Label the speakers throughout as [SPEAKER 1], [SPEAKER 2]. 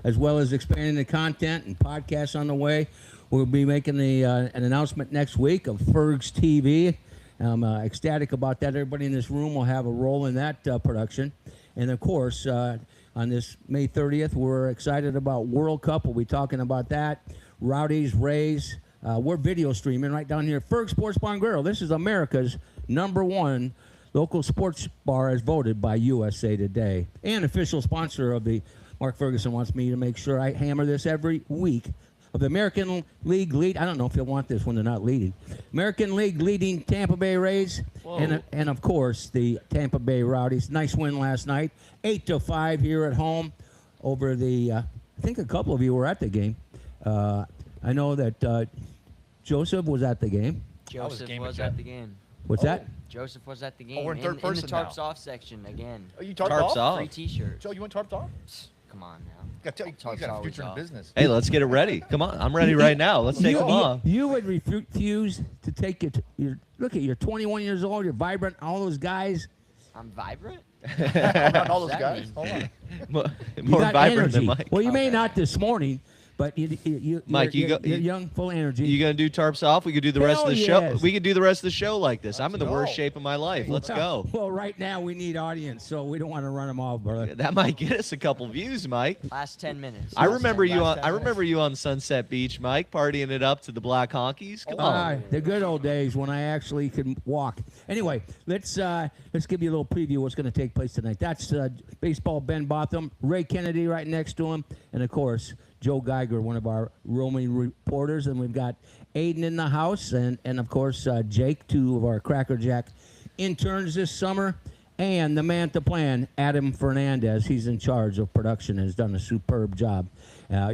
[SPEAKER 1] as well as expanding the content and podcasts on the way. We'll be making an announcement next week of Ferg's TV. I'm ecstatic about that. Everybody in this room will have a role in that production. And, of course, on this May 30th, we're excited about World Cup. We'll be talking about that. Rowdies, Rays. We're video streaming right down here. Ferg Sports Bar and Grill. This is America's #1 local sports bar as voted by USA Today. And official sponsor of the Mark Ferguson wants me to make sure I hammer this every week. Of the American League lead, I don't know if you'll want this when they're not leading. American League leading Tampa Bay Rays, and of course the Tampa Bay Rowdies. Nice win last night, 8-5 here at home over the. I think a couple of you were at the game. I know that Joseph was at the game.
[SPEAKER 2] Joseph was at the game.
[SPEAKER 1] What's that?
[SPEAKER 2] Joseph was at the game.
[SPEAKER 3] Oh, we're in third person
[SPEAKER 2] in the tarps
[SPEAKER 3] now.
[SPEAKER 2] off section again.
[SPEAKER 3] Oh, you tarped
[SPEAKER 4] Tarps off?
[SPEAKER 2] Free T-shirt.
[SPEAKER 3] Joe, you went tarped off?
[SPEAKER 2] Come on now.
[SPEAKER 3] You got a future in business.
[SPEAKER 4] Hey, let's get it ready. Come on, I'm ready right now. Let's take them off.
[SPEAKER 1] You would refuse to take it. Look at you're 21 years old. You're vibrant. All those guys.
[SPEAKER 2] I'm vibrant?
[SPEAKER 3] Around all those
[SPEAKER 2] That
[SPEAKER 3] guys?
[SPEAKER 2] mean?
[SPEAKER 3] Hold on.
[SPEAKER 4] More
[SPEAKER 1] got
[SPEAKER 4] vibrant
[SPEAKER 1] energy.
[SPEAKER 4] than Mike.
[SPEAKER 1] Well, you may not this morning, but
[SPEAKER 4] Mike,
[SPEAKER 1] you're young, full of energy.
[SPEAKER 4] You gonna do tarps off? We could do the rest of the
[SPEAKER 1] Hell
[SPEAKER 4] show.
[SPEAKER 1] yes.
[SPEAKER 4] We could do the rest of the show like this. I'm in the
[SPEAKER 3] go.
[SPEAKER 4] worst shape of my life. Let's go.
[SPEAKER 1] Well, right now we need audience, so we don't want to run them off, brother.
[SPEAKER 4] That might get us a couple views, Mike.
[SPEAKER 2] Last 10 minutes.
[SPEAKER 4] I remember you on.
[SPEAKER 3] last
[SPEAKER 4] I
[SPEAKER 3] 10
[SPEAKER 4] remember you on Sunset Beach, Mike, partying it up to the Black Honkies. Come on.
[SPEAKER 1] The good old days when I actually could walk. Anyway, let's give you a little preview of what's going to take place tonight. That's baseball Ben Botham, Ray Kennedy right next to him, and of course Joe Geiger, one of our roaming reporters, and we've got Aiden in the house, and of course Jake, two of our Cracker Jack interns this summer, and the man to plan, Adam Fernandez. He's in charge of production and has done a superb job.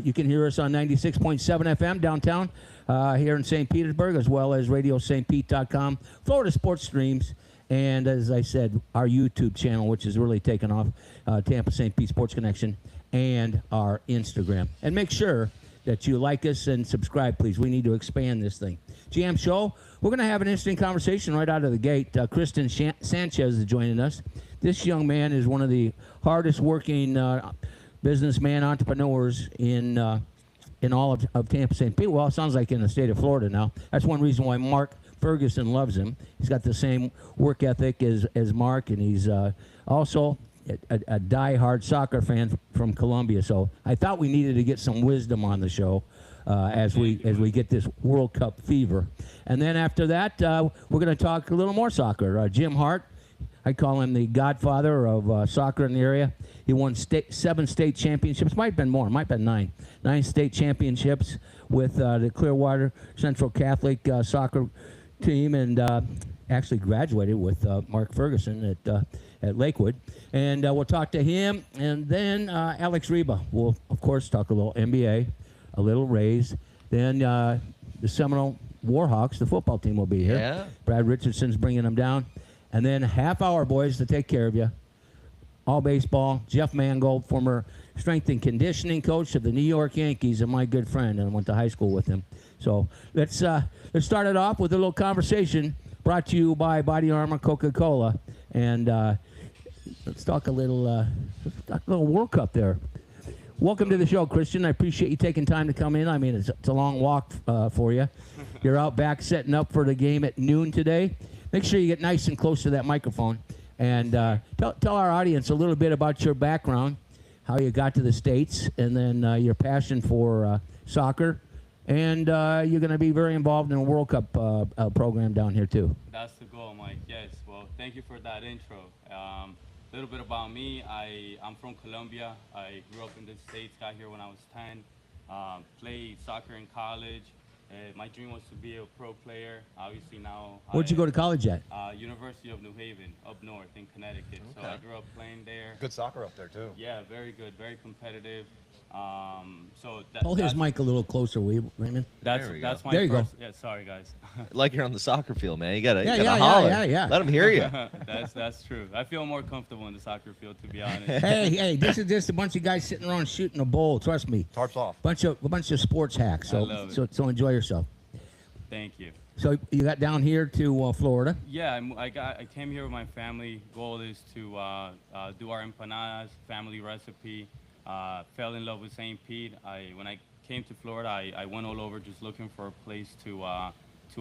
[SPEAKER 1] You can hear us on 96.7 FM downtown here in St. Petersburg, as well as RadioSt. Florida Sports Streams, and as I said, our YouTube channel, which has really taken off, Tampa St. Pete Sports Connection, and our Instagram. And make sure that you like us and subscribe, please. We need to expand this thing. GM Show, we're going to have an interesting conversation right out of the gate. Kristen Sanchez is joining us. This young man is one of the hardest working businessman entrepreneurs in all of Tampa St. Pete. Well, it sounds like in the state of Florida now. That's one reason why Mark Ferguson loves him. He's got the same work ethic as Mark, and he's also a die-hard soccer fan from Colombia. So I thought we needed to get some wisdom on the show as we get this World Cup fever. And then after that, we're going to talk a little more soccer. Jim Hart, I call him the godfather of soccer in the area. He won 7 state championships. Might have been more. Might have been 9. 9 state championships with the Clearwater Central Catholic soccer team, and actually graduated with Mark Ferguson at Lakewood. And we'll talk to him. And then Alex Reba will, of course, talk a little NBA, a little Rays. Then the Seminole Warhawks, the football team, will be here.
[SPEAKER 4] Yeah.
[SPEAKER 1] Brad Richardson's bringing them down. And then half hour, boys, to take care of you. All baseball. Jeff Mangold, former strength and conditioning coach of the New York Yankees, and my good friend, and I went to high school with him. So let's start it off with a little conversation brought to you by Body Armor, Coca-Cola, and let's talk a little World Cup there. Welcome to the show, Christian. I appreciate you taking time to come in. I mean, it's a long walk for you. You're out back setting up for the game at noon today. Make sure you get nice and close to that microphone, and tell our audience a little bit about your background, how you got to the States, and then your passion for soccer. And you're going to be very involved in a World Cup program down here, too.
[SPEAKER 5] That's the goal, Mike. Yes. Well, thank you for that intro. A little bit about me. I'm from Colombia. I grew up in the States, got here when I was 10. Played soccer in college. My dream was to be a pro player. Obviously now.
[SPEAKER 1] Where'd you go to college at?
[SPEAKER 5] University of New Haven, up north in Connecticut.
[SPEAKER 3] Okay.
[SPEAKER 5] So I grew up playing there.
[SPEAKER 3] Good soccer up there, too.
[SPEAKER 5] Yeah, very good, very competitive.
[SPEAKER 1] Hold his mic a little closer, will you, Raymond?
[SPEAKER 5] That's
[SPEAKER 4] There we go.
[SPEAKER 5] that's my
[SPEAKER 1] There you go.
[SPEAKER 5] first. Yeah, sorry guys.
[SPEAKER 4] Like you're on the soccer field, man. You gotta
[SPEAKER 1] Yeah,
[SPEAKER 4] holler.
[SPEAKER 1] yeah.
[SPEAKER 4] Let them hear you.
[SPEAKER 5] That's true. I feel more comfortable in the soccer field, to be honest.
[SPEAKER 1] Hey, this is just a bunch of guys sitting around shooting a bowl. Trust me,
[SPEAKER 3] Tarps off.
[SPEAKER 1] a bunch of sports hacks.
[SPEAKER 5] I love it.
[SPEAKER 1] So enjoy yourself.
[SPEAKER 5] Thank you.
[SPEAKER 1] So you got down here to Florida.
[SPEAKER 5] Yeah, I came here with my family. Goal is to do our empanadas, family recipe. Fell in love with St. Pete. When I came to Florida, I went all over just looking for a place to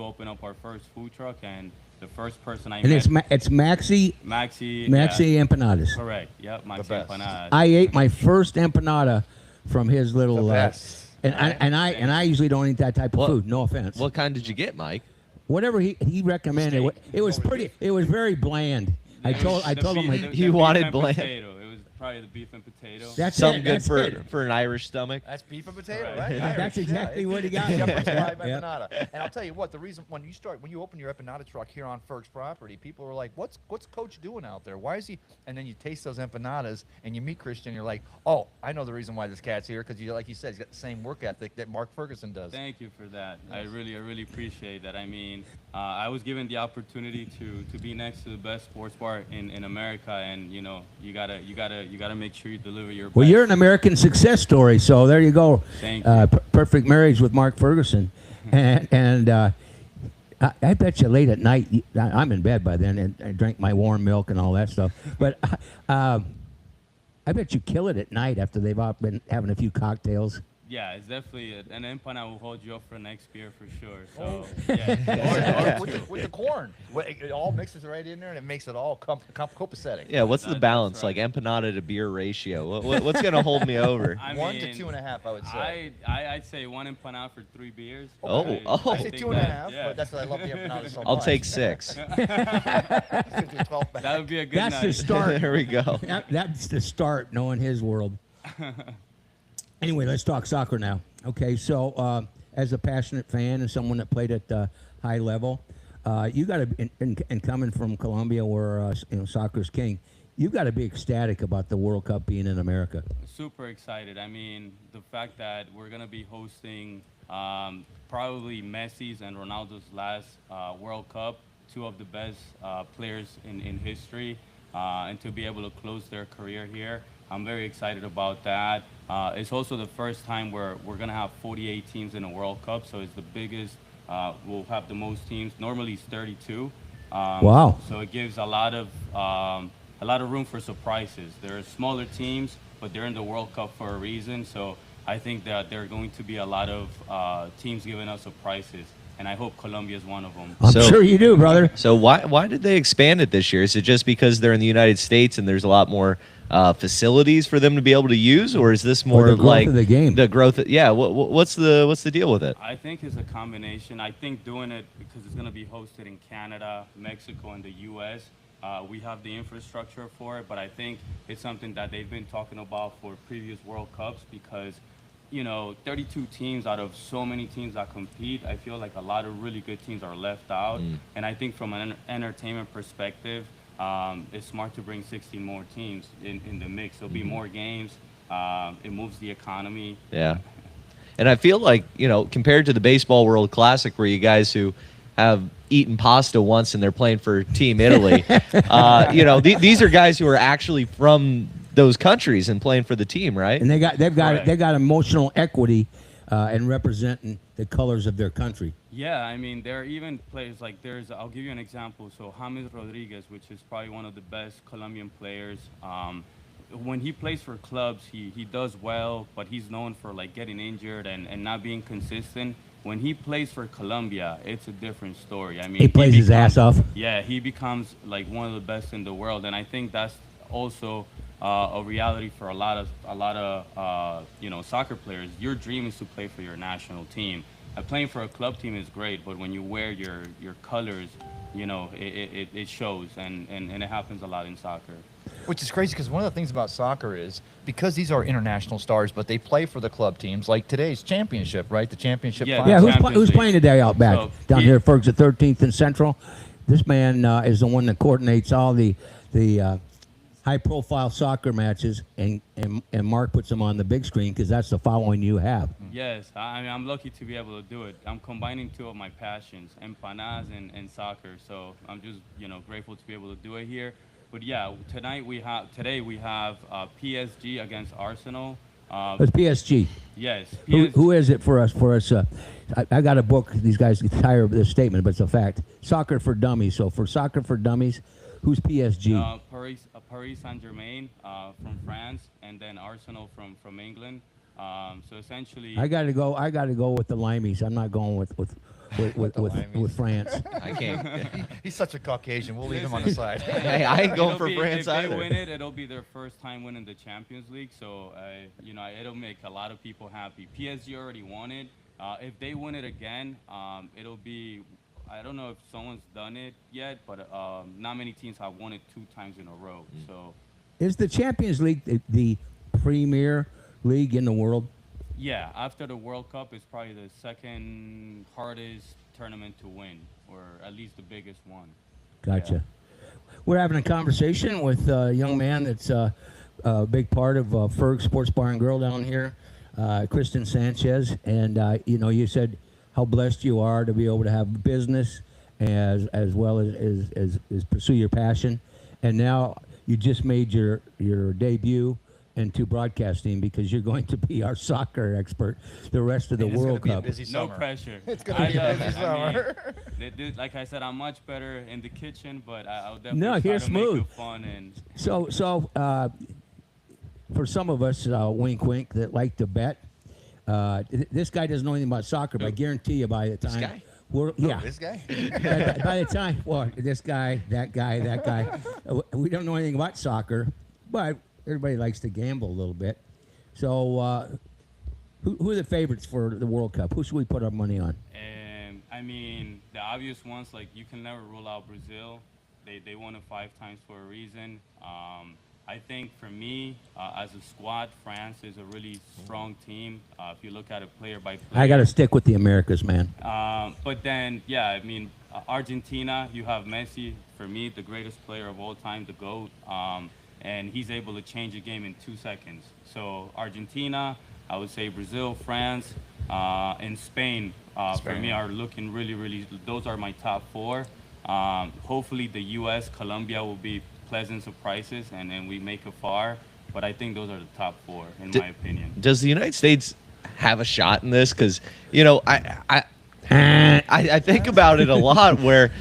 [SPEAKER 5] open up our first food truck, and the first person I
[SPEAKER 1] And
[SPEAKER 5] met.
[SPEAKER 1] it's Maxi
[SPEAKER 5] Maxi.
[SPEAKER 1] Empanadas.
[SPEAKER 5] Correct. Yep. Maxi
[SPEAKER 3] best.
[SPEAKER 5] empanadas.
[SPEAKER 1] I ate my first empanada from his little.
[SPEAKER 3] The best.
[SPEAKER 1] And I usually don't eat that type of
[SPEAKER 4] What-
[SPEAKER 1] food. No offense.
[SPEAKER 4] What kind did you get, Mike?
[SPEAKER 1] Whatever he recommended.
[SPEAKER 5] Steak.
[SPEAKER 1] It was pretty. It was very bland. I told him like,
[SPEAKER 4] You wanted
[SPEAKER 5] beef
[SPEAKER 4] bland.
[SPEAKER 5] and potato. It was probably the beef and potato.
[SPEAKER 1] that's
[SPEAKER 4] Something
[SPEAKER 1] it,
[SPEAKER 4] good
[SPEAKER 1] that's
[SPEAKER 4] for
[SPEAKER 1] it.
[SPEAKER 4] for an Irish stomach.
[SPEAKER 3] That's beef and potato,
[SPEAKER 5] Right.
[SPEAKER 3] right?
[SPEAKER 1] That's
[SPEAKER 3] Irish,
[SPEAKER 1] exactly
[SPEAKER 3] yeah.
[SPEAKER 1] what he got.
[SPEAKER 3] Shepherd's pie
[SPEAKER 1] Yeah.
[SPEAKER 3] empanada. And I'll tell you what, the reason when you open your empanada truck here on Ferg's property, people are like, what's Coach doing out there? Why is he? And then you taste those empanadas and you meet Christian, you're like, oh, I know the reason why this cat's here, because like you said, he's got the same work ethic that Mark Ferguson does.
[SPEAKER 5] Thank you for that. I really appreciate that. I mean, I was given the opportunity to be next to the best sports bar in America, and you know, you gotta make sure you deliver your
[SPEAKER 1] Well,
[SPEAKER 5] best.
[SPEAKER 1] you're an American success story, so there you go.
[SPEAKER 5] Thank you.
[SPEAKER 1] Perfect marriage with Mark Ferguson, and I bet you late at night. I'm in bed by then, and I drank my warm milk and all that stuff. But I bet you kill it at night after they've all been having a few cocktails.
[SPEAKER 5] Yeah, it's definitely an empanada will hold you up for next beer for sure. So
[SPEAKER 3] Or
[SPEAKER 5] yeah.
[SPEAKER 3] with the corn. It all mixes right in there and it makes it all copacetic.
[SPEAKER 4] Yeah, what's the
[SPEAKER 5] That's
[SPEAKER 4] balance,
[SPEAKER 5] right.
[SPEAKER 4] like empanada to beer ratio? What's gonna hold me over?
[SPEAKER 5] I
[SPEAKER 3] 1
[SPEAKER 5] mean,
[SPEAKER 3] to 2.5, I would say.
[SPEAKER 5] I'd say 1 empanada for 3 beers.
[SPEAKER 4] Oh,
[SPEAKER 5] I-
[SPEAKER 4] oh.
[SPEAKER 5] I
[SPEAKER 3] I say
[SPEAKER 5] think
[SPEAKER 3] 2.5,
[SPEAKER 5] yeah.
[SPEAKER 3] but that's why I love the empanada so much.
[SPEAKER 4] I'll take 6.
[SPEAKER 5] That would be a good
[SPEAKER 1] That's
[SPEAKER 5] night.
[SPEAKER 1] the start.
[SPEAKER 4] There we go.
[SPEAKER 1] That's the start, knowing his world. Anyway, let's talk soccer now. Okay, so as a passionate fan and someone that played at the high level, you got to, and coming from Colombia, where soccer's king, you got to be ecstatic about the World Cup being in America.
[SPEAKER 5] Super excited. I mean, the fact that we're going to be hosting probably Messi's and Ronaldo's last World Cup, two of the best players in history, and to be able to close their career here, I'm very excited about that. It's also the first time where we're going to have 48 teams in a World Cup, so it's the biggest. We'll have the most teams. Normally it's 32.
[SPEAKER 1] Wow.
[SPEAKER 5] So it gives a lot of room for surprises. There are smaller teams, but they're in the World Cup for a reason. So I think that there are going to be a lot of teams giving us surprises, and I hope Colombia is one of them.
[SPEAKER 1] I'm
[SPEAKER 4] So-
[SPEAKER 1] sure you do, brother.
[SPEAKER 4] So why did they expand it this year? Is it just because they're in the United States and there's a lot more facilities for them to be able to use, or is this more
[SPEAKER 1] the growth
[SPEAKER 4] like
[SPEAKER 1] of the game?
[SPEAKER 4] The growth. Yeah. What's the deal with it?
[SPEAKER 5] I think it's a combination. I think doing it because it's going to be hosted in Canada, Mexico, and the U.S. We have the infrastructure for it, but I think it's something that they've been talking about for previous World Cups because, 32 teams out of so many teams that compete, I feel like a lot of really good teams are left out. And I think from an entertainment perspective, it's smart to bring 16 more teams in the mix. There'll be more games. It moves the economy.
[SPEAKER 4] Yeah. And I feel like, compared to the Baseball World Classic where you guys who have eaten pasta once and they're playing for Team Italy, these are guys who are actually from those countries and playing for the team, right?
[SPEAKER 1] And they've
[SPEAKER 5] Correct.
[SPEAKER 1] got emotional equity in representing the colors of their country.
[SPEAKER 5] Yeah, I mean, there are even players like I'll give you an example. So James Rodriguez, which is probably one of the best Colombian players. When he plays for clubs, he does well, but he's known for like getting injured and not being consistent. When he plays for Colombia, it's a different story. I mean,
[SPEAKER 1] He plays his ass off.
[SPEAKER 5] Yeah, he becomes like one of the best in the world, and I think that's also a reality for a lot of soccer players. Your dream is to play for your national team. Playing for a club team is great, but when you wear your colors, it shows, and it happens a lot in soccer.
[SPEAKER 3] Which is crazy because one of the things about soccer is because these are international stars, but they play for the club teams. Like today's championship, right? The championship.
[SPEAKER 5] Yeah,
[SPEAKER 3] final.
[SPEAKER 1] Yeah,
[SPEAKER 5] Champions
[SPEAKER 1] who's
[SPEAKER 5] League.
[SPEAKER 1] playing today out back
[SPEAKER 5] So
[SPEAKER 1] down
[SPEAKER 5] he-
[SPEAKER 1] here, Fergs at 13th and Central? This man is the one that coordinates all the high-profile soccer matches, and Mark puts them on the big screen because that's the following you have.
[SPEAKER 5] Yes, I mean, I'm lucky to be able to do it. I'm combining two of my passions, empanadas and soccer. So I'm just, grateful to be able to do it here. But yeah, today we have PSG against Arsenal.
[SPEAKER 1] It's PSG.
[SPEAKER 5] Yes.
[SPEAKER 1] Who is it for us? I got a book. These guys get tired of this statement, but it's a fact. Soccer for Dummies. So for Soccer for Dummies, Who's PSG?
[SPEAKER 5] Paris Saint-Germain from France, and then Arsenal from England. So essentially,
[SPEAKER 1] I got to go. I got to go with the Limeys. I'm not going with
[SPEAKER 3] Limeys.
[SPEAKER 1] France.
[SPEAKER 4] I can't.
[SPEAKER 3] He's such a Caucasian. We'll leave him on the side.
[SPEAKER 4] Hey, I ain't going
[SPEAKER 5] it'll
[SPEAKER 4] for
[SPEAKER 5] be,
[SPEAKER 4] France
[SPEAKER 5] if
[SPEAKER 4] either.
[SPEAKER 5] they win it, it'll be their first time winning the Champions League. So it'll make a lot of people happy. PSG already won it. If they win it again, it'll be. I don't know if someone's done it yet, but not many teams have won it 2 times in a row. So,
[SPEAKER 1] Is the Champions League the premier league in the world?
[SPEAKER 5] yeah, after the World Cup, it's probably the second hardest tournament to win, or at least the biggest one.
[SPEAKER 1] Gotcha. We're having a conversation with a young man that's a big part of Ferg Sports Bar and Grill down here, Kristen Sanchez. And, you said how blessed you are to be able to have business as well as pursue your passion. And now you just made your debut into broadcasting because you're going to be our soccer expert the rest of the
[SPEAKER 3] And it's gonna
[SPEAKER 1] World
[SPEAKER 3] be a
[SPEAKER 1] Cup.
[SPEAKER 3] busy
[SPEAKER 5] No
[SPEAKER 3] summer.
[SPEAKER 5] pressure.
[SPEAKER 3] It's gonna be a
[SPEAKER 5] love
[SPEAKER 3] busy
[SPEAKER 5] it. I mean,
[SPEAKER 3] summer.
[SPEAKER 5] like I said, I'm much better in the kitchen, but I'll definitely
[SPEAKER 1] No,
[SPEAKER 5] try
[SPEAKER 1] you're
[SPEAKER 5] to
[SPEAKER 1] smooth.
[SPEAKER 5] make it fun. And
[SPEAKER 1] So for some of us, wink, wink, that like to bet, this guy doesn't know anything about soccer, but I guarantee you by the time
[SPEAKER 4] guy?
[SPEAKER 3] This guy?
[SPEAKER 1] by the time, well, this guy, that guy, we don't know anything about soccer, but everybody likes to gamble a little bit. So, who are the favorites for the World Cup? Who should we put our money on?
[SPEAKER 5] I mean, the obvious ones, like you can never rule out Brazil. They won it 5 times for a reason. I think for me, as a squad, France is a really strong team. If you look at it player by player.
[SPEAKER 1] I got to stick with the Americas, man.
[SPEAKER 5] But then, yeah, I mean, Argentina, you have Messi, for me, the greatest player of all time, the GOAT. And he's able to change a game in 2 seconds. So Argentina, I would say Brazil, France, and Spain, for me are looking really, really, those are my top 4. Hopefully the U.S., Colombia will be pleasant surprises and we make it far. But I think those are the top 4, in my opinion.
[SPEAKER 4] Does the United States have a shot in this? Because, I think about it a lot where,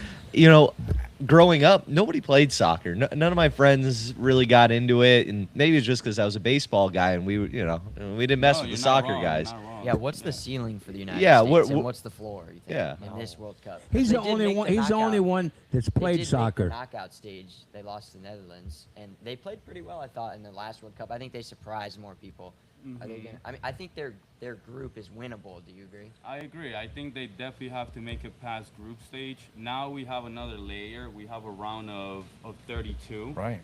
[SPEAKER 4] growing up, nobody played soccer. None of my friends really got into it, and maybe it's just because I was a baseball guy and we didn't mess with the
[SPEAKER 5] you're not
[SPEAKER 4] soccer
[SPEAKER 5] wrong,
[SPEAKER 4] guys.
[SPEAKER 5] you're not wrong.
[SPEAKER 2] Yeah, what's the ceiling for the United
[SPEAKER 4] Yeah,
[SPEAKER 2] States,
[SPEAKER 4] what-
[SPEAKER 2] and what's the floor? You think,
[SPEAKER 4] Yeah.
[SPEAKER 2] in this World Cup?
[SPEAKER 1] He's
[SPEAKER 2] They
[SPEAKER 1] the
[SPEAKER 2] did
[SPEAKER 1] only
[SPEAKER 2] make
[SPEAKER 1] one.
[SPEAKER 2] the
[SPEAKER 1] He's the only
[SPEAKER 2] knockout.
[SPEAKER 1] one that's
[SPEAKER 2] They
[SPEAKER 1] played
[SPEAKER 2] did
[SPEAKER 1] soccer.
[SPEAKER 2] Make the knockout stage. They lost to the Netherlands, and they played pretty well, I thought, in the last World Cup. I think they surprised more people. Are they gonna, I think their group is winnable. Do you agree?
[SPEAKER 5] I agree. I think they definitely have to make it past group stage. Now we have another layer. We have a round of 32.
[SPEAKER 3] Right.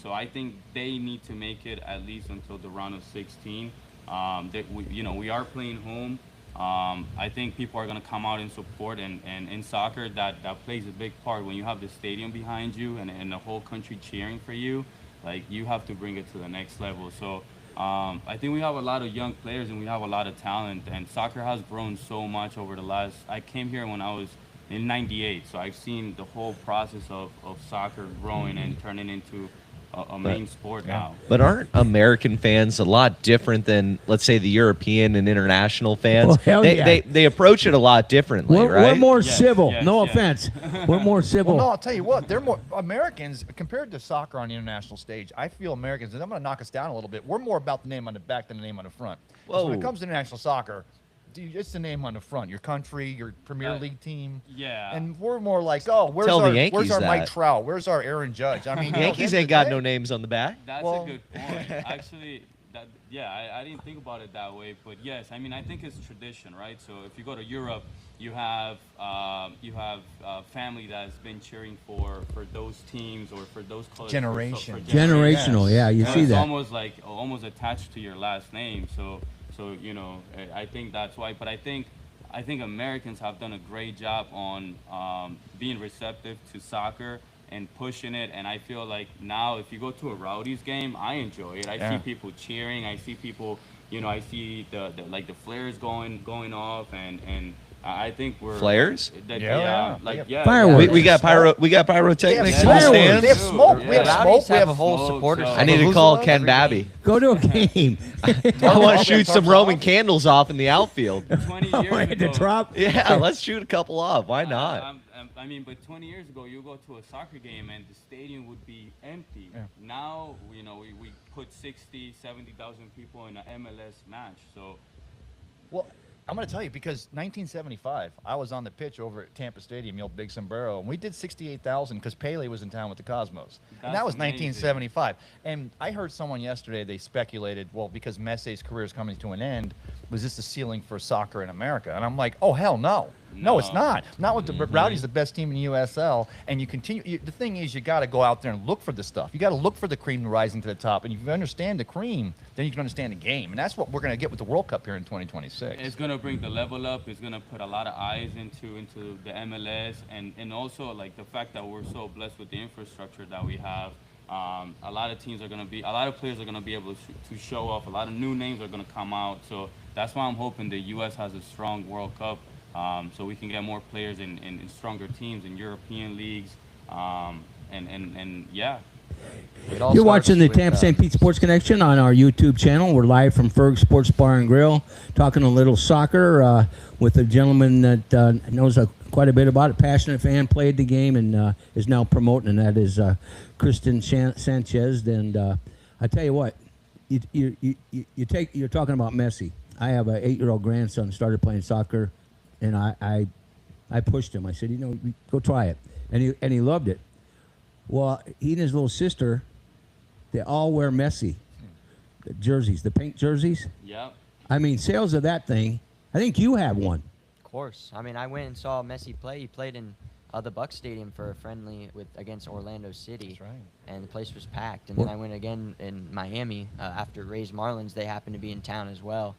[SPEAKER 5] So I think they need to make it at least until the round of 16. We are playing home. I think people are going to come out and support, and in soccer that plays a big part. When you have the stadium behind you and the whole country cheering for you, like you have to bring it to the next level. So I think we have a lot of young players and we have a lot of talent, and soccer has grown so much over the last. I came here when I was in '98, so I've seen the whole process of soccer growing and turning into a main sport now.
[SPEAKER 4] But aren't American fans a lot different than, let's say, the European and international fans?
[SPEAKER 1] Well, hell yeah.
[SPEAKER 4] They approach it a lot differently,
[SPEAKER 1] We're
[SPEAKER 4] right?
[SPEAKER 1] more
[SPEAKER 5] Yes,
[SPEAKER 1] civil.
[SPEAKER 5] yes,
[SPEAKER 1] No
[SPEAKER 5] yes.
[SPEAKER 1] offense. We're more civil.
[SPEAKER 3] Well, no, I'll tell you what. They're more Americans compared to soccer on the international stage. I feel Americans, and I'm going to knock us down a little bit. We're more about the name on the back than the name on the front. 'Cause when it
[SPEAKER 4] Whoa.
[SPEAKER 3] comes to international soccer, it's the name on the front. Your country, your Premier League team.
[SPEAKER 5] Yeah.
[SPEAKER 3] And we're more like, oh, where's
[SPEAKER 4] Tell the
[SPEAKER 3] our
[SPEAKER 4] Yankees
[SPEAKER 3] Mike
[SPEAKER 4] that.
[SPEAKER 3] Trout? Where's our Aaron Judge? I mean,
[SPEAKER 4] Yankees ain't got no names on the back.
[SPEAKER 5] That's
[SPEAKER 3] Well-
[SPEAKER 5] a good point. Actually, I didn't think about it that way, but yes, I mean, I think it's tradition, right? So if you go to Europe, you have family that's been cheering for those teams or for those colors for
[SPEAKER 3] Generation.
[SPEAKER 1] Generational.
[SPEAKER 3] Yes.
[SPEAKER 1] Yeah, you
[SPEAKER 5] So
[SPEAKER 1] see
[SPEAKER 5] it's
[SPEAKER 1] that.
[SPEAKER 5] almost attached to your last name. So I think that's why. But I think Americans have done a great job on being receptive to soccer and pushing it. And I feel like now, if you go to a Rowdies game, I enjoy it. I see people cheering. I see people. I see the flares going off, and I think we're
[SPEAKER 4] Flares?
[SPEAKER 3] Yeah.
[SPEAKER 1] Fireworks.
[SPEAKER 4] We got pyrotechnics in the
[SPEAKER 1] Fireworks.
[SPEAKER 4] stands.
[SPEAKER 3] They have smoke.
[SPEAKER 2] Yeah.
[SPEAKER 3] We have
[SPEAKER 2] Rowdies
[SPEAKER 3] smoke. We
[SPEAKER 2] have
[SPEAKER 3] have
[SPEAKER 2] a whole
[SPEAKER 5] Smoke,
[SPEAKER 2] supporters.
[SPEAKER 5] so-
[SPEAKER 4] I need to call Ken Babby.
[SPEAKER 1] Go to a game.
[SPEAKER 4] I want to shoot some Roman candles off in the outfield.
[SPEAKER 5] 20 years
[SPEAKER 1] Right at the
[SPEAKER 5] ago,
[SPEAKER 1] drop.
[SPEAKER 4] Yeah, let's shoot a couple off. Why not?
[SPEAKER 5] I mean, but 20 years ago, you go to a soccer game and the stadium would be empty.
[SPEAKER 3] Yeah.
[SPEAKER 5] Now, we put 60, 70,000 people in an MLS match. So,
[SPEAKER 3] Well, I'm going to tell you, because 1975, I was on the pitch over at Tampa Stadium, the old Big Sombrero, and we did 68,000 because Pele was in town with the Cosmos. And that
[SPEAKER 5] That's
[SPEAKER 3] was
[SPEAKER 5] amazing.
[SPEAKER 3] 1975. And I heard someone yesterday, they speculated, well, because Messi's career is coming to an end, was this the ceiling for soccer in America? And I'm like, oh, hell no. No, it's
[SPEAKER 5] No.
[SPEAKER 3] not. Not with the Rowdies, the best team in USL, and you continue. The thing is, you got to go out there and look for the stuff. You got to look for the cream rising to the top, and if you understand the cream, then you can understand the game, and that's what we're going to get with the World Cup here in 2026.
[SPEAKER 5] it's going to bring the level up. It's going to put a lot of eyes into the MLS, and also like the fact that we're so blessed with the infrastructure that we have. A lot of players are going to be able to show off. A lot of new names are going to come out. So that's why I'm hoping the U.S. has a strong World Cup, so we can get more players in stronger teams in European leagues. And yeah.
[SPEAKER 2] It all
[SPEAKER 1] You're watching the
[SPEAKER 2] starts with,
[SPEAKER 1] Tampa St. Pete Sports Connection on our YouTube channel. We're live from Ferg Sports Bar and Grill, talking a little soccer with a gentleman that knows quite a bit about it, passionate fan, played the game, and is now promoting, and that is Kristen Sanchez. And I tell you what, you're talking about Messi. I have an 8-year-old grandson, started playing soccer, and I pushed him. I said, go try it, and he loved it. Well, he and his little sister, they all wear Messi jerseys, the pink jerseys.
[SPEAKER 5] Yep.
[SPEAKER 1] I mean, sales of that thing. I think you have one.
[SPEAKER 2] Of course. I mean, I went and saw Messi play. He played in the Bucks Stadium for a friendly against Orlando City.
[SPEAKER 3] That's right.
[SPEAKER 2] And the place was packed. And then I went again in Miami after Rays Marlins. They happened to be in town as well.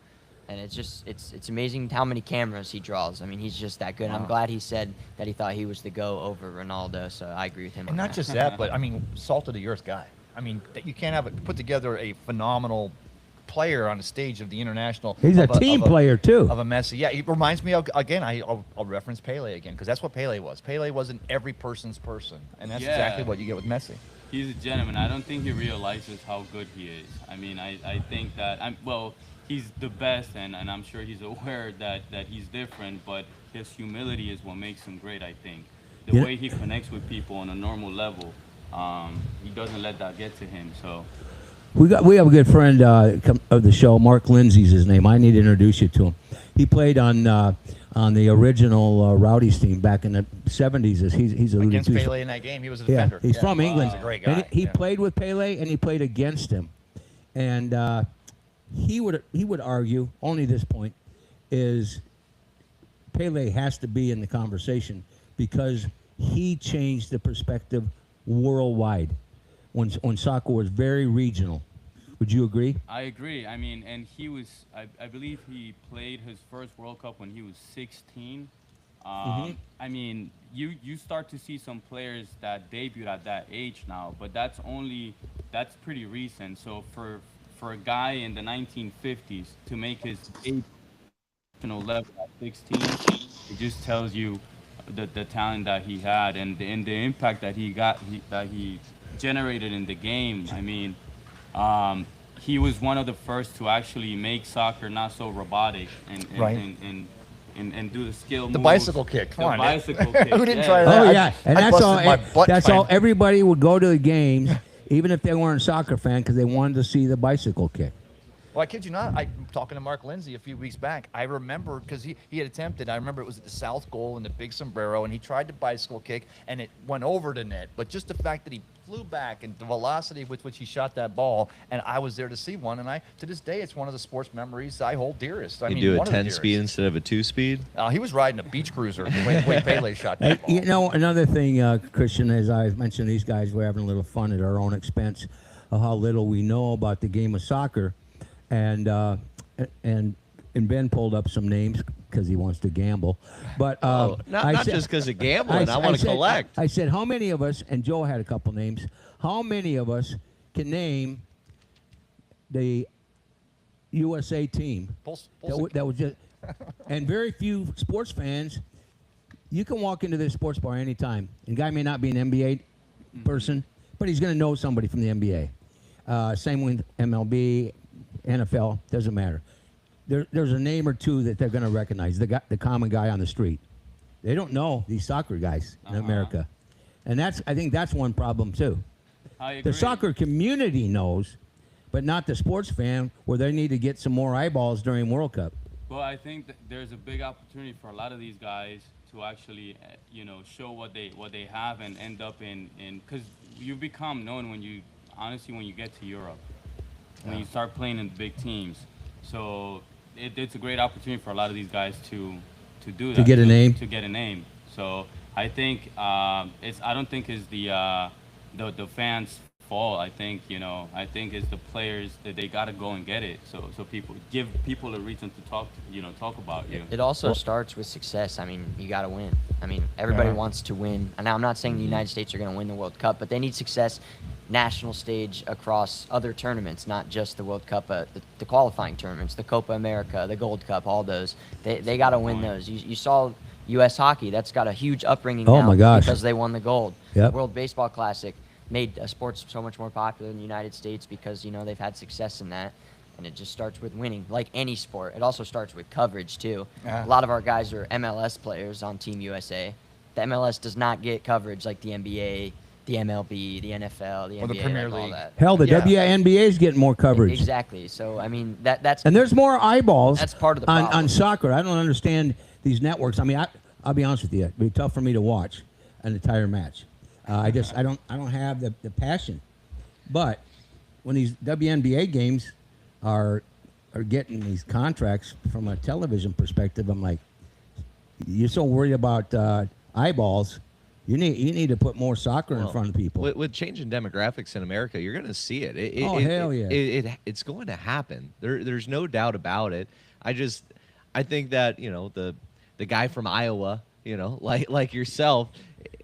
[SPEAKER 2] And it's amazing how many cameras he draws. I mean, he's just that good. And I'm glad he said that he thought he was the go over Ronaldo. So I agree with him.
[SPEAKER 3] And
[SPEAKER 2] on
[SPEAKER 3] not
[SPEAKER 2] that.
[SPEAKER 3] just that, but I mean, salt of the earth guy. I mean, you can't put together a phenomenal player on the stage of the international.
[SPEAKER 1] He's a team player too.
[SPEAKER 3] Of a Messi. Yeah, he reminds me of, again, I'll reference Pele again, because that's what Pele was. Pele wasn't every person's person, and that's exactly what you get with Messi.
[SPEAKER 5] He's a gentleman. I don't think he realizes how good he is. I mean, I think that he's the best, and I'm sure he's aware that he's different, but his humility is what makes him great, I think. The way he connects with people on a normal level, he doesn't let that get to him. So
[SPEAKER 1] We have a good friend of the show, Mark Lindsay's his name. I need to introduce you to him. He played on the original Rowdies team back in the 70s. He's alluded
[SPEAKER 3] Against
[SPEAKER 1] to.
[SPEAKER 3] Pele in that game, he was a defender.
[SPEAKER 1] He's from England.
[SPEAKER 3] He's a great guy.
[SPEAKER 1] And he played with Pele, and he played against him. And he would argue, only this point, is Pele has to be in the conversation because he changed the perspective worldwide when soccer was very regional. Would you agree?
[SPEAKER 5] I agree. I mean, and he was, I believe he played his first World Cup when he was 16. I mean, you start to see some players that debuted at that age now, but that's pretty recent. So for a guy in the 1950s to make his international level at 16, it just tells you the talent that he had and the impact that he generated in the game. I mean, he was one of the first to actually make soccer not so robotic and do the skill moves.
[SPEAKER 3] The bicycle kick. Come on, man.
[SPEAKER 5] bicycle kick.
[SPEAKER 3] Who didn't try that?
[SPEAKER 1] Oh yeah, and
[SPEAKER 3] I
[SPEAKER 1] that's
[SPEAKER 3] busted
[SPEAKER 1] all.
[SPEAKER 3] my butt
[SPEAKER 1] That's
[SPEAKER 3] trying-
[SPEAKER 1] all. Everybody would go to the games, even if they weren't a soccer fan, because they wanted to see the bicycle kick.
[SPEAKER 3] Well, I kid you not. I'm talking to Mark Lindsay a few weeks back. I remember because he had attempted. I remember it was at the South goal in the big sombrero, and he tried to bicycle kick, and it went over the net. But just the fact that he flew back and the velocity with which he shot that ball, and I was there to see one, and to this day, it's one of the sports memories I hold dearest. I
[SPEAKER 4] You
[SPEAKER 3] mean,
[SPEAKER 4] do a
[SPEAKER 3] one of the
[SPEAKER 4] 10-speed
[SPEAKER 3] dearest.
[SPEAKER 4] instead of a 2-speed?
[SPEAKER 3] He was riding a beach cruiser when Pele shot that ball.
[SPEAKER 1] You know, another thing, Christian, as I mentioned, these guys were having a little fun at our own expense of how little we know about the game of soccer, and Ben pulled up some names because he wants to gamble, but
[SPEAKER 4] Not just because of gambling. I want to collect.
[SPEAKER 1] I said, how many of us? And Joe had a couple names. How many of us can name the USA team
[SPEAKER 3] Pulse
[SPEAKER 1] that was just And very few sports fans. You can walk into this sports bar anytime. And guy may not be an NBA person, but he's going to know somebody from the NBA. Same with MLB, NFL, doesn't matter. There's a name or two that they're going to recognize, the common guy on the street. They don't know these soccer guys in America. And I think that's one problem, too.
[SPEAKER 5] I agree.
[SPEAKER 1] The soccer community knows, but not the sports fan, where they need to get some more eyeballs during World Cup.
[SPEAKER 5] Well, I think that there's a big opportunity for a lot of these guys to actually, show what they have and end up in because you become known when you get to Europe, when you start playing in big teams. So it's a great opportunity for a lot of these guys to do that.
[SPEAKER 1] To get a name.
[SPEAKER 5] To get a name. So I think I don't think it's the fans' fault. I think it's the players that they gotta go and get it. So people give people a reason to talk about you.
[SPEAKER 2] It also starts with success. I mean, you got to win. I mean, everybody wants to win. And now I'm not saying the United States are going to win the World Cup, but they need success national stage across other tournaments, not just the World Cup, the qualifying tournaments, the Copa America, the Gold Cup, all those. They got to win those. You saw U.S. hockey. That's got a huge upbringing now
[SPEAKER 1] my gosh.
[SPEAKER 2] because they won the gold.
[SPEAKER 1] Yep.
[SPEAKER 2] World Baseball Classic made sports so much more popular in the United States because, they've had success in that. And it just starts with winning, like any sport. It also starts with coverage, too. A lot of our guys are MLS players on Team USA. The MLS does not get coverage like the NBA, the MLB, the NFL, the
[SPEAKER 3] Or the
[SPEAKER 2] NBA,
[SPEAKER 3] Premier
[SPEAKER 2] all
[SPEAKER 3] League.
[SPEAKER 2] that.
[SPEAKER 1] Hell, the WNBA is getting more coverage.
[SPEAKER 2] Exactly. So, I mean, that's
[SPEAKER 1] And there's more eyeballs
[SPEAKER 2] That's part of the
[SPEAKER 1] on
[SPEAKER 2] problem.
[SPEAKER 1] soccer. I don't understand these networks. I mean, I'll be honest with you. It'd be tough for me to watch an entire match. I don't have the passion. But when these WNBA games are getting these contracts from a television perspective, I'm like, you're so worried about eyeballs. You need to put more soccer in front of people.
[SPEAKER 4] With changing demographics in America, you're going to see it.
[SPEAKER 1] Hell yeah.
[SPEAKER 4] It's going to happen. There's no doubt about it. I think that the guy from Iowa, like yourself,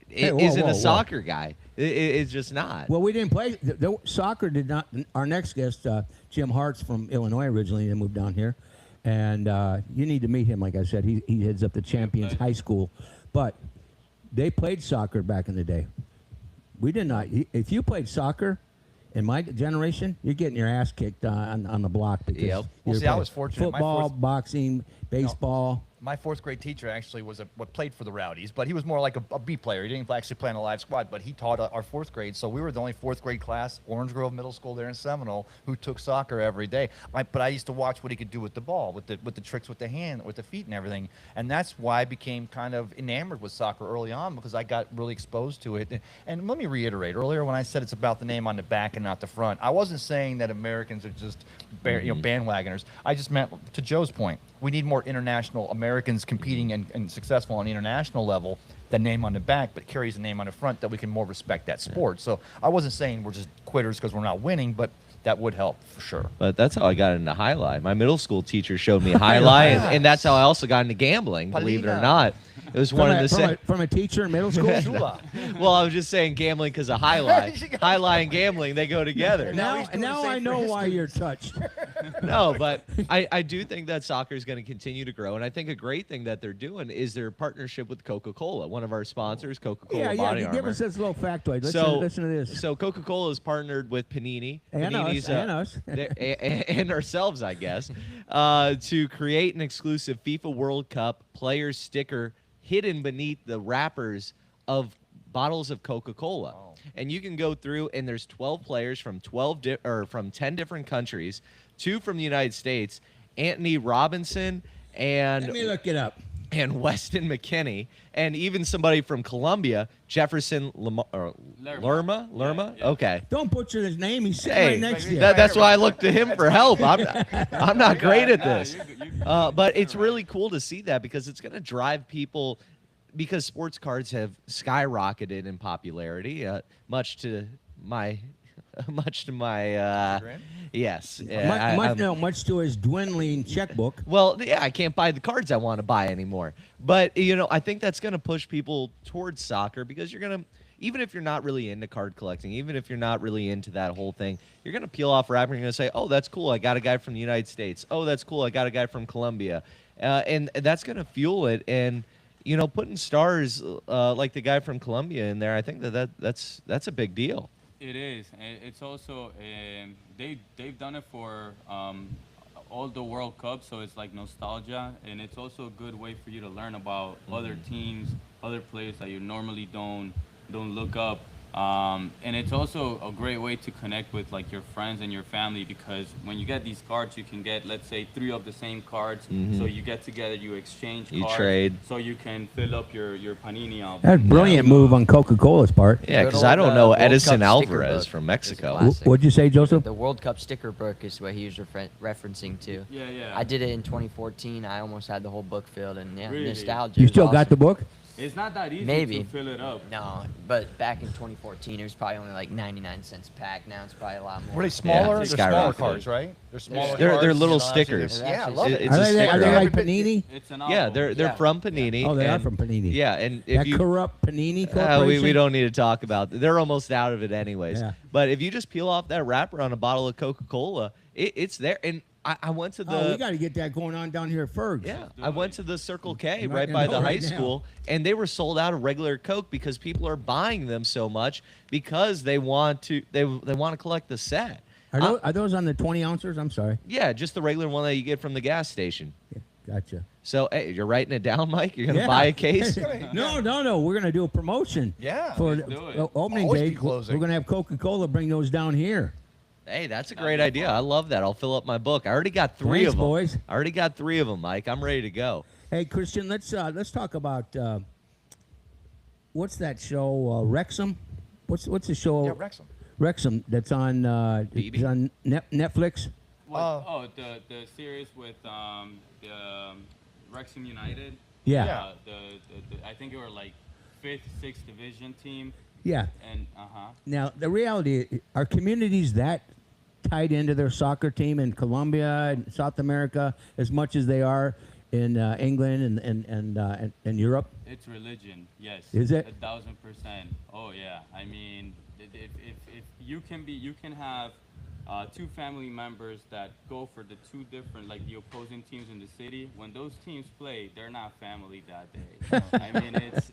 [SPEAKER 4] isn't a soccer guy. It's just not.
[SPEAKER 1] Well, we didn't play. Soccer did not. Our next guest, Jim Hart's from Illinois originally, and moved down here. And you need to meet him. Like I said, he heads up the Champions High School. But they played soccer back in the day. We did not. If you played soccer in my generation, you're getting your ass kicked on the block. Because
[SPEAKER 4] Yep.
[SPEAKER 3] Well, see, I was fortunate.
[SPEAKER 1] Football, boxing, baseball.
[SPEAKER 3] My fourth grade teacher actually was what played for the Rowdies, but he was more like a B player. He didn't actually play on a live squad, but he taught our fourth grade. So we were the only fourth grade class, Orange Grove Middle School there in Seminole, who took soccer every day. But I used to watch what he could do with the ball, with the tricks with the hand, with the feet and everything. And that's why I became kind of enamored with soccer early on, because I got really exposed to it. And let me reiterate, earlier when I said it's about the name on the back and not the front, I wasn't saying that Americans are just bandwagoners. I just meant, to Joe's point, we need more international Americans competing and successful on the international level. The name on the back, but carries the name on the front, that we can more respect that sport. So I wasn't saying we're just quitters because we're not winning, but that would help for sure.
[SPEAKER 4] But that's how I got into highlight. My middle school teacher showed me highlight, and that's how I also got into gambling, believe it or not. It was one of the
[SPEAKER 1] from a teacher in middle school.
[SPEAKER 4] Well, I was just saying gambling because of highlight. Highlight and gambling, they go together.
[SPEAKER 1] Now I know why you're touched.
[SPEAKER 4] No, but I do think that soccer is going to continue to grow, and I think a great thing that they're doing is their partnership with Coca-Cola, one of our sponsors, Coca-Cola Body Armor.
[SPEAKER 1] Give us this little factoid. Listen to this.
[SPEAKER 4] So Coca-Cola is partnered with Panini,
[SPEAKER 1] And us.
[SPEAKER 4] and ourselves, I guess, to create an exclusive FIFA World Cup players sticker hidden beneath the wrappers of bottles of Coca-Cola.
[SPEAKER 3] Oh.
[SPEAKER 4] And you can go through, and there's 12 players from 10 different countries, 2 from the United States, Anthony Robinson and
[SPEAKER 1] Let me look it up.
[SPEAKER 4] and Weston McKinney, and even somebody from Colombia, Jefferson Lerma.
[SPEAKER 5] Yeah.
[SPEAKER 4] Okay.
[SPEAKER 1] Don't butcher his name. He's sitting
[SPEAKER 4] Hey,
[SPEAKER 1] right next to you.
[SPEAKER 4] that's why I look to him for help. I'm not great at this. But it's really cool to see that, because it's going to drive people, because sports cards have skyrocketed in popularity, much to my yes.
[SPEAKER 1] Much to his dwindling checkbook.
[SPEAKER 4] Well, yeah, I can't buy the cards I want to buy anymore. But I think that's going to push people towards soccer, because you're going to even if you're not really into card collecting, even if you're not really into that whole thing, you're going to peel off a wrapper and you're going to say, oh, that's cool. I got a guy from the United States. Oh, that's cool. I got a guy from Colombia. And that's going to fuel it. And, you know, putting stars like the guy from Colombia in there, I think that's a big deal.
[SPEAKER 5] It is. It's also they've done it for all the World Cups, so it's like nostalgia, and it's also a good way for you to learn about other teams, other players that you normally don't look up. And it's also a great way to connect with like your friends and your family, because when you get these cards, you can get, let's say, 3 of the same cards. So you get together, you exchange cards.
[SPEAKER 4] You trade.
[SPEAKER 5] So you can fill up your Panini album.
[SPEAKER 1] That's a brilliant move on Coca-Cola's part.
[SPEAKER 4] Yeah,
[SPEAKER 2] Good
[SPEAKER 4] because
[SPEAKER 2] old,
[SPEAKER 4] I don't know
[SPEAKER 2] World
[SPEAKER 4] Edison
[SPEAKER 2] Cup sticker
[SPEAKER 4] Alvarez
[SPEAKER 2] book
[SPEAKER 4] from
[SPEAKER 2] is
[SPEAKER 4] Mexico.
[SPEAKER 2] classic.
[SPEAKER 1] What'd you say, Joseph?
[SPEAKER 2] The World Cup sticker book is what he was referencing to.
[SPEAKER 5] Yeah.
[SPEAKER 2] I did it in 2014. I almost had the whole book filled, and yeah,
[SPEAKER 5] Really?
[SPEAKER 2] nostalgia.
[SPEAKER 1] You
[SPEAKER 2] is
[SPEAKER 1] still got
[SPEAKER 2] awesome.
[SPEAKER 1] the book?
[SPEAKER 5] It's not that easy
[SPEAKER 2] Maybe.
[SPEAKER 5] to fill it up.
[SPEAKER 2] No, but back in 2014, it was probably only like 99 cents a pack. Now it's probably a lot more.
[SPEAKER 3] Were they smaller?
[SPEAKER 4] it's
[SPEAKER 3] They're smaller
[SPEAKER 4] skyrocketed.
[SPEAKER 3] cards, right? They're smaller.
[SPEAKER 4] They're
[SPEAKER 3] cards,
[SPEAKER 4] little
[SPEAKER 3] you know,
[SPEAKER 4] stickers.
[SPEAKER 3] Yeah, I love it.
[SPEAKER 4] It's
[SPEAKER 1] Are
[SPEAKER 4] a
[SPEAKER 1] they
[SPEAKER 4] sticker.
[SPEAKER 1] like
[SPEAKER 3] Every-
[SPEAKER 1] Panini?
[SPEAKER 5] It's an
[SPEAKER 4] Yeah,
[SPEAKER 5] album.
[SPEAKER 4] they're from Panini.
[SPEAKER 1] Oh, they are
[SPEAKER 4] and-
[SPEAKER 1] from Panini.
[SPEAKER 4] Yeah, and if
[SPEAKER 1] That
[SPEAKER 4] you
[SPEAKER 1] corrupt Panini Corporation?
[SPEAKER 4] we don't need to talk about that. They're almost out of it anyways.
[SPEAKER 1] Yeah.
[SPEAKER 4] But if you just peel off that wrapper on a bottle of Coca-Cola, it's there. And I went to the
[SPEAKER 1] Oh, we got to get that going on down here at Ferg's.
[SPEAKER 4] yeah, I went to the Circle K
[SPEAKER 1] I'm not
[SPEAKER 4] right
[SPEAKER 1] gonna
[SPEAKER 4] by the
[SPEAKER 1] know
[SPEAKER 4] high
[SPEAKER 1] right now.
[SPEAKER 4] school, and they were sold out of regular Coke because people are buying them so much because they want to collect the set.
[SPEAKER 1] Are those on the 20 ounces? I'm sorry.
[SPEAKER 4] Yeah, just the regular one that you get from the gas station.
[SPEAKER 1] Yeah, gotcha.
[SPEAKER 4] So, hey, you're writing it down, Mike? You're going to
[SPEAKER 1] Yeah.
[SPEAKER 4] buy a case?
[SPEAKER 1] No. We're going to do a promotion.
[SPEAKER 3] Yeah.
[SPEAKER 1] For
[SPEAKER 5] Let's do it.
[SPEAKER 1] the opening
[SPEAKER 3] Always
[SPEAKER 1] day.
[SPEAKER 3] be closing.
[SPEAKER 1] We're going to have Coca-Cola bring those down here.
[SPEAKER 4] Hey, that's a great idea. I love that. I'll fill up my book. I already got 3
[SPEAKER 1] Thanks,
[SPEAKER 4] of them.
[SPEAKER 1] boys.
[SPEAKER 4] I already got 3 of them, Mike. I'm ready to go.
[SPEAKER 1] Hey, Christian, let's talk about what's that show? Wrexham. What's the show?
[SPEAKER 3] Yeah, Wrexham.
[SPEAKER 1] Wrexham. That's on
[SPEAKER 4] BB?
[SPEAKER 1] it's on Netflix.
[SPEAKER 5] The series with the Wrexham United.
[SPEAKER 1] Yeah.
[SPEAKER 3] Yeah.
[SPEAKER 5] The I think they were like 5th, 6th division team.
[SPEAKER 1] Yeah.
[SPEAKER 5] And
[SPEAKER 1] Now the reality, are communities that tied into their soccer team in Colombia and South America as much as they are in England and Europe?
[SPEAKER 5] it's religion, yes.
[SPEAKER 1] Is it?
[SPEAKER 5] 1,000%. Oh yeah. I mean, if you can have 2 family members that go for the 2 different, like the opposing teams in the city. When those teams play, they're not family that day. I mean, it's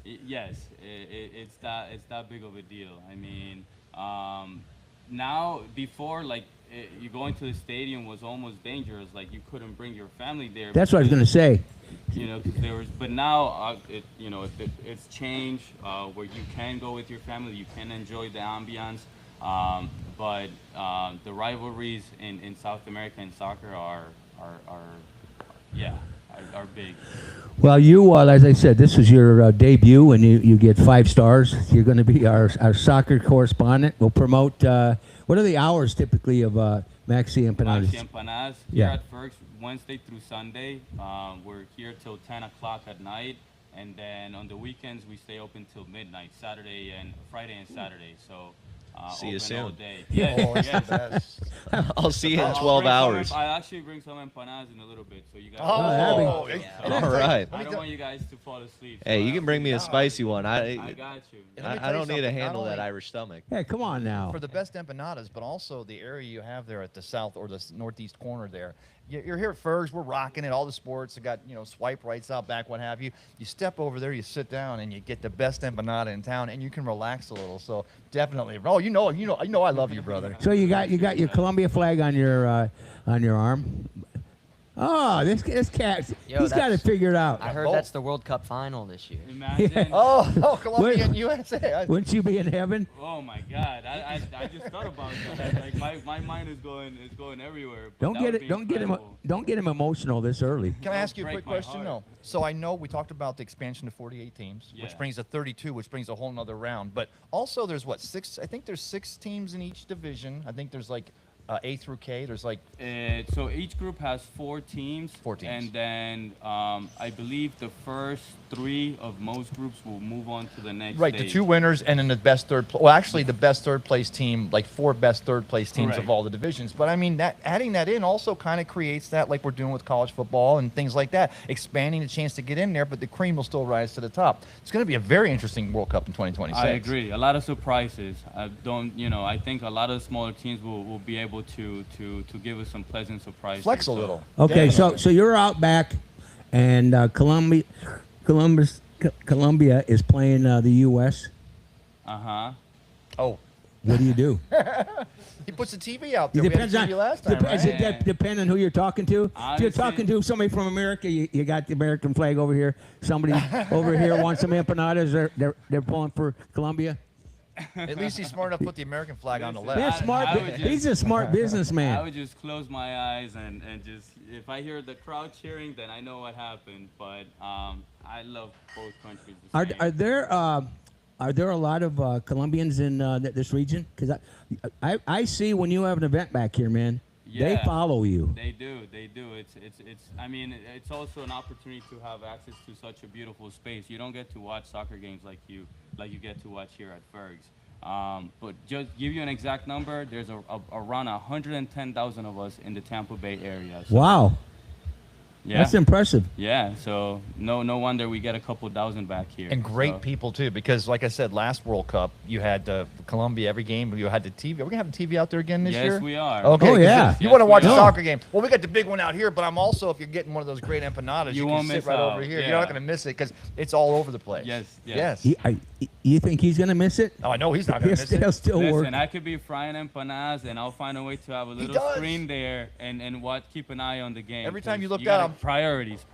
[SPEAKER 5] yes, it's that big of a deal. I mean, now before, like you going to the stadium was almost dangerous. Like you couldn't bring your family there.
[SPEAKER 1] That's what I was going to say.
[SPEAKER 5] You know, 'cause there was, but now it's changed where you can go with your family, you can enjoy the ambiance. But the rivalries in South America in soccer are big.
[SPEAKER 1] Well, you, as I said, this is your debut, and you get 5 stars. You're going to be our soccer correspondent. We'll promote. What are the hours typically of Maxi Empanadas?
[SPEAKER 5] Maxi Empanadas here
[SPEAKER 1] Yeah.
[SPEAKER 5] at Ferg's, Wednesday through Sunday. We're here till 10 o'clock at night, and then on the weekends we stay open till midnight, Friday and Saturday. So.
[SPEAKER 4] See you
[SPEAKER 5] open
[SPEAKER 4] soon.
[SPEAKER 5] all day.
[SPEAKER 3] Oh,
[SPEAKER 5] Yes,
[SPEAKER 3] that's the best.
[SPEAKER 4] I'll see you in
[SPEAKER 5] I'll
[SPEAKER 4] 12
[SPEAKER 5] bring some
[SPEAKER 4] hours.
[SPEAKER 5] I actually bring some empanadas in a little bit, so you guys.
[SPEAKER 1] that'd be-
[SPEAKER 3] Oh,
[SPEAKER 2] Yeah.
[SPEAKER 4] All right.
[SPEAKER 5] I don't want you guys to fall asleep.
[SPEAKER 4] Hey,
[SPEAKER 5] so
[SPEAKER 4] you can bring me a spicy one.
[SPEAKER 5] I got you.
[SPEAKER 3] And let me
[SPEAKER 4] I
[SPEAKER 3] tell you
[SPEAKER 4] don't need to
[SPEAKER 3] something, not
[SPEAKER 4] handle that
[SPEAKER 3] only-
[SPEAKER 4] Irish stomach.
[SPEAKER 1] Hey, come on now.
[SPEAKER 3] For the best empanadas, but also the area you have there at the south or the northeast corner there. You're here at Ferg's, we're rocking it, all the sports. They got, swipe rights out back, what have you. You step over there, you sit down, and you get the best empanada in town, and you can relax a little. So definitely. Oh, you know I love you, brother.
[SPEAKER 1] So you got your Columbia flag on your arm. Oh, this cat,
[SPEAKER 2] Yo,
[SPEAKER 1] he's got it
[SPEAKER 2] that's-
[SPEAKER 1] figured out.
[SPEAKER 2] I heard
[SPEAKER 3] both.
[SPEAKER 2] that's the World Cup final this year.
[SPEAKER 5] Imagine.
[SPEAKER 3] Oh, Columbia
[SPEAKER 1] Wait.
[SPEAKER 3] and USA.
[SPEAKER 1] Wouldn't you be in heaven?
[SPEAKER 5] Oh my God! I just thought about that. Like my mind is going everywhere. but
[SPEAKER 1] Don't
[SPEAKER 5] that
[SPEAKER 1] get
[SPEAKER 5] would
[SPEAKER 1] it.
[SPEAKER 5] be
[SPEAKER 1] Don't get him.
[SPEAKER 5] incredible.
[SPEAKER 1] Don't get him emotional this early.
[SPEAKER 3] Can I ask you a
[SPEAKER 5] break
[SPEAKER 3] quick
[SPEAKER 5] my
[SPEAKER 3] question?
[SPEAKER 5] heart.
[SPEAKER 3] No. So I know we talked about the expansion to 48 teams, which
[SPEAKER 5] Yeah.
[SPEAKER 3] brings to 32, which brings a whole nother round. But also there's 6? I think there's 6 teams in each division. I think there's like A through K? There's like
[SPEAKER 5] So each group has 4 teams.
[SPEAKER 3] 4 teams.
[SPEAKER 5] And then I believe the first 3 of most groups will move on to the next
[SPEAKER 3] right,
[SPEAKER 5] stage.
[SPEAKER 3] the 2 winners and then the best well, actually the best third place team, like 4 best third place teams
[SPEAKER 5] Correct.
[SPEAKER 3] of all the divisions. But I mean, that adding that in also kind of creates that, like we're doing with college football and things like that, expanding the chance to get in there, but the cream will still rise to the top. It's going to be a very interesting World Cup in 2026.
[SPEAKER 5] I agree. A lot of surprises. I think a lot of smaller teams will be able to give us some pleasant surprises.
[SPEAKER 3] Flex a little.
[SPEAKER 1] Okay,
[SPEAKER 3] Definitely.
[SPEAKER 1] so you're out back, and Columbia is playing the U.S.
[SPEAKER 5] Uh-huh.
[SPEAKER 3] Oh,
[SPEAKER 1] What do you do?
[SPEAKER 3] he puts the TV out
[SPEAKER 1] It
[SPEAKER 3] there.
[SPEAKER 1] depends
[SPEAKER 3] we had
[SPEAKER 1] on
[SPEAKER 3] TV last time,
[SPEAKER 1] Does
[SPEAKER 3] right?
[SPEAKER 1] it depend on who you're talking to? If you're
[SPEAKER 5] Honestly-
[SPEAKER 1] talking to somebody from America, you got the American flag over here. Somebody over here wants some empanadas. They're pulling for Colombia.
[SPEAKER 3] At least he's smart enough to put the American flag on the
[SPEAKER 5] Listen,
[SPEAKER 3] left.
[SPEAKER 1] Man, smart.
[SPEAKER 5] I would just-
[SPEAKER 1] He's a smart
[SPEAKER 5] I
[SPEAKER 1] businessman.
[SPEAKER 5] would just close my eyes and just, if I hear the crowd cheering, then I know what happened. But I love both countries the same.
[SPEAKER 1] Are there a lot of Colombians in this region? Because I see when you have an event back here, man, they
[SPEAKER 5] Yeah.
[SPEAKER 1] follow you.
[SPEAKER 5] They do. I mean, it's also an opportunity to have access to such a beautiful space. You don't get to watch soccer games like you get to watch here at Fergs. But just give you an exact number, there's around 110,000 of us in the Tampa Bay area. So,
[SPEAKER 1] Wow,
[SPEAKER 5] yeah,
[SPEAKER 1] that's impressive.
[SPEAKER 5] yeah. So no wonder we get a couple thousand back here.
[SPEAKER 3] And great
[SPEAKER 5] So,
[SPEAKER 3] people too, because like I said, last World Cup you had Colombia every game. You had the TV. Are we gonna have the TV out there again this year?
[SPEAKER 5] Yes, we are.
[SPEAKER 3] Okay.
[SPEAKER 1] Oh,
[SPEAKER 3] 'cause
[SPEAKER 1] yeah.
[SPEAKER 3] You want to
[SPEAKER 5] Yes,
[SPEAKER 3] watch
[SPEAKER 5] we
[SPEAKER 3] a
[SPEAKER 5] are.
[SPEAKER 3] soccer game? Well, we got the big one out here, but I'm also, if you're getting one of those great empanadas,
[SPEAKER 5] You
[SPEAKER 3] you
[SPEAKER 5] won't
[SPEAKER 3] can sit
[SPEAKER 5] miss
[SPEAKER 3] right
[SPEAKER 5] out.
[SPEAKER 3] over here.
[SPEAKER 5] Yeah.
[SPEAKER 3] You're not gonna miss it because it's all over the place.
[SPEAKER 5] Yes,
[SPEAKER 3] Yes.
[SPEAKER 5] yes.
[SPEAKER 1] You think he's gonna miss it?
[SPEAKER 3] Oh, I know he's not gonna
[SPEAKER 1] He'll
[SPEAKER 3] miss it.
[SPEAKER 1] still work.
[SPEAKER 5] Listen, I could be frying empanadas, and I'll find a way to have a little
[SPEAKER 3] does.
[SPEAKER 5] screen there and keep an eye on the game.
[SPEAKER 3] Every time you
[SPEAKER 5] 'cause
[SPEAKER 3] look
[SPEAKER 5] gotta-
[SPEAKER 3] out, I'm-
[SPEAKER 5] priorities.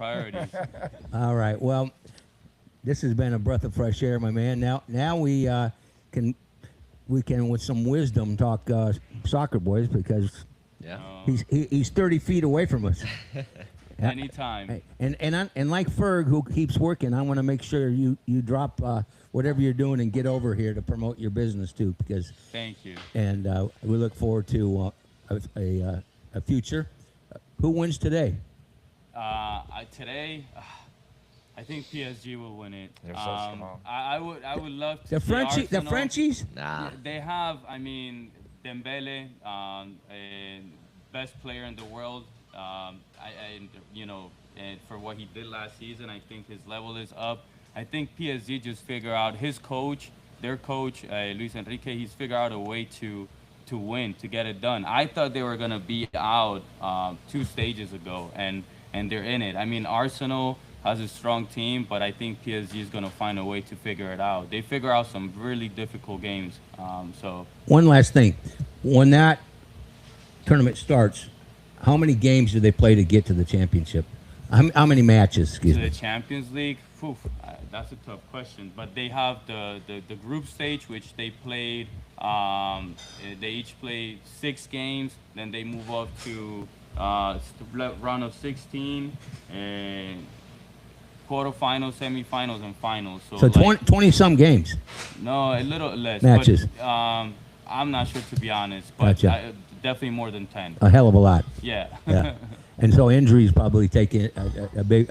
[SPEAKER 1] All right. Well, this has been a breath of fresh air, my man. Now we can with some wisdom talk soccer, boys, because
[SPEAKER 4] Yeah.
[SPEAKER 1] he's 30 feet away from us.
[SPEAKER 5] Anytime.
[SPEAKER 1] And like Ferg, who keeps working, I want to make sure you drop whatever you're doing and get over here to promote your business too, because
[SPEAKER 5] Thank you.
[SPEAKER 1] and we look forward to a future. Who wins today?
[SPEAKER 5] Today, I think PSG will win it.
[SPEAKER 3] They're so strong.
[SPEAKER 5] I would love to
[SPEAKER 1] The
[SPEAKER 5] see
[SPEAKER 1] Frenchies? The
[SPEAKER 5] Arsenal.
[SPEAKER 1] Frenchies?
[SPEAKER 4] Nah.
[SPEAKER 5] They have, I mean, Dembele, a best player in the world. And for what he did last season, I think his level is up. I think PSG just figure out their coach, Luis Enrique. He's figured out a way to win, to get it done. I thought they were gonna be out 2 stages ago, and they're in it. I mean, Arsenal has a strong team, but I think PSG is gonna find a way to figure it out. They figure out some really difficult games. So
[SPEAKER 1] One last thing. When that tournament starts, how many games do they play to get to the championship? How many matches? Excuse
[SPEAKER 5] to
[SPEAKER 1] me.
[SPEAKER 5] the Champions League, that's a tough question. But they have the group stage, which they played. They each played 6 games. Then they move up to round of 16 and quarterfinals, semifinals, and finals.
[SPEAKER 1] So 20 some games.
[SPEAKER 5] No, a little less
[SPEAKER 1] Matches.
[SPEAKER 5] But, I'm not sure, to be honest, but
[SPEAKER 1] Gotcha.
[SPEAKER 5] definitely more than 10.
[SPEAKER 1] A hell of a lot.
[SPEAKER 5] Yeah.
[SPEAKER 1] Yeah. And so injuries probably take a big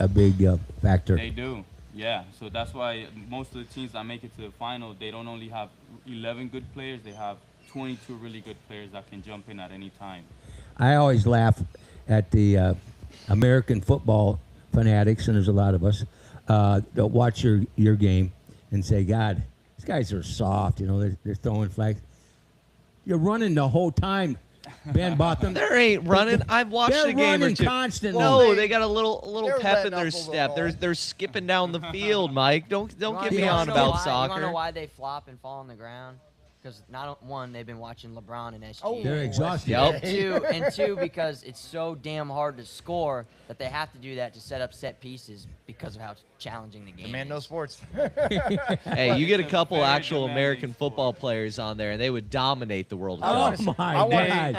[SPEAKER 1] factor.
[SPEAKER 5] They do, yeah. So that's why most of the teams that make it to the final, they don't only have 11 good players, they have 22 really good players that can jump in at any time.
[SPEAKER 1] I always laugh at the American football fanatics, and there's a lot of us, that watch your game and say, God, these guys are soft, they're throwing flags. You're running the whole time, Ben Botham.
[SPEAKER 4] There ain't running. I've watched
[SPEAKER 1] They're
[SPEAKER 4] a game or
[SPEAKER 1] running
[SPEAKER 4] two.
[SPEAKER 1] constantly.
[SPEAKER 4] No, they got a little
[SPEAKER 3] they're
[SPEAKER 4] pep
[SPEAKER 3] letting
[SPEAKER 4] in their
[SPEAKER 3] up a
[SPEAKER 4] step.
[SPEAKER 3] little.
[SPEAKER 4] They're skipping down the field, Mike. Don't get me on
[SPEAKER 2] You
[SPEAKER 4] about
[SPEAKER 2] wanna know
[SPEAKER 4] soccer.
[SPEAKER 2] why they flop and fall on the ground? Because one, they've been watching LeBron and SG.
[SPEAKER 3] Oh,
[SPEAKER 1] They're exhausted.
[SPEAKER 4] Yep.
[SPEAKER 2] And two, because it's so damn hard to score that they have to do that to set up set pieces because of how challenging the game
[SPEAKER 3] The man
[SPEAKER 2] is.
[SPEAKER 3] knows sports.
[SPEAKER 4] Hey, you get a
[SPEAKER 5] It's a
[SPEAKER 4] couple
[SPEAKER 5] very
[SPEAKER 4] actual
[SPEAKER 5] demanding
[SPEAKER 4] American
[SPEAKER 5] sport.
[SPEAKER 4] football players on there, and they would dominate the World
[SPEAKER 3] I
[SPEAKER 4] Cup.
[SPEAKER 3] wanna see-
[SPEAKER 1] Oh, my
[SPEAKER 3] I wanna-
[SPEAKER 1] God.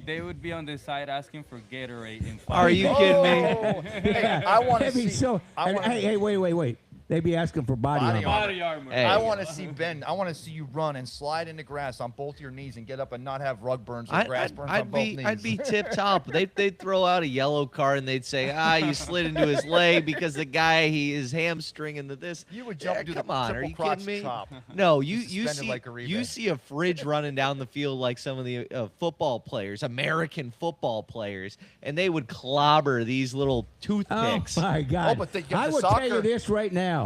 [SPEAKER 5] They would be on the side asking for Gatorade. In
[SPEAKER 4] Are you kidding me?
[SPEAKER 3] Oh, hey, I want to
[SPEAKER 1] That'd be
[SPEAKER 3] see.
[SPEAKER 1] so.
[SPEAKER 3] I wanna-
[SPEAKER 1] Hey, wait. They'd be asking for body
[SPEAKER 3] Body
[SPEAKER 1] armor.
[SPEAKER 5] Body armor.
[SPEAKER 4] Hey.
[SPEAKER 3] I want to see Ben. I want to see you run and slide in the grass on both your knees and get up and not have rug burns or grass burns on both knees.
[SPEAKER 4] I'd be tip top. They'd throw out a yellow card and they'd say, you slid into his leg because the guy is hamstring into this.
[SPEAKER 3] You would jump and do
[SPEAKER 4] come
[SPEAKER 3] the
[SPEAKER 4] on,
[SPEAKER 3] triple
[SPEAKER 4] are you
[SPEAKER 3] crotch
[SPEAKER 4] kidding me?
[SPEAKER 3] chop.
[SPEAKER 4] No, you
[SPEAKER 3] Suspended
[SPEAKER 4] see
[SPEAKER 3] like a
[SPEAKER 4] you
[SPEAKER 3] rebate.
[SPEAKER 4] see a fridge running down the field like some of the football players, American football players, and they would clobber these little toothpicks.
[SPEAKER 1] Oh my God!
[SPEAKER 3] but the
[SPEAKER 1] I will tell you
[SPEAKER 3] soccer-
[SPEAKER 1] this right now.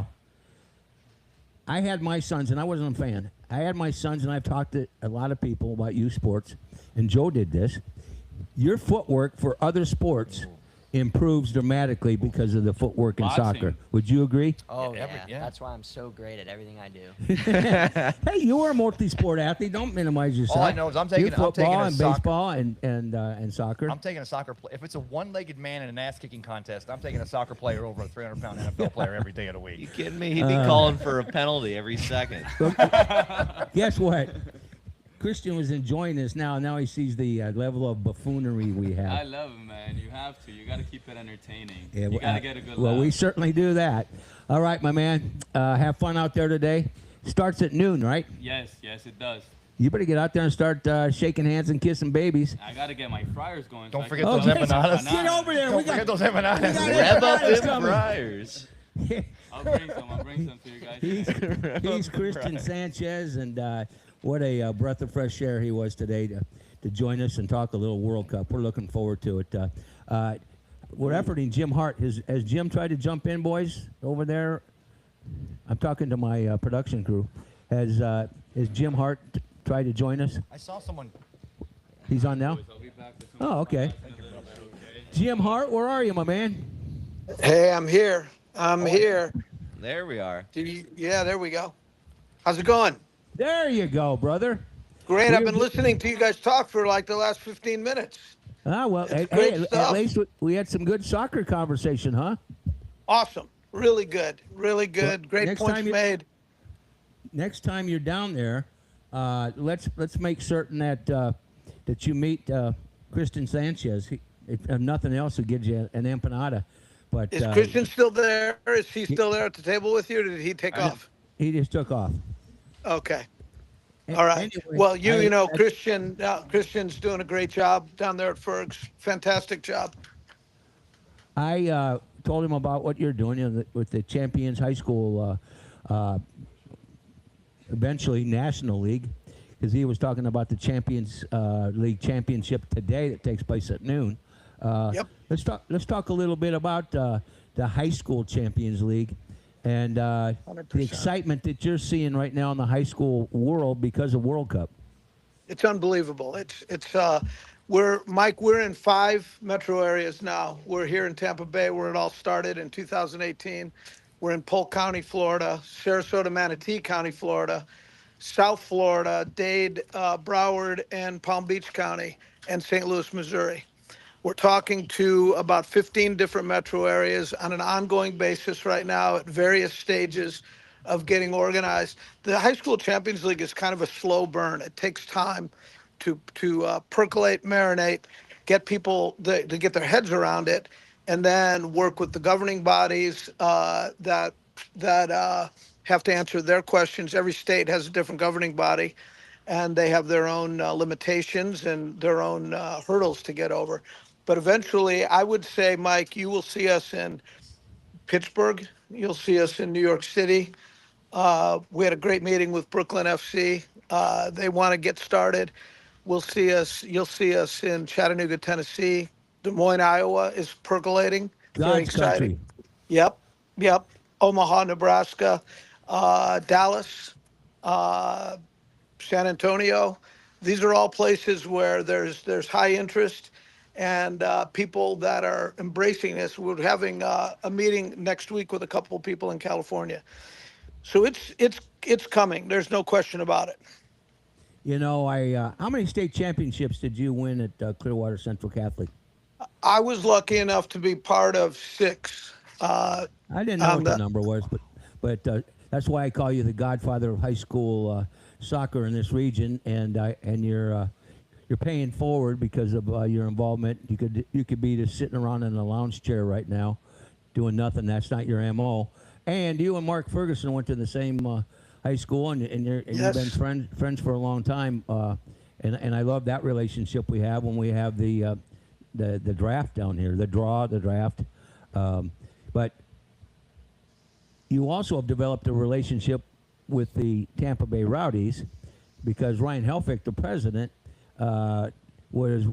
[SPEAKER 1] I had my sons, and I wasn't a fan. I had my sons, and I've talked to a lot of people about youth sports, and Joe did this. Your footwork for other sports improves dramatically because of the footwork in
[SPEAKER 5] Boxing.
[SPEAKER 1] soccer. Would you agree?
[SPEAKER 2] Oh
[SPEAKER 3] Yeah,
[SPEAKER 2] yeah.
[SPEAKER 3] yeah.
[SPEAKER 2] That's why I'm so great at everything I do.
[SPEAKER 1] Hey, you are a multi-sport athlete. Don't minimize yourself.
[SPEAKER 3] All I know is I'm taking-
[SPEAKER 1] You're
[SPEAKER 3] I'm
[SPEAKER 1] football
[SPEAKER 3] taking a
[SPEAKER 1] and
[SPEAKER 3] soccer-
[SPEAKER 1] baseball and soccer.
[SPEAKER 3] I'm taking a soccer player. If it's a one-legged man in an ass-kicking contest, I'm taking a soccer player over a 300-pound NFL player every day of the
[SPEAKER 4] You
[SPEAKER 3] week.
[SPEAKER 4] kidding me? He'd be calling for a penalty every second.
[SPEAKER 1] Guess what? Christian was enjoying this now. Now he sees the level of buffoonery we have.
[SPEAKER 5] I love it, man. You have to. You got to keep it entertaining.
[SPEAKER 1] Yeah,
[SPEAKER 5] You got to get a good
[SPEAKER 1] well,
[SPEAKER 5] laugh.
[SPEAKER 1] we certainly do that. All right, my man. Have fun out there today. Starts at noon, right?
[SPEAKER 5] Yes, it does.
[SPEAKER 1] You better get out there and start shaking hands and kissing babies.
[SPEAKER 5] I got to get my fryers going.
[SPEAKER 3] Don't
[SPEAKER 5] so I
[SPEAKER 3] forget
[SPEAKER 5] can
[SPEAKER 3] those
[SPEAKER 5] get some
[SPEAKER 3] empanadas.
[SPEAKER 1] Get over there.
[SPEAKER 3] Don't
[SPEAKER 1] We got,
[SPEAKER 3] forget those empanadas.
[SPEAKER 1] we got
[SPEAKER 4] Rev up
[SPEAKER 1] empanadas
[SPEAKER 4] them
[SPEAKER 1] coming.
[SPEAKER 4] fryers.
[SPEAKER 5] I'll bring some to you guys.
[SPEAKER 1] He's Christian Sanchez, and what a breath of fresh air he was today to join us and talk a little World Cup. We're looking forward to it. We're efforting Jim Hart. Has Jim tried to jump in, boys, over there? I'm talking to my production crew. Has Jim Hart tried to join us?
[SPEAKER 3] I saw someone.
[SPEAKER 1] He's on now?
[SPEAKER 5] I'll be back with some
[SPEAKER 1] Oh, okay.
[SPEAKER 5] in a little bit, okay?
[SPEAKER 1] Jim Hart, where are you, my man?
[SPEAKER 6] Hey, I'm here. I'm here.
[SPEAKER 4] There we are.
[SPEAKER 6] Yeah, there we go. How's it going?
[SPEAKER 1] There you go, brother.
[SPEAKER 6] Great. I've been
[SPEAKER 1] We're-
[SPEAKER 6] listening to you guys talk for like the last 15 minutes.
[SPEAKER 1] Well,
[SPEAKER 6] That's
[SPEAKER 1] hey,
[SPEAKER 6] great
[SPEAKER 1] at
[SPEAKER 6] stuff.
[SPEAKER 1] least we had some good soccer conversation, huh?
[SPEAKER 6] Awesome. Really good. Really good.
[SPEAKER 1] Well,
[SPEAKER 6] Great
[SPEAKER 1] next
[SPEAKER 6] points
[SPEAKER 1] time you-
[SPEAKER 6] made.
[SPEAKER 1] Next time you're down there, let's make certain that you meet Christian Sanchez. If nothing else, he'll give you an empanada. But
[SPEAKER 6] Is Christian still there? Is he still there at the table with you, or did he take off?
[SPEAKER 1] he just took off.
[SPEAKER 6] Okay. All right.
[SPEAKER 1] Anyway,
[SPEAKER 6] Well, Christian's doing a great job down there at Ferg's. Fantastic job.
[SPEAKER 1] I told him about what you're doing with the Champions High School, eventually National League, because he was talking about the Champions League Championship today that takes place at noon.
[SPEAKER 6] Yep.
[SPEAKER 1] Let's talk a little bit about the High School Champions League and the
[SPEAKER 6] 100%.
[SPEAKER 1] excitement that you're seeing right now in the high school world because of World Cup.
[SPEAKER 6] It's unbelievable. We're in 5 metro areas now. We're here in Tampa Bay, where it all started in 2018. We're in Polk County, Florida, Sarasota, Manatee County, Florida, South Florida, Dade, Broward, and Palm Beach County, and St. Louis, Missouri. We're talking to about 15 different metro areas on an ongoing basis right now at various stages of getting organized. The High School Champions League is kind of a slow burn. It takes time to percolate, marinate, get people to get their heads around it, and then work with the governing bodies that have to answer their questions. Every state has a different governing body, and they have their own limitations and their own hurdles to get over. But eventually, I would say, Mike, you will see us in Pittsburgh. You'll see us in New York City. We had a great meeting with Brooklyn FC. They want to get started. You'll see us in Chattanooga, Tennessee. Des Moines, Iowa is percolating. Very
[SPEAKER 1] God's
[SPEAKER 6] exciting.
[SPEAKER 1] country.
[SPEAKER 6] Yep. Omaha, Nebraska, Dallas, San Antonio. These are all places where there's high interest and people that are embracing this. We're having a meeting next week with a couple of people in California. So it's coming. There's no question about it.
[SPEAKER 1] You know, how many state championships did you win at Clearwater Central Catholic?
[SPEAKER 6] I was lucky enough to be part of 6.
[SPEAKER 1] I didn't know what the number was, but that's why I call you the godfather of high school soccer in this region, and you're paying forward because of your involvement. You could be just sitting around in a lounge chair right now, doing nothing. That's not your MO. And you and Mark Ferguson went to the same high school, and you've been friends for a long time. And I love that relationship we have when we have the draft down here, the draft. But you also have developed a relationship with the Tampa Bay Rowdies because Ryan Helfrich, the president, was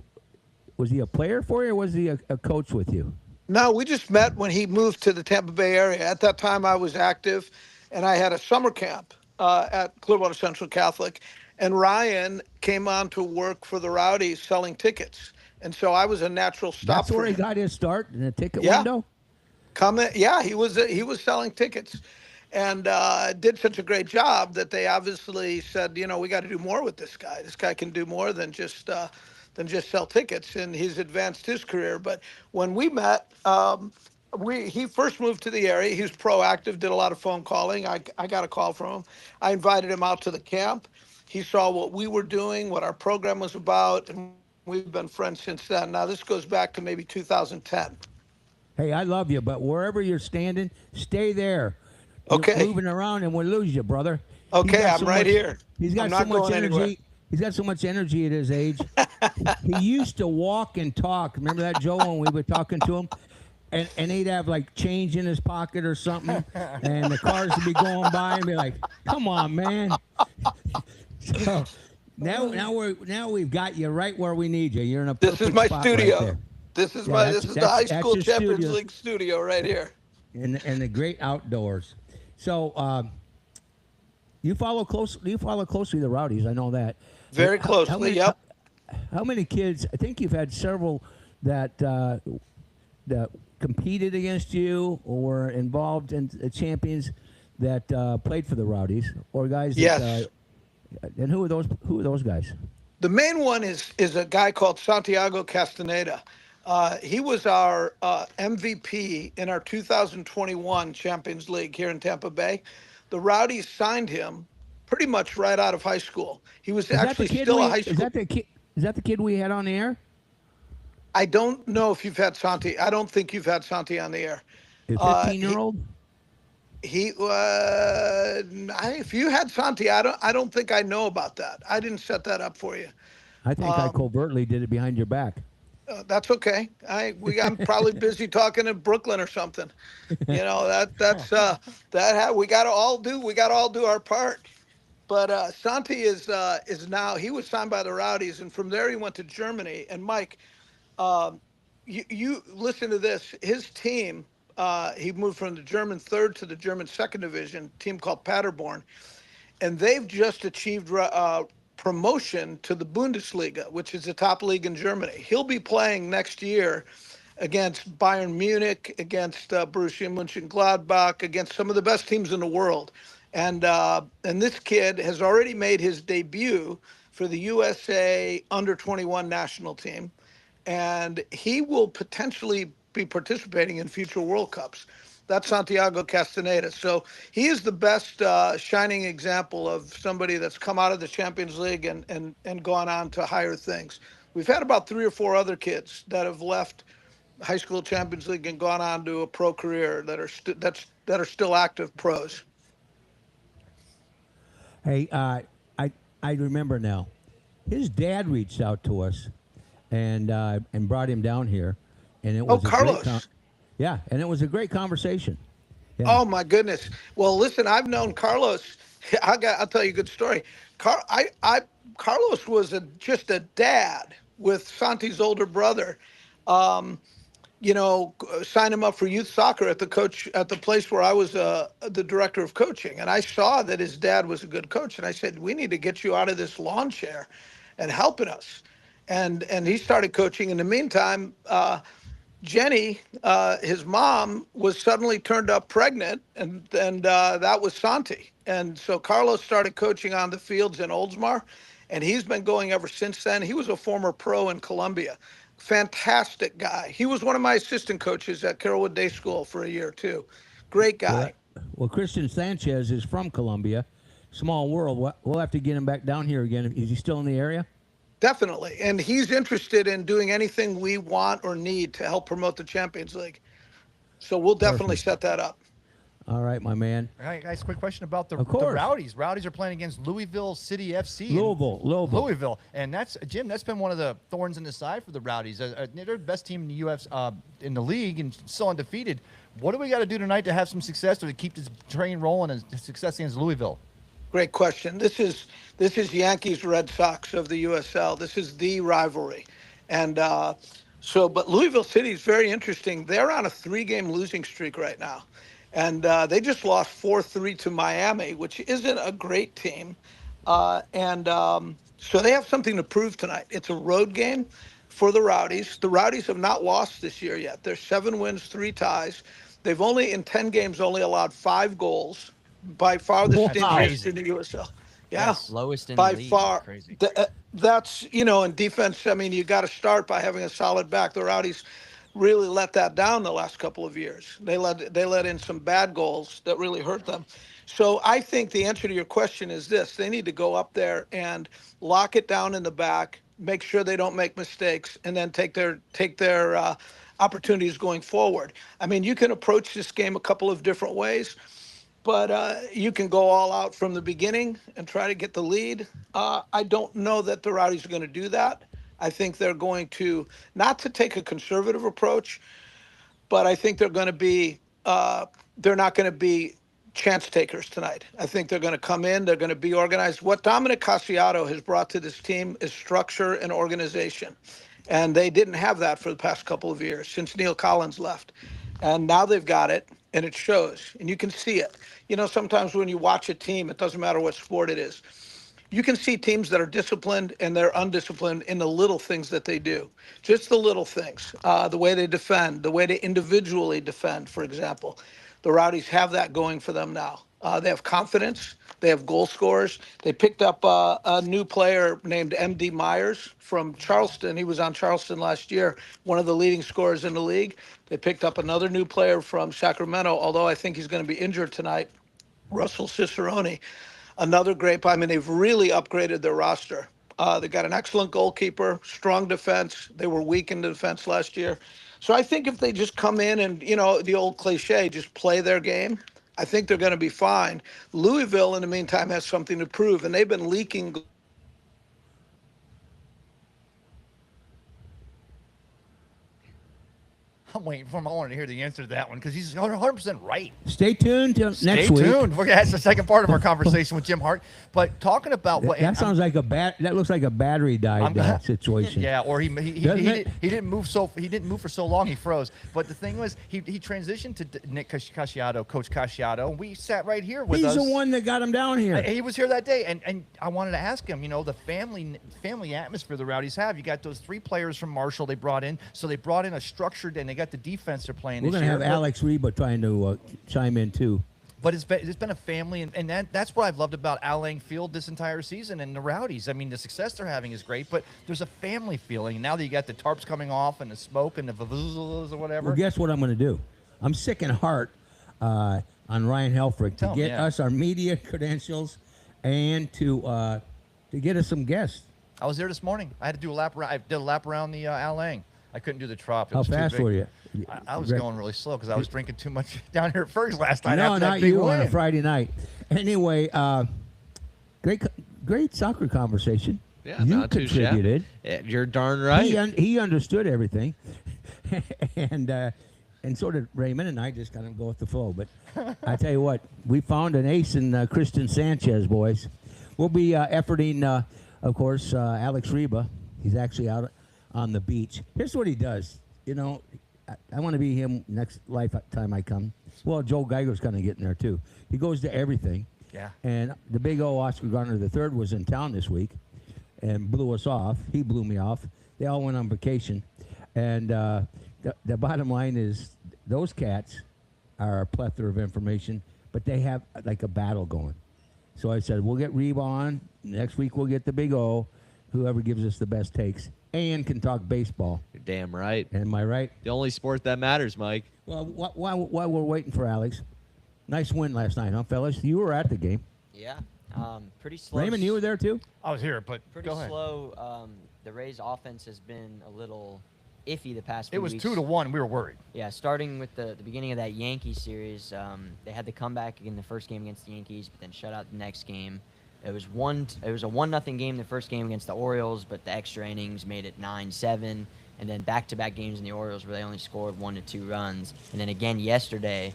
[SPEAKER 1] he a player for you, or was he a coach with you?
[SPEAKER 6] No, we just met when he moved to the Tampa Bay area. At that time, I was active, and I had a summer camp at Clearwater Central Catholic, and Ryan came on to work for the Rowdies selling tickets, and so I was a natural stop.
[SPEAKER 1] That's where he got his start in the ticket window.
[SPEAKER 6] He was selling tickets, and did such a great job that they obviously said, we got to do more with this guy. This guy can do more than just sell tickets, and he's advanced his career. But when we met, he first moved to the area. He was proactive, did a lot of phone calling. I got a call from him. I invited him out to the camp. He saw what we were doing, what our program was about, and we've been friends since then. Now, this goes back to maybe 2010.
[SPEAKER 1] Hey, I love you, but wherever you're standing, stay there.
[SPEAKER 6] Okay.
[SPEAKER 1] You're moving around and we'll lose you, brother.
[SPEAKER 6] Okay, I'm right here.
[SPEAKER 1] He's got so much energy. He's got so much energy at his age. He used to walk and talk. Remember that, Joe, when we were talking to him? And he'd have like change in his pocket or something, and the cars would be going by and be like, "Come on, man!" So now we've got you right where we need you. You're in a perfect
[SPEAKER 6] This is my
[SPEAKER 1] spot
[SPEAKER 6] studio.
[SPEAKER 1] right there.
[SPEAKER 6] This is the high school Champions League studio right here.
[SPEAKER 1] And the great outdoors. So you follow closely the Rowdies. I know that.
[SPEAKER 6] Very closely. Yep.
[SPEAKER 1] How many kids? I think you've had several that competed against you or were involved in the champions that played for the Rowdies, or guys.
[SPEAKER 6] Yes.
[SPEAKER 1] And who are those guys?
[SPEAKER 6] The main one is a guy called Santiago Castaneda. He was our MVP in our 2021 Champions League here in Tampa Bay. The Rowdies signed him pretty much right out of high school. He was actually still a high school.
[SPEAKER 1] Is that the kid we had on the air?
[SPEAKER 6] I don't know if you've had Santi. I don't think you've had Santi on the air.
[SPEAKER 1] The 15-year-old?
[SPEAKER 6] If you had Santi, I don't think I know about that. I didn't set that up for you.
[SPEAKER 1] I think I covertly did it behind your back.
[SPEAKER 6] That's okay. I'm probably busy talking in Brooklyn or something. We got to all do our part. But Santi is now, he was signed by the Rowdies, and from there he went to Germany. And Mike, you listen to this. His team, he moved from the German 3rd to the German 2nd Division, team called Paderborn, and they've just achieved promotion to the Bundesliga, which is the top league in Germany. He'll be playing next year against Bayern Munich, against Borussia Mönchengladbach, against some of the best teams in the world. And this kid has already made his debut for the USA under-21 national team, and he will potentially be participating in future World Cups. That's Santiago Castaneda. So he is the best shining example of somebody that's come out of the Champions League and gone on to higher things. We've had about 3 or 4 other kids that have left high school Champions League and gone on to a pro career that are still active pros.
[SPEAKER 1] Hey, I remember now. His dad reached out to us and brought him down here, and it was
[SPEAKER 6] Carlos.
[SPEAKER 1] And it was a great conversation. Yeah.
[SPEAKER 6] Oh my goodness! Well, listen, I've known Carlos. I'll tell you a good story. Carlos was just a dad with Santi's older brother. Signed him up for youth soccer at the place where I was the director of coaching, and I saw that his dad was a good coach, and I said, we need to get you out of this lawn chair and helping us. And he started coaching. In the meantime, Jenny, his mom, was suddenly turned up pregnant, and that was Santi. And so Carlos started coaching on the fields in Oldsmar, and he's been going ever since then. He was a former pro in Colombia. Fantastic guy. He was one of my assistant coaches at Carrollwood Day School for a year, too. Great guy.
[SPEAKER 1] Well, Christian Sanchez is from Colombia. Small world. We'll have to get him back down here again. Is he still in the area?
[SPEAKER 6] Definitely. And he's interested in doing anything we want or need to help promote the Champions League. So we'll definitely set that up.
[SPEAKER 1] All right, my man.
[SPEAKER 3] All right, guys, quick question about the
[SPEAKER 1] Of course.
[SPEAKER 3] Rowdies. Rowdies are playing against Louisville City FC. in
[SPEAKER 1] Louisville.
[SPEAKER 3] And that's, Jim, that's been one of the thorns in the side for the Rowdies. They're the best team in the in the league and still undefeated. What do we got to do tonight to have some success or to keep this train rolling and success against Louisville?
[SPEAKER 6] Great question. This is Yankees Red Sox of the USL. This is the rivalry, and but Louisville City is very interesting. They're on a 3-game losing streak right now, and they just lost 4-3 to Miami, which isn't a great team, so they have something to prove tonight. It's a road game for the Rowdies. The Rowdies have not lost this year yet. They're 7 wins, 3 ties. They've only in 10 games only allowed 5 goals. By far the stingiest in the USL. Yeah,
[SPEAKER 2] Yes, lowest in
[SPEAKER 6] by
[SPEAKER 2] the league.
[SPEAKER 6] far.
[SPEAKER 3] Crazy.
[SPEAKER 6] That's, in defense, I mean, you got to start by having a solid back. The Rowdies really let that down the last couple of years. They let in some bad goals that really hurt them. So I think the answer to your question is this: they need to go up there and lock it down in the back, make sure they don't make mistakes, and then take their opportunities going forward. I mean, you can approach this game a couple of different ways. But you can go all out from the beginning and try to get the lead. I don't know that the Rowdies are going to do that. I think they're going to, not to take a conservative approach, but I think they're going to be, they're not going to be chance takers tonight. I think they're going to come in, they're going to be organized. What Dominic Casiato has brought to this team is structure and organization. And they didn't have that for the past couple of years since Neil Collins left. And now they've got it, and it shows, and you can see it. Sometimes when you watch a team, it doesn't matter what sport it is. You can see teams that are disciplined and they're undisciplined in the little things that they do. Just the little things, the way they defend, the way they individually defend, for example. The Rowdies have that going for them now. They have confidence. They have goal scorers. They picked up a new player named M.D. Myers from Charleston. He was on Charleston last year, one of the leading scorers in the league. They picked up another new player from Sacramento, although I think he's going to be injured tonight, Russell Cicerone. Another great, I mean, they've really upgraded their roster. They got an excellent goalkeeper, strong defense. They were weak in the defense last year. So I think if they just come in and, the old cliche, just play their game, I think they're going to be fine. Louisville, in the meantime, has something to prove, and they've been leaking.
[SPEAKER 3] I'm waiting for him. I wanted to hear the answer to that one because he's 100% right.
[SPEAKER 1] Stay tuned till next week.
[SPEAKER 3] Stay tuned. That's the second part of our conversation with Jim Hart. But talking about what
[SPEAKER 1] that sounds like that looks like a battery died situation.
[SPEAKER 3] Yeah, or he didn't move for so long he froze. But the thing was he transitioned to Nick Casiato, Coach Casiato, and we sat right here with us.
[SPEAKER 1] He's the one that got him down here.
[SPEAKER 3] He was here that day, and I wanted to ask him. The family atmosphere the Rowdies have. You got those 3 players from Marshall they brought in, so they brought in a structured, and they got the defense they're playing.
[SPEAKER 1] We're going to have Alex Reba trying to chime in too.
[SPEAKER 3] But it's been a family, and that's what I've loved about Al Lang Field this entire season and the Rowdies. I mean, the success they're having is great, but there's a family feeling. Now that you got the tarps coming off and the smoke and the vuvuzelas or whatever.
[SPEAKER 1] Well, guess what I'm going to do? I'm sick and heart on Ryan Helfrich to get us our media credentials and to get us some guests.
[SPEAKER 3] I was there this morning. I had to do a lap around. I did a lap around the Al Lang. I couldn't do the trop. It
[SPEAKER 1] How
[SPEAKER 3] was
[SPEAKER 1] fast
[SPEAKER 3] too big.
[SPEAKER 1] were you?
[SPEAKER 3] I was going really slow because I was drinking too much down here at Ferg's last night.
[SPEAKER 1] No,
[SPEAKER 3] after that
[SPEAKER 1] not
[SPEAKER 3] big
[SPEAKER 1] you
[SPEAKER 3] win.
[SPEAKER 1] on a Friday night. Anyway, great soccer conversation.
[SPEAKER 4] Yeah,
[SPEAKER 1] you
[SPEAKER 4] not too shabby.
[SPEAKER 1] contributed.
[SPEAKER 4] You're darn right.
[SPEAKER 1] He understood everything, and so did Raymond, and I just kind of go with the flow. But I tell you what, we found an ace in Christian Sanchez, boys. We'll be efforting, of course, Alex Reba. He's actually out on the beach. Here's what he does. I want to be him next lifetime I come. Well, Joe Geiger's kind of getting there, too. He goes to everything.
[SPEAKER 3] Yeah.
[SPEAKER 1] And the big old Oscar Gardner III was in town this week and blew us off. He blew me off. They all went on vacation. And the bottom line is those cats are a plethora of information, but they have like a battle going. So I said, we'll get Reba on. Next week we'll get the big O, whoever gives us the best takes, and can talk baseball.
[SPEAKER 4] You're damn right.
[SPEAKER 1] Am I right?
[SPEAKER 4] The only sport that matters, Mike.
[SPEAKER 1] Well, while we're waiting for Alex, nice win last night, huh, fellas? You were at the game.
[SPEAKER 2] Yeah, pretty slow.
[SPEAKER 1] Raymond, you were there too?
[SPEAKER 3] I was here, but
[SPEAKER 2] Pretty
[SPEAKER 3] go ahead.
[SPEAKER 2] slow. The Rays' offense has been a little iffy the past few
[SPEAKER 3] It was
[SPEAKER 2] weeks.
[SPEAKER 3] 2-1. We were worried.
[SPEAKER 2] Yeah, starting with the beginning of that Yankees series, they had the comeback in the first game against the Yankees, but then shut out the next game. It was a 1-0 game the first game against the Orioles, but the extra innings made it 9-7, and then back-to-back games in the Orioles where they only scored 1 to 2 runs, and then again yesterday,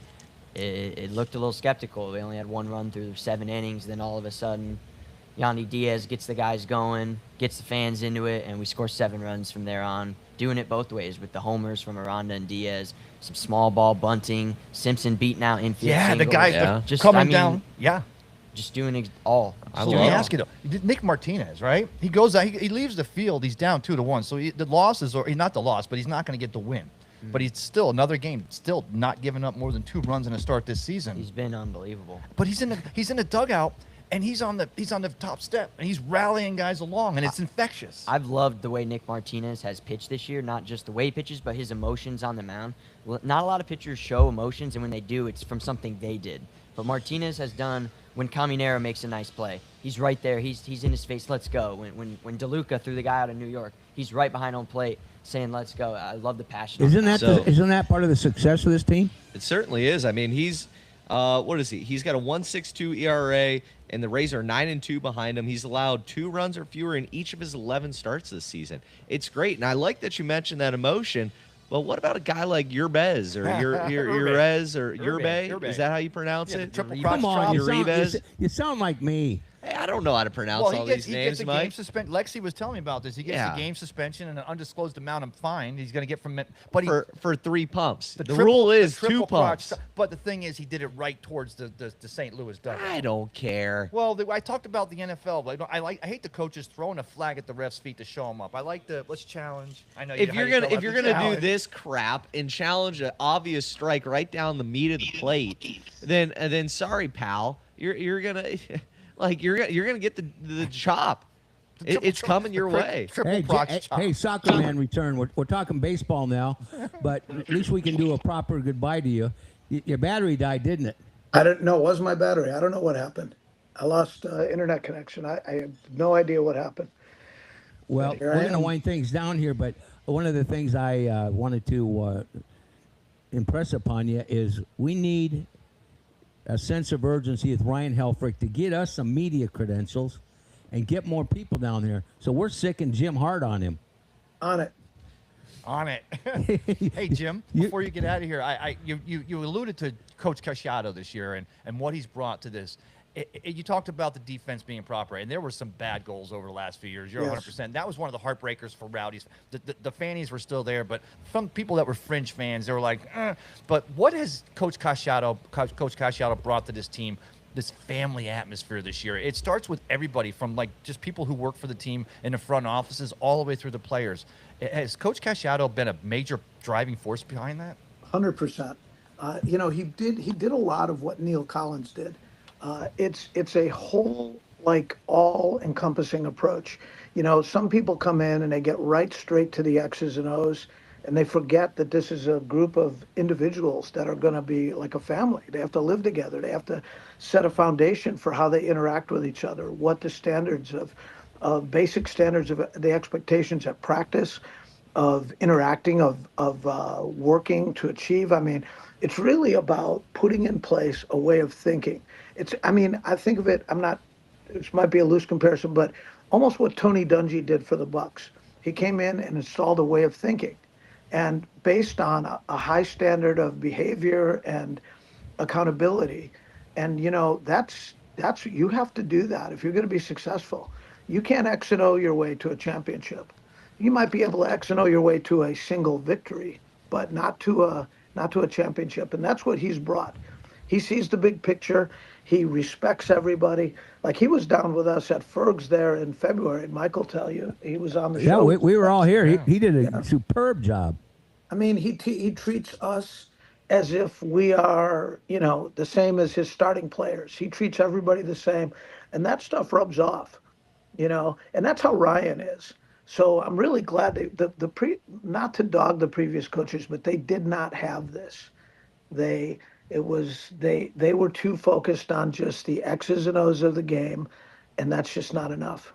[SPEAKER 2] it looked a little skeptical. They only had 1 run through 7 innings. Then all of a sudden, Yandy Diaz gets the guys going, gets the fans into it, and we score 7 runs from there on. Doing it both ways with the homers from Aranda and Diaz, some small ball bunting, Simpson beating out infield.
[SPEAKER 3] Yeah, the
[SPEAKER 2] singles.
[SPEAKER 3] guy
[SPEAKER 2] Just
[SPEAKER 3] coming
[SPEAKER 2] I mean,
[SPEAKER 3] down. Yeah.
[SPEAKER 2] Just doing all.
[SPEAKER 4] I
[SPEAKER 3] Let
[SPEAKER 4] love
[SPEAKER 3] me
[SPEAKER 4] it.
[SPEAKER 3] ask you though, Nick Martinez, right? He goes out, he leaves the field. He's down 2-1. So the losses, or not the loss, but he's not going to get the win. But he's still another game, still not giving up more than 2 runs in a start this season.
[SPEAKER 2] He's been unbelievable.
[SPEAKER 3] But he's in the dugout, and he's on the top step, and he's rallying guys along, and it's infectious.
[SPEAKER 2] I've loved the way Nick Martinez has pitched this year, not just the way he pitches, but his emotions on the mound. Not a lot of pitchers show emotions, and when they do, it's from something they did. But Martinez has done when Caminero makes a nice play. He's right there. He's in his face. Let's go. When DeLuca threw the guy out of New York, he's right behind home plate saying, "Let's go." I love the passion.
[SPEAKER 1] Isn't that part of the success of this team?
[SPEAKER 4] It certainly is. I mean, he's what is he? He's got a 1.62 ERA, and the Rays are 9-2 behind him. He's allowed 2 runs or fewer in each of his 11 starts this season. It's great, and I like that you mentioned that emotion. Well, what about a guy like Urbez or Urez or Urbe? Is that how you pronounce
[SPEAKER 3] Yeah,
[SPEAKER 4] it?
[SPEAKER 3] the triple
[SPEAKER 4] Or
[SPEAKER 3] cross
[SPEAKER 1] Come on,
[SPEAKER 4] Uribe?
[SPEAKER 1] you sound like me.
[SPEAKER 4] Hey, I don't know how to pronounce
[SPEAKER 3] Well,
[SPEAKER 4] all
[SPEAKER 3] he gets
[SPEAKER 4] these names,
[SPEAKER 3] a
[SPEAKER 4] Mike.
[SPEAKER 3] game suspension. Lexi was telling me about this. He gets
[SPEAKER 4] Yeah.
[SPEAKER 3] a game suspension and an undisclosed amount of fine he's going to get from it. But
[SPEAKER 4] For 3 pumps. The
[SPEAKER 3] triple-
[SPEAKER 4] rule
[SPEAKER 3] the
[SPEAKER 4] is 2
[SPEAKER 3] triple
[SPEAKER 4] pumps.
[SPEAKER 3] crotch- But the thing is, he did it right towards the St. Louis dugout.
[SPEAKER 4] I don't care.
[SPEAKER 3] Well, I talked about the NFL. But I hate the coaches throwing a flag at the ref's feet to show him up. I like let's challenge. I know
[SPEAKER 4] If
[SPEAKER 3] how
[SPEAKER 4] you're
[SPEAKER 3] you
[SPEAKER 4] gonna
[SPEAKER 3] feel
[SPEAKER 4] if you're
[SPEAKER 3] about the
[SPEAKER 4] gonna do
[SPEAKER 3] challenge.
[SPEAKER 4] this crap and challenge an obvious strike right down the meat of the plate, then sorry, pal, you're gonna like you're gonna get the chop. It's coming your way.
[SPEAKER 3] Triple
[SPEAKER 1] Hey,
[SPEAKER 3] crotch chop.
[SPEAKER 1] hey, soccer man, return. We're talking baseball now, but at least we can do a proper goodbye to you. Your battery died, didn't it?
[SPEAKER 6] I don't know. It was my battery. I don't know what happened. I lost internet connection. I have no idea what happened.
[SPEAKER 1] Well,
[SPEAKER 6] Here
[SPEAKER 1] we're
[SPEAKER 6] I
[SPEAKER 1] going to
[SPEAKER 6] am.
[SPEAKER 1] wind things down here, but one of the things I wanted to impress upon you is we need a sense of urgency with Ryan Helfrich to get us some media credentials and get more people down there. So we're sicking Jim Hart on him.
[SPEAKER 6] On it.
[SPEAKER 3] On it. Hey, Jim, before you get out of here, you alluded to Coach Casciato this year and what he's brought to this. You talked about the defense being proper, and there were some bad goals over the last few years. You're
[SPEAKER 6] Yes.
[SPEAKER 3] 100%. That was one of the heartbreakers for Rowdies. The fannies were still there, but some people that were fringe fans, they were like, But what has Coach Casciato brought to this team? This family atmosphere this year. It starts with everybody from like just people who work for the team in the front offices all the way through the players. Has Coach Casciato been a major driving force behind that?
[SPEAKER 6] 100%. He did a lot of what Neil Collins did. It's a whole, like, all-encompassing approach. Some people come in and they get right straight to the X's and O's, and they forget that this is a group of individuals that are going to be like a family. They have to live together. They have to set a foundation for how they interact with each other, what the standards of basic standards of the expectations at practice, of interacting, of working to achieve. I mean, it's really about putting in place a way of thinking. I think of it, this might be a loose comparison, but almost what Tony Dungy did for the Bucks. He came in and installed a way of thinking. And based on a high standard of behavior and accountability. And, that's you have to do that if you're going to be successful. You can't X and O your way to a championship. You might be able to X and O your way to a single victory, but not to a championship. And that's what he's brought. He sees the big picture. He respects everybody. Like, he was down with us at Ferg's there in February. And Mike will tell you, he was on the
[SPEAKER 1] Yeah,
[SPEAKER 6] show.
[SPEAKER 1] we were all here. He did a superb job.
[SPEAKER 6] I mean, he treats us as if we are, the same as his starting players. He treats everybody the same, and that stuff rubs off, and that's how Ryan is. So I'm really glad not to dog the previous coaches, but they did not have this. They were too focused on just the X's and O's of the game, and that's just not enough.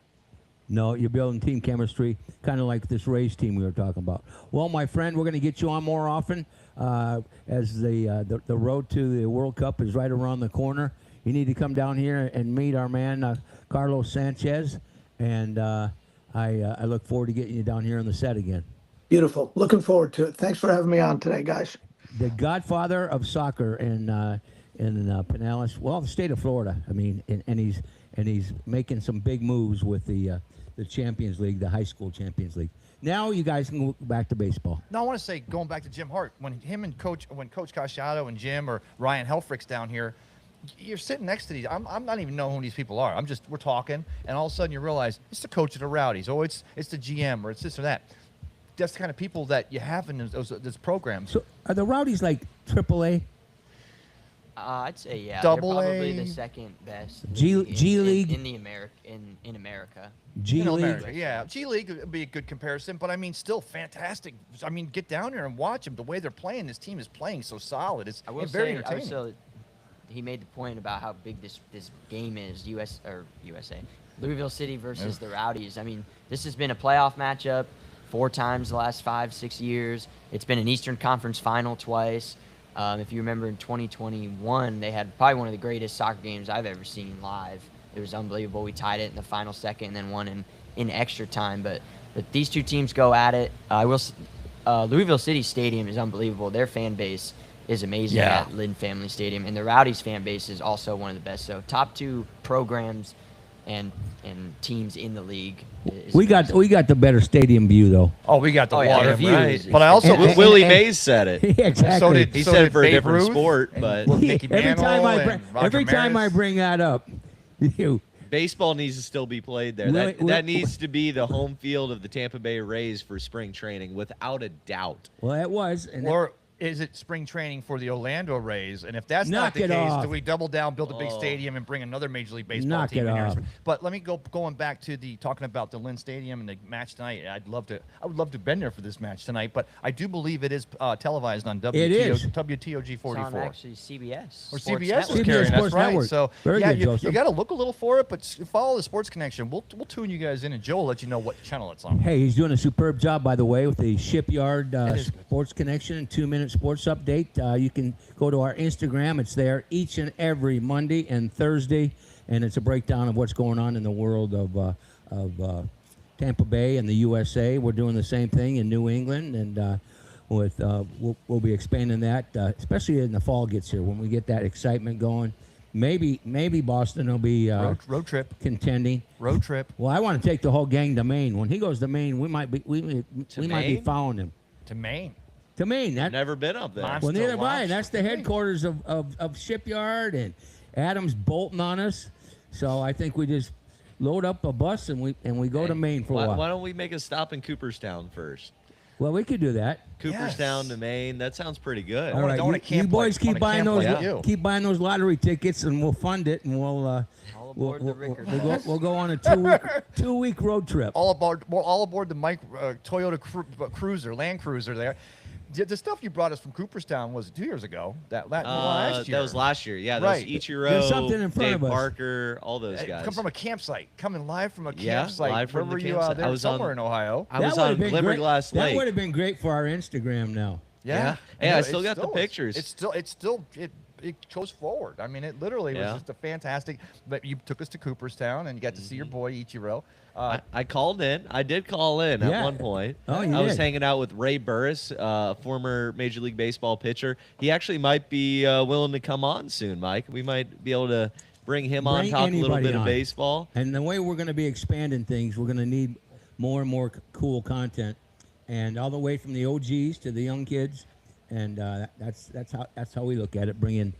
[SPEAKER 1] No, you're building team chemistry, kind of like this Rays team we were talking about. Well, my friend, we're going to get you on more often as the road to the World Cup is right around the corner. You need to come down here and meet our man, Carlos Sanchez, and I look forward to getting you down here on the set again.
[SPEAKER 6] Beautiful. Looking forward to it. Thanks for having me on today, guys.
[SPEAKER 1] The godfather of soccer in Pinellas, well, the state of Florida. I mean, and he's making some big moves with the Champions League, the high school Champions League. Now you guys can go back to baseball.
[SPEAKER 3] No, I want to say, going back to Jim Hart, when Coach Casciato and Jim or Ryan Helfrich's down here, you're sitting next to these. I'm not even knowing who these people are. We're talking, and all of a sudden you realize it's the coach of the Rowdies. Oh, it's the GM, or it's this or that. That's the kind of people that you have in those programs.
[SPEAKER 1] So are the Rowdies like AAA?
[SPEAKER 2] I'd say yeah.
[SPEAKER 3] Double
[SPEAKER 2] They're probably
[SPEAKER 3] A.
[SPEAKER 2] the second best
[SPEAKER 1] G League?
[SPEAKER 2] in America.
[SPEAKER 1] G
[SPEAKER 3] You know,
[SPEAKER 1] League?
[SPEAKER 3] America, yeah. G League would be a good comparison, but I mean, still fantastic. I mean, get down there and watch them. The way they're playing, this team is playing so solid. It's very entertaining.
[SPEAKER 2] He made the point about how big this game is. USA, Louisville City versus the Rowdies. I mean, this has been a playoff matchup 4 times the last 5-6 years. It's been an Eastern Conference final twice. If you remember, in 2021, they had probably one of the greatest soccer games I've ever seen live. It was unbelievable. We tied it in the final second and then won in extra time. But these two teams go at it. Louisville City Stadium is unbelievable. Their fan base is amazing at Lynn Family Stadium. And the Rowdies fan base is also one of the best. So top 2 programs and teams in the league.
[SPEAKER 1] We got the better stadium view though.
[SPEAKER 3] Oh, we got the water.
[SPEAKER 2] the view is-
[SPEAKER 3] But I also
[SPEAKER 4] Willie Mays said it.
[SPEAKER 1] Yeah, exactly.
[SPEAKER 3] So did
[SPEAKER 4] He said it for a
[SPEAKER 3] Babe
[SPEAKER 4] different
[SPEAKER 3] Ruth
[SPEAKER 4] sport,
[SPEAKER 3] and
[SPEAKER 4] but
[SPEAKER 3] Mickey Mantle and Roger
[SPEAKER 1] every time I
[SPEAKER 3] Maris.
[SPEAKER 1] bring that up, you
[SPEAKER 4] baseball needs to still be played there. That needs to be the home field of the Tampa Bay Rays for spring training, without a doubt.
[SPEAKER 1] well, it was. And
[SPEAKER 3] Or is it spring training for the Orlando Rays? And if that's not
[SPEAKER 1] Knock
[SPEAKER 3] the
[SPEAKER 1] it
[SPEAKER 3] case,
[SPEAKER 1] off.
[SPEAKER 3] do we double down, build a big stadium, and bring another Major League Baseball
[SPEAKER 1] Knock
[SPEAKER 3] team
[SPEAKER 1] it
[SPEAKER 3] in here?
[SPEAKER 1] off.
[SPEAKER 3] But let me going back to talking about the Lynn Stadium and the match tonight. I would love to have been there for this match tonight. But I do believe it is televised on
[SPEAKER 1] It is.
[SPEAKER 3] WTOG 44.
[SPEAKER 2] It's on actually CBS.
[SPEAKER 3] Or
[SPEAKER 2] Sports
[SPEAKER 3] CBS was
[SPEAKER 2] Network.
[SPEAKER 3] carrying.
[SPEAKER 1] Sports
[SPEAKER 3] That's right.
[SPEAKER 1] Network.
[SPEAKER 3] So
[SPEAKER 1] Very
[SPEAKER 3] yeah,
[SPEAKER 1] good,
[SPEAKER 3] you
[SPEAKER 1] Joseph.
[SPEAKER 3] got to look a little for it, but follow the Sports Connection. We'll tune you guys in, and Joe will let you know what channel it's on.
[SPEAKER 1] Hey, he's doing a superb job, by the way, with the Shipyard
[SPEAKER 3] is good.
[SPEAKER 1] Sports Connection and 2-minute sports update. You can go to our Instagram. It's there each and every Monday and Thursday, and it's a breakdown of what's going on in the world of Tampa Bay and the USA. We're doing the same thing in New England, and we'll be expanding that, especially in the fall gets here when we get that excitement going. Maybe Boston will be
[SPEAKER 3] Road trip.
[SPEAKER 1] contending.
[SPEAKER 3] Road trip
[SPEAKER 1] Well, I want to take the whole gang to Maine. When he goes to Maine, we might be
[SPEAKER 4] Maine?
[SPEAKER 1] following him
[SPEAKER 3] to Maine.
[SPEAKER 1] to Maine. That,
[SPEAKER 4] Never been up there.
[SPEAKER 3] Monster
[SPEAKER 1] well, neither have I.
[SPEAKER 3] Lodge.
[SPEAKER 1] That's the headquarters of Shipyard, and Adam's bolting on us. So I think we just load up a bus and we go to Maine for a while.
[SPEAKER 4] Why don't we make a stop in Cooperstown first?
[SPEAKER 1] Well, we could do that.
[SPEAKER 4] Cooperstown to Maine. That sounds pretty good.
[SPEAKER 1] All right,
[SPEAKER 3] I wanna
[SPEAKER 1] you
[SPEAKER 3] camp
[SPEAKER 1] boys
[SPEAKER 3] like- I
[SPEAKER 1] keep
[SPEAKER 3] wanna
[SPEAKER 1] buying
[SPEAKER 3] camp
[SPEAKER 1] those
[SPEAKER 3] like you.
[SPEAKER 1] keep buying those lottery tickets, and we'll fund it, and we'll
[SPEAKER 2] aboard the Rickers.
[SPEAKER 1] we'll go on a 2-week road trip.
[SPEAKER 3] All aboard the Toyota Cruiser, Land Cruiser there. The stuff you brought us from Cooperstown was 2 years ago. Last year.
[SPEAKER 4] That was last year. Yeah,
[SPEAKER 3] Right.
[SPEAKER 4] that was Ichiro,
[SPEAKER 1] There's something in front
[SPEAKER 4] Dave
[SPEAKER 1] of us.
[SPEAKER 4] Parker, all those guys.
[SPEAKER 3] Come from a campsite. Coming live from a
[SPEAKER 4] Yeah,
[SPEAKER 3] campsite.
[SPEAKER 4] live from
[SPEAKER 3] Where
[SPEAKER 4] the
[SPEAKER 3] were you
[SPEAKER 4] campsite.
[SPEAKER 3] there?
[SPEAKER 4] I was
[SPEAKER 3] Somewhere
[SPEAKER 4] on-
[SPEAKER 3] in Ohio.
[SPEAKER 4] I was
[SPEAKER 1] That would've
[SPEAKER 4] on
[SPEAKER 1] been great.
[SPEAKER 4] Glimmerglass
[SPEAKER 1] That
[SPEAKER 4] Lake.
[SPEAKER 1] would have been great for our Instagram now.
[SPEAKER 4] Yeah, I still got the pictures.
[SPEAKER 3] It goes forward. I mean, it literally was
[SPEAKER 4] Yeah.
[SPEAKER 3] just a fantastic. But you took us to Cooperstown and you got to see your boy Ichiro.
[SPEAKER 4] I called in. I did call in at
[SPEAKER 1] Yeah.
[SPEAKER 4] one point.
[SPEAKER 1] Oh, you
[SPEAKER 4] I was
[SPEAKER 1] did.
[SPEAKER 4] hanging out with Ray Burris, former Major League Baseball pitcher. He actually might be willing to come on soon, Mike. We might be able to bring him on,
[SPEAKER 1] Bring
[SPEAKER 4] talk a little
[SPEAKER 1] anybody
[SPEAKER 4] bit of
[SPEAKER 1] on.
[SPEAKER 4] baseball.
[SPEAKER 1] And the way we're going to be expanding things, we're going to need more and more cool content, and all the way from the OGs to the young kids, and that's how we look at it, bringing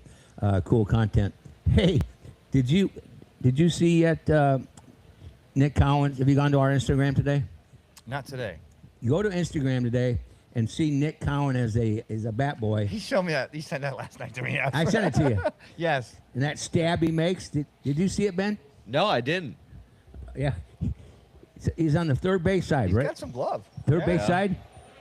[SPEAKER 1] cool content. Hey, did you see yet Nick Cowan? Have you gone to our Instagram today?
[SPEAKER 3] Not today.
[SPEAKER 1] You go to Instagram today and see Nick Cowan as a bat boy.
[SPEAKER 3] He showed me that. He sent that last night to me.
[SPEAKER 1] I sent it to you.
[SPEAKER 3] Yes.
[SPEAKER 1] And that stab he makes. Did you see it, Ben?
[SPEAKER 4] No, I didn't.
[SPEAKER 1] Yeah. He's on the third base side,
[SPEAKER 3] He's
[SPEAKER 1] right?
[SPEAKER 3] got some glove.
[SPEAKER 1] Third
[SPEAKER 3] Yeah.
[SPEAKER 1] base side.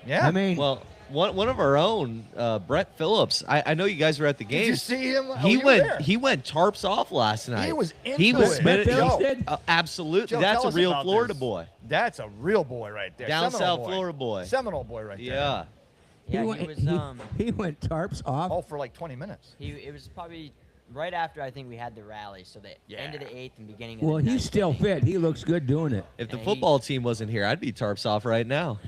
[SPEAKER 3] Yeah.
[SPEAKER 1] I mean,
[SPEAKER 4] Well, one of our own, Brett Phillips. I know you guys were at the game.
[SPEAKER 3] Did you see him? Oh,
[SPEAKER 4] He
[SPEAKER 3] you were
[SPEAKER 4] went
[SPEAKER 3] there.
[SPEAKER 4] he went tarps off last night.
[SPEAKER 3] He was
[SPEAKER 4] He
[SPEAKER 3] into
[SPEAKER 4] was
[SPEAKER 3] it.
[SPEAKER 1] Brett
[SPEAKER 4] spinning-
[SPEAKER 1] Phillips
[SPEAKER 3] Joe,
[SPEAKER 1] did?
[SPEAKER 4] absolutely.
[SPEAKER 3] Joe,
[SPEAKER 4] That's
[SPEAKER 3] tell
[SPEAKER 4] a
[SPEAKER 3] us
[SPEAKER 4] real
[SPEAKER 3] about
[SPEAKER 4] Florida
[SPEAKER 3] this.
[SPEAKER 4] boy.
[SPEAKER 3] That's a real boy right there.
[SPEAKER 4] Down
[SPEAKER 3] Seminole
[SPEAKER 4] south
[SPEAKER 3] boy.
[SPEAKER 4] Florida boy.
[SPEAKER 3] Seminole boy right there.
[SPEAKER 4] Yeah.
[SPEAKER 2] Yeah,
[SPEAKER 1] he, went,
[SPEAKER 2] he was.
[SPEAKER 1] he went tarps off.
[SPEAKER 3] Oh, for like 20 minutes.
[SPEAKER 2] It was probably right after I think we had the rally, so the end of the 8th and beginning of
[SPEAKER 1] Well,
[SPEAKER 2] the
[SPEAKER 1] he's
[SPEAKER 2] ninth
[SPEAKER 1] still
[SPEAKER 2] inning.
[SPEAKER 1] fit. He looks good doing it.
[SPEAKER 4] If the
[SPEAKER 2] And
[SPEAKER 4] football team wasn't here, I'd be tarps off right now.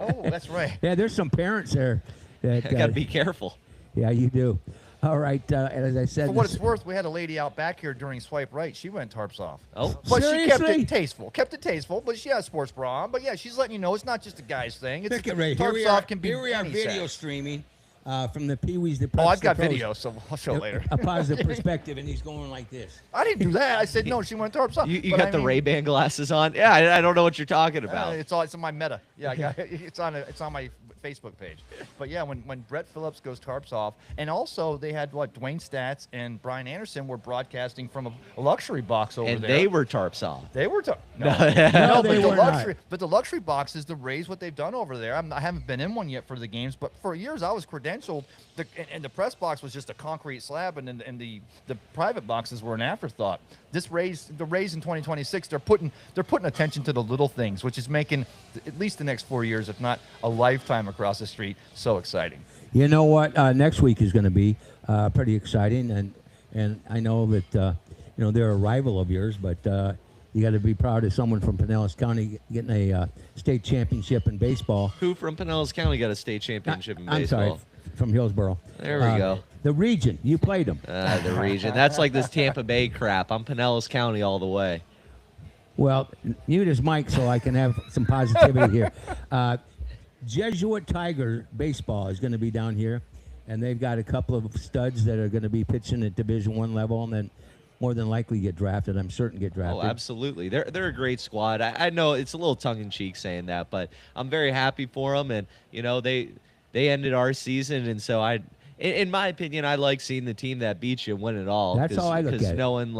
[SPEAKER 3] Oh, that's right.
[SPEAKER 1] Yeah, there's some parents there. That,
[SPEAKER 4] I gotta be careful.
[SPEAKER 1] Yeah, you do. All right, and as I said,
[SPEAKER 3] For what it's worth, we had a lady out back here during Swipe Right. She went tarps off.
[SPEAKER 4] Oh,
[SPEAKER 3] But she kept
[SPEAKER 1] Seriously?
[SPEAKER 3] it tasteful. Kept it tasteful, but she has sports bra on. But yeah, she's letting you know it's not just a guy's thing. It's
[SPEAKER 1] Look at Ray. Here
[SPEAKER 3] tarps
[SPEAKER 1] we are.
[SPEAKER 3] off can be
[SPEAKER 1] Here we are,
[SPEAKER 3] any
[SPEAKER 1] video
[SPEAKER 3] sex.
[SPEAKER 1] streaming from the Pee Wees. The
[SPEAKER 3] Oh, I've got
[SPEAKER 1] Pros.
[SPEAKER 3] video, so I'll show later.
[SPEAKER 1] A positive perspective, and he's going like this.
[SPEAKER 3] I didn't do that. I said no. She went tarps off.
[SPEAKER 4] You
[SPEAKER 3] But
[SPEAKER 4] got
[SPEAKER 3] I
[SPEAKER 4] the
[SPEAKER 3] mean,
[SPEAKER 4] Ray-Ban glasses on? Yeah, I don't know what you're talking about.
[SPEAKER 3] It's on my meta. Yeah, I got it. It's on my Facebook page. But yeah, when Brett Phillips goes tarps off, and also they had Dwayne Stats and Brian Anderson were broadcasting from a luxury box over
[SPEAKER 4] And
[SPEAKER 3] there.
[SPEAKER 4] they were tarps off.
[SPEAKER 3] They were no,
[SPEAKER 1] No,
[SPEAKER 3] but
[SPEAKER 1] they
[SPEAKER 3] the
[SPEAKER 1] were
[SPEAKER 3] luxury,
[SPEAKER 1] not.
[SPEAKER 3] but the luxury boxes, the Rays, what they've done over there. I haven't been in one yet for the games, but for years I was credentialed. And the press box was just a concrete slab, and the private boxes were an afterthought. The Rays in 2026, they're putting attention to the little things, which is making at least the next 4 years, if not a lifetime across the street, so exciting.
[SPEAKER 1] You know what? Next week is going to be pretty exciting, and I know that they're a rival of yours, but you got to be proud of someone from Pinellas County getting a state championship in baseball.
[SPEAKER 4] Who from Pinellas County got a state championship in
[SPEAKER 1] I'm
[SPEAKER 4] baseball?
[SPEAKER 1] sorry, from Hillsboro.
[SPEAKER 4] There we go.
[SPEAKER 1] The region, you played them.
[SPEAKER 4] The region. That's like this Tampa Bay crap. I'm Pinellas County all the way.
[SPEAKER 1] Well, mute his mic so I can have some positivity here. Jesuit Tiger baseball is going to be down here, and they've got a couple of studs that are going to be pitching at Division I level, and then more than likely get drafted. I'm certain get drafted.
[SPEAKER 4] Oh, absolutely. They're a great squad. I know it's a little tongue-in-cheek saying that, but I'm very happy for them. And, they ended our season, and so in my opinion, I like seeing the team that beats you win it all.
[SPEAKER 1] That's how I look at it.
[SPEAKER 4] Knowing,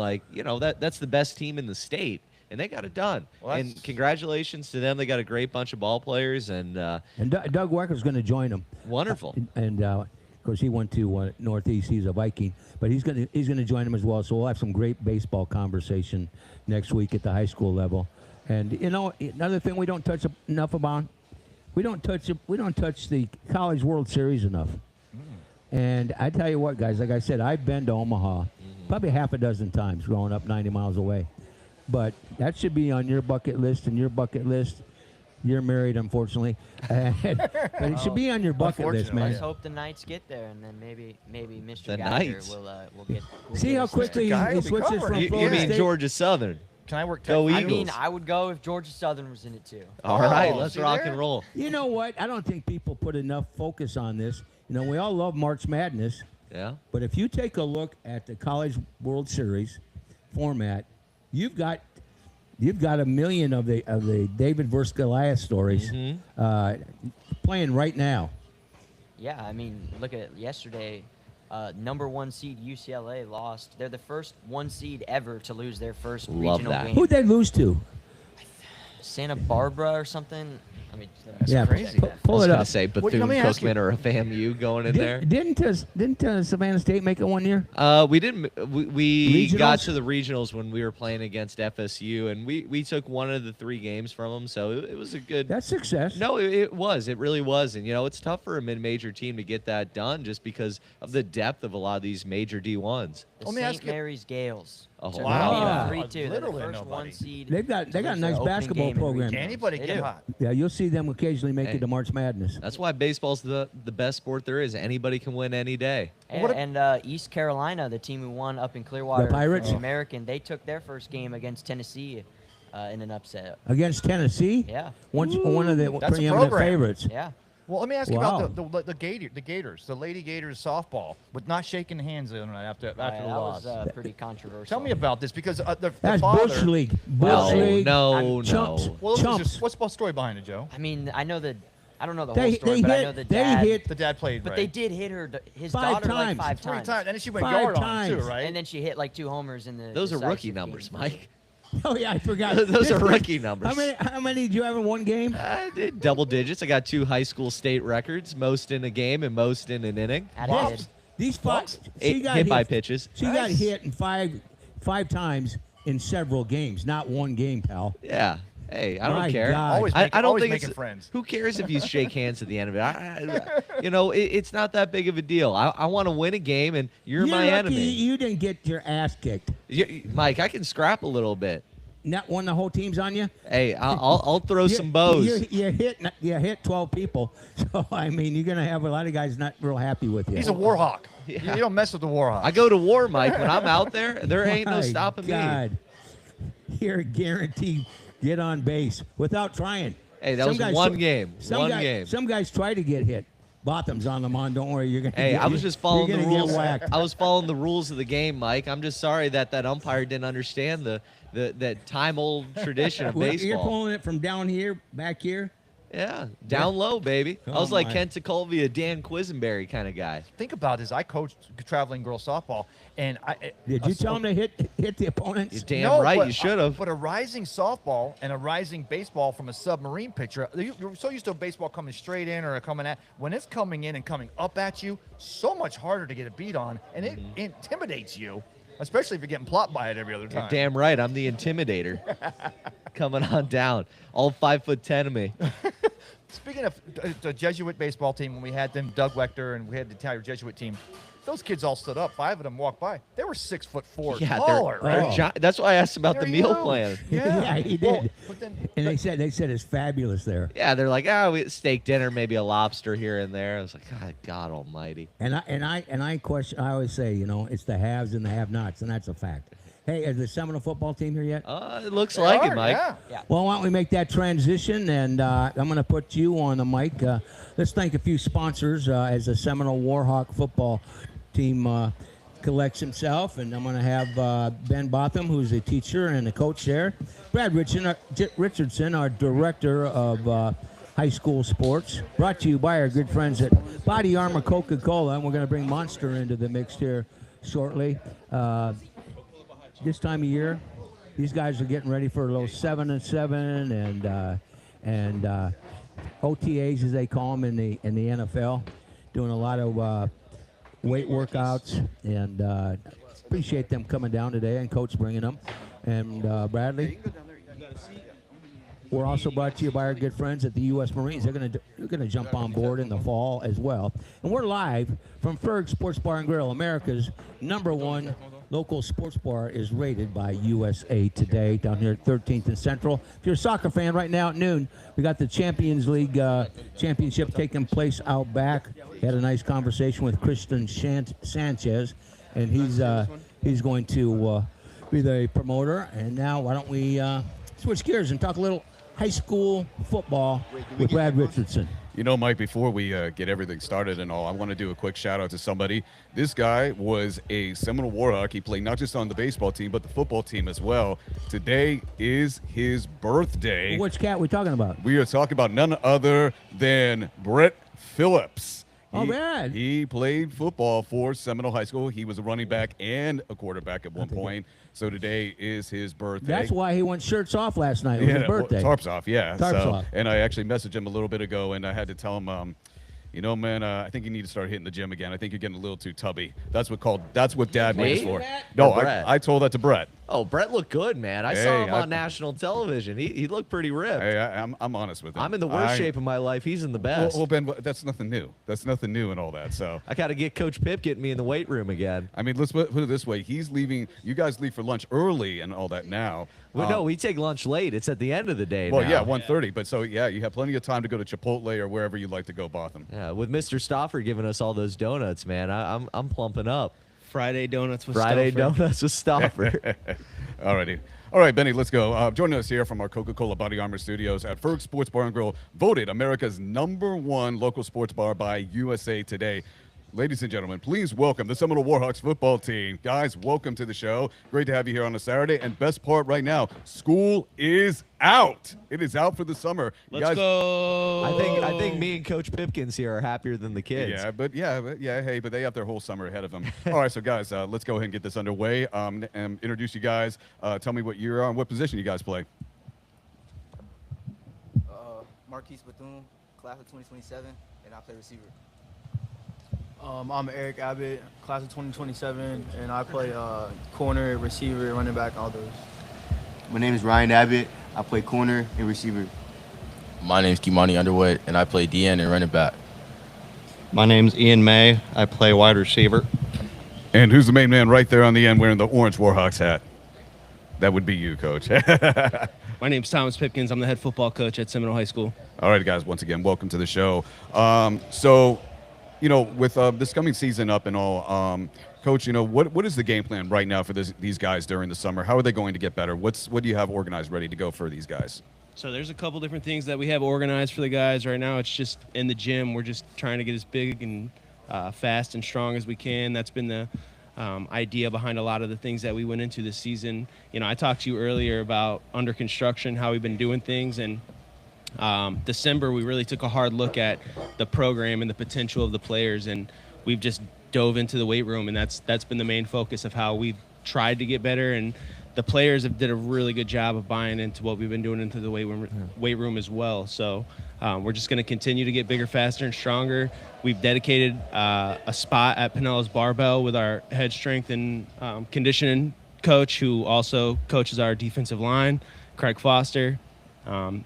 [SPEAKER 4] that's the best team in the state, and they got it done.
[SPEAKER 3] Well,
[SPEAKER 4] and congratulations to them. They got a great bunch of ball players, and
[SPEAKER 1] Doug Wecker's going to join them.
[SPEAKER 4] wonderful.
[SPEAKER 1] And of course, he went to Northeast. He's a Viking, but he's going to join them as well. So we'll have some great baseball conversation next week at the high school level. And another thing we don't touch enough about, we don't touch the College World Series enough. And I tell you what, guys, like I said, I've been to Omaha probably half a dozen times growing up 90 miles away. But that should be on your bucket list and your bucket list. You're married, unfortunately. But it should be on your bucket list,
[SPEAKER 3] Unfortunately,
[SPEAKER 1] man.
[SPEAKER 2] Let's hope the Knights get there, and then maybe Mr.
[SPEAKER 4] The
[SPEAKER 2] Geiger
[SPEAKER 4] Knights.
[SPEAKER 2] will get.
[SPEAKER 1] See how quickly
[SPEAKER 3] The guy
[SPEAKER 1] he
[SPEAKER 3] will be
[SPEAKER 1] switches
[SPEAKER 3] covering.
[SPEAKER 1] from
[SPEAKER 4] You
[SPEAKER 1] Florida
[SPEAKER 4] mean
[SPEAKER 1] State?
[SPEAKER 4] Georgia Southern?
[SPEAKER 3] Can I work?
[SPEAKER 4] Go
[SPEAKER 3] tech-
[SPEAKER 2] I
[SPEAKER 4] Eagles.
[SPEAKER 2] mean, I would go if Georgia Southern was in it too.
[SPEAKER 4] All right,
[SPEAKER 3] Oh,
[SPEAKER 4] let's
[SPEAKER 3] see
[SPEAKER 4] rock
[SPEAKER 3] there?
[SPEAKER 4] and roll.
[SPEAKER 1] You know what? I don't think people put enough focus on this. We all love March Madness,
[SPEAKER 4] Yeah.
[SPEAKER 1] but if you take a look at the College World Series format, you've got a million of the David versus Goliath stories playing right now.
[SPEAKER 2] Yeah, I mean, look at yesterday. Number 1 seed UCLA lost. They're the first 1 seed ever to lose their first
[SPEAKER 4] Love
[SPEAKER 2] regional
[SPEAKER 4] that.
[SPEAKER 2] game.
[SPEAKER 1] Who'd they lose to?
[SPEAKER 2] Santa Barbara or something. I mean,
[SPEAKER 1] Yeah,
[SPEAKER 3] crazy.
[SPEAKER 1] Pull
[SPEAKER 4] I was
[SPEAKER 1] it
[SPEAKER 4] gonna
[SPEAKER 1] up.
[SPEAKER 4] say
[SPEAKER 3] What- let me
[SPEAKER 4] Bethune
[SPEAKER 3] ask you-
[SPEAKER 4] Cookman or a FAMU going in there.
[SPEAKER 1] Didn't Savannah State make it one year?
[SPEAKER 4] We didn't. We got
[SPEAKER 1] Regionals?
[SPEAKER 4] to the regionals when we were playing against FSU, and we took one of the 3 games from them. So it was a good.
[SPEAKER 1] That's success.
[SPEAKER 4] No, it was. It really was. And it's tough for a mid-major team to get that done just because of the depth of a lot of these major D1s.
[SPEAKER 2] The
[SPEAKER 3] Let me ask
[SPEAKER 2] St.
[SPEAKER 3] you-
[SPEAKER 2] Mary's Gales.
[SPEAKER 4] Oh,
[SPEAKER 2] took
[SPEAKER 1] wow.
[SPEAKER 2] them 3-2. They're the
[SPEAKER 3] Literally
[SPEAKER 2] first
[SPEAKER 3] nobody.
[SPEAKER 2] 1 seed.
[SPEAKER 1] They got
[SPEAKER 2] to
[SPEAKER 1] a
[SPEAKER 2] lose
[SPEAKER 1] nice
[SPEAKER 2] their opening
[SPEAKER 1] basketball
[SPEAKER 2] game in
[SPEAKER 1] program.
[SPEAKER 2] regionals.
[SPEAKER 3] Can anybody
[SPEAKER 2] They
[SPEAKER 3] get
[SPEAKER 2] do.
[SPEAKER 3] hot?
[SPEAKER 1] Yeah, you'll see them occasionally make
[SPEAKER 4] Hey.
[SPEAKER 1] it to March Madness.
[SPEAKER 4] That's why baseball's the best sport there is. Anybody can win any day.
[SPEAKER 2] And East Carolina, the team who won up in Clearwater,
[SPEAKER 1] The Pirates?
[SPEAKER 2] from the American, they took their first game against Tennessee in an upset.
[SPEAKER 1] Against Tennessee?
[SPEAKER 2] Yeah,
[SPEAKER 1] One of the
[SPEAKER 3] That's a
[SPEAKER 1] preeminent
[SPEAKER 3] program.
[SPEAKER 1] favorites.
[SPEAKER 2] yeah.
[SPEAKER 3] Well, let me ask you
[SPEAKER 1] Wow.
[SPEAKER 3] about the Gators, the Lady Gators softball, with not shaking hands in after the
[SPEAKER 2] that
[SPEAKER 3] loss.
[SPEAKER 2] was pretty controversial.
[SPEAKER 3] Tell me about this because the
[SPEAKER 1] That's
[SPEAKER 3] father.
[SPEAKER 1] Bush League.
[SPEAKER 2] Well,
[SPEAKER 1] Bush League.
[SPEAKER 4] no.
[SPEAKER 1] Chumps.
[SPEAKER 3] Well,
[SPEAKER 1] Chumps.
[SPEAKER 3] what's the story behind it, Joe?
[SPEAKER 2] I mean, I don't know the whole
[SPEAKER 1] They
[SPEAKER 2] story, but I know the dad.
[SPEAKER 1] hit
[SPEAKER 3] The dad played,
[SPEAKER 2] But
[SPEAKER 3] right?
[SPEAKER 2] they did hit her, his
[SPEAKER 1] 5
[SPEAKER 2] daughter,
[SPEAKER 1] times.
[SPEAKER 2] like 5
[SPEAKER 3] 3
[SPEAKER 2] times.
[SPEAKER 3] times, and then she went
[SPEAKER 1] 5
[SPEAKER 3] yard on it
[SPEAKER 1] times.
[SPEAKER 3] too, right?
[SPEAKER 2] And then she hit like 2 homers in the.
[SPEAKER 4] Those are rookie
[SPEAKER 2] decisive
[SPEAKER 4] numbers,
[SPEAKER 2] game.
[SPEAKER 4] Mike.
[SPEAKER 1] Oh yeah, I forgot.
[SPEAKER 4] Those are rookie numbers.
[SPEAKER 1] How many did you have in one game?
[SPEAKER 4] I did double digits. I got 2 high school state records, most in a game and most in an inning.
[SPEAKER 2] Had
[SPEAKER 1] Wow.
[SPEAKER 2] a kid.
[SPEAKER 1] These five.
[SPEAKER 4] Eight hit by pitches.
[SPEAKER 1] She got hit in five times in several games, not one game, pal.
[SPEAKER 4] Yeah. Hey, I don't
[SPEAKER 1] My
[SPEAKER 4] care.
[SPEAKER 1] God.
[SPEAKER 3] Always,
[SPEAKER 4] I don't
[SPEAKER 3] always
[SPEAKER 4] think
[SPEAKER 3] making
[SPEAKER 4] it's,
[SPEAKER 3] friends.
[SPEAKER 4] Who cares if you shake hands at the end of it? It's not that big of a deal. I want to win a game, and you're my
[SPEAKER 1] lucky
[SPEAKER 4] enemy.
[SPEAKER 1] You didn't get your ass kicked.
[SPEAKER 4] Mike, I can scrap a little bit.
[SPEAKER 1] Not when the whole team's on you.
[SPEAKER 4] Hey, I'll throw some bows.
[SPEAKER 1] You hit 12 people, so I mean you're gonna have a lot of guys not real happy with you.
[SPEAKER 3] He's a war hawk.
[SPEAKER 4] Yeah.
[SPEAKER 3] You don't mess with the war hawk.
[SPEAKER 4] I go to war, Mike. When I'm out there, there ain't no
[SPEAKER 1] My
[SPEAKER 4] stopping me.
[SPEAKER 1] God. You're guaranteed get on base without trying.
[SPEAKER 4] Hey, that
[SPEAKER 1] Some
[SPEAKER 4] was
[SPEAKER 1] guys
[SPEAKER 4] one
[SPEAKER 1] tr-
[SPEAKER 4] game.
[SPEAKER 1] Some
[SPEAKER 4] One game.
[SPEAKER 1] Some guys try to get hit. Bottom's on them on. Don't worry, you're gonna.
[SPEAKER 4] Hey, I was just following the
[SPEAKER 1] you're gonna
[SPEAKER 4] rules.
[SPEAKER 1] Get whacked.
[SPEAKER 4] I was following the rules of the game, Mike. I'm just sorry that umpire didn't understand the time-old tradition of
[SPEAKER 1] Well,
[SPEAKER 4] baseball.
[SPEAKER 1] You're pulling it from down here, back here.
[SPEAKER 4] Yeah, down low, baby. I
[SPEAKER 1] Oh,
[SPEAKER 4] was like
[SPEAKER 1] my.
[SPEAKER 4] Kent Tekulve, Dan Quisenberry kind of guy.
[SPEAKER 3] Think about this. I coached traveling girls softball, and
[SPEAKER 1] Did you tell him to hit the opponents?
[SPEAKER 4] You're damn
[SPEAKER 3] No,
[SPEAKER 4] right,
[SPEAKER 3] but,
[SPEAKER 4] you should have.
[SPEAKER 3] But a rising softball and a rising baseball from a submarine pitcher, you're so used to a baseball coming straight in or coming at. When it's coming in and coming up at you, so much harder to get a beat on, and it intimidates you, especially if you're getting plopped by it every other
[SPEAKER 4] You're
[SPEAKER 3] time.
[SPEAKER 4] damn right, I'm the intimidator. Coming on down, all 5'10" of me.
[SPEAKER 3] Speaking of the Jesuit baseball team, when we had them, Doug Wechter, and we had the entire Jesuit team, those kids all stood up. 5 of them walked by. They were 6'4",
[SPEAKER 4] Yeah,
[SPEAKER 3] taller,
[SPEAKER 4] they're
[SPEAKER 3] right?
[SPEAKER 4] That's why I asked about
[SPEAKER 3] They're
[SPEAKER 4] the meal
[SPEAKER 3] huge.
[SPEAKER 4] plan.
[SPEAKER 1] Yeah, he did.
[SPEAKER 3] Well, but then,
[SPEAKER 1] And they said it's fabulous there.
[SPEAKER 4] Yeah, they're like, we steak dinner, maybe a lobster here and there. I was like, God Almighty.
[SPEAKER 1] And I question. I always say, it's the haves and the have-nots, and that's a fact. Hey, is the Seminole football team here yet?
[SPEAKER 4] It looks
[SPEAKER 3] they
[SPEAKER 4] like
[SPEAKER 3] are,
[SPEAKER 4] it, Mike.
[SPEAKER 3] Yeah.
[SPEAKER 1] Well, why don't we make that transition? And I'm going to put you on the mic. Let's thank a few sponsors as the Seminole Warhawk football team collects himself. And I'm going to have Ben Botham, who's a teacher and a coach there. Brad Richardson, our director of high school sports. Brought to you by our good friends at Body Armor Coca-Cola. And we're going to bring Monster into the mix here shortly. This time of year, these guys are getting ready for a little 7-7 and OTAs as they call them in the NFL, doing a lot of weight workouts, and appreciate them coming down today and Coach bringing them. And Bradley, we're also brought to you by our good friends at the U.S. Marines. They're gonna jump on board in the fall as well. And we're live from Ferg Sports Bar and Grill, America's #1 local sports bar, is rated by USA Today down here at 13th and Central. If you're a soccer fan, right now at noon, we got the Champions League championship taking place out back. Had a nice conversation with Christian Sanchez, and he's going to be the promoter. And now why don't we switch gears and talk a little high school football with Brad Richardson.
[SPEAKER 7] Mike, before we get everything started and all, I want to do a quick shout out to somebody. This guy was a Seminole Warhawk. He played not just on the baseball team, but the football team as well. Today is his birthday.
[SPEAKER 1] Which cat we talking about?
[SPEAKER 7] We are talking about none other than Brett Phillips.
[SPEAKER 1] All right.
[SPEAKER 7] He played football for Seminole High School. He was a running back and a quarterback at one point. So today is his birthday.
[SPEAKER 1] That's why he went shirts off last night. It was his birthday.
[SPEAKER 7] Tarps off, yeah.
[SPEAKER 1] Tarps off.
[SPEAKER 7] And I actually messaged him a little bit ago, and I had to tell him, man, I think you need to start hitting the gym again. I think you're getting a little too tubby. That's what Dad
[SPEAKER 4] Me?
[SPEAKER 7] waits for.
[SPEAKER 4] Or
[SPEAKER 7] No,
[SPEAKER 4] Brett?
[SPEAKER 7] I told that to Brett.
[SPEAKER 4] Oh, Brett looked good, man. I
[SPEAKER 7] Hey,
[SPEAKER 4] saw him on national television. He looked pretty ripped.
[SPEAKER 7] Hey, I'm honest with him.
[SPEAKER 4] I'm in the worst shape of my life. He's in the best.
[SPEAKER 7] Well, Ben, that's nothing new. That's nothing new and all that. So
[SPEAKER 4] I got to get Coach Pip getting me in the weight room again.
[SPEAKER 7] I mean, let's put it this way. He's leaving. You guys leave for lunch early and all that now.
[SPEAKER 4] Well, no, we take lunch late. It's at the end of the day
[SPEAKER 7] Well,
[SPEAKER 4] now.
[SPEAKER 7] yeah, 1:30. But so, yeah, you have plenty of time to go to Chipotle or wherever you like to go, Botham.
[SPEAKER 4] Yeah, with Mr. Stoffer giving us all those donuts, man, I'm plumping up.
[SPEAKER 8] Friday donuts with
[SPEAKER 4] Friday
[SPEAKER 8] Stoffer.
[SPEAKER 4] donuts with Stoffer.
[SPEAKER 7] Alrighty. All right, Benny, let's go. Joining us here from our Coca-Cola Body Armor Studios at Ferg Sports Bar and Grill, voted America's #1 local sports bar by USA Today. Ladies and gentlemen, please welcome the Seminole Warhawks football team. Guys, welcome to the show. Great to have you here on a Saturday. And best part right now, school is out. It is out for the summer.
[SPEAKER 4] Let's go. I think me and Coach Pipkins here are happier than the kids.
[SPEAKER 7] Yeah, but hey, but they have their whole summer ahead of them. All right, so guys, let's go ahead and get this underway. And introduce you guys. Tell me what you're on, what position you guys play.
[SPEAKER 8] Marquise Bethune, class of 2027, and I play receiver.
[SPEAKER 9] I'm Eric Abbott, class of 2027, and I play corner, receiver, running back, all those.
[SPEAKER 8] My name is Ryan Abbott. I play corner and receiver.
[SPEAKER 10] My name is Kimani Underwood, and I play DN and running back.
[SPEAKER 11] My name's Ian May. I play wide receiver.
[SPEAKER 7] And who's the main man right there on the end wearing the orange Warhawks hat? That would be you, Coach.
[SPEAKER 12] My name's Thomas Pipkins. I'm the head football coach at Seminole High School.
[SPEAKER 7] All right, guys, once again, welcome to the show. So, you know, with this coming season up and all, Coach, you know, what is the game plan right now for these guys during the summer? How are they going to get better? What do you have organized, ready to go for these guys?
[SPEAKER 12] So there's a couple different things that we have organized for the guys right now. It's just in the gym. We're just trying to get as big and fast and strong as we can. That's been the idea behind a lot of the things that we went into this season. You know, I talked to you earlier about under construction, how we've been doing things, and December we really took a hard look at the program and the potential of the players, and we've just dove into the weight room, and that's been the main focus of how we've tried to get better, and the players have did a really good job of buying into what we've been doing into the weight room as well. So we're just going to continue to get bigger, faster, and stronger. We've dedicated a spot at Pinellas Barbell with our head strength and conditioning coach, who also coaches our defensive line, Craig Foster.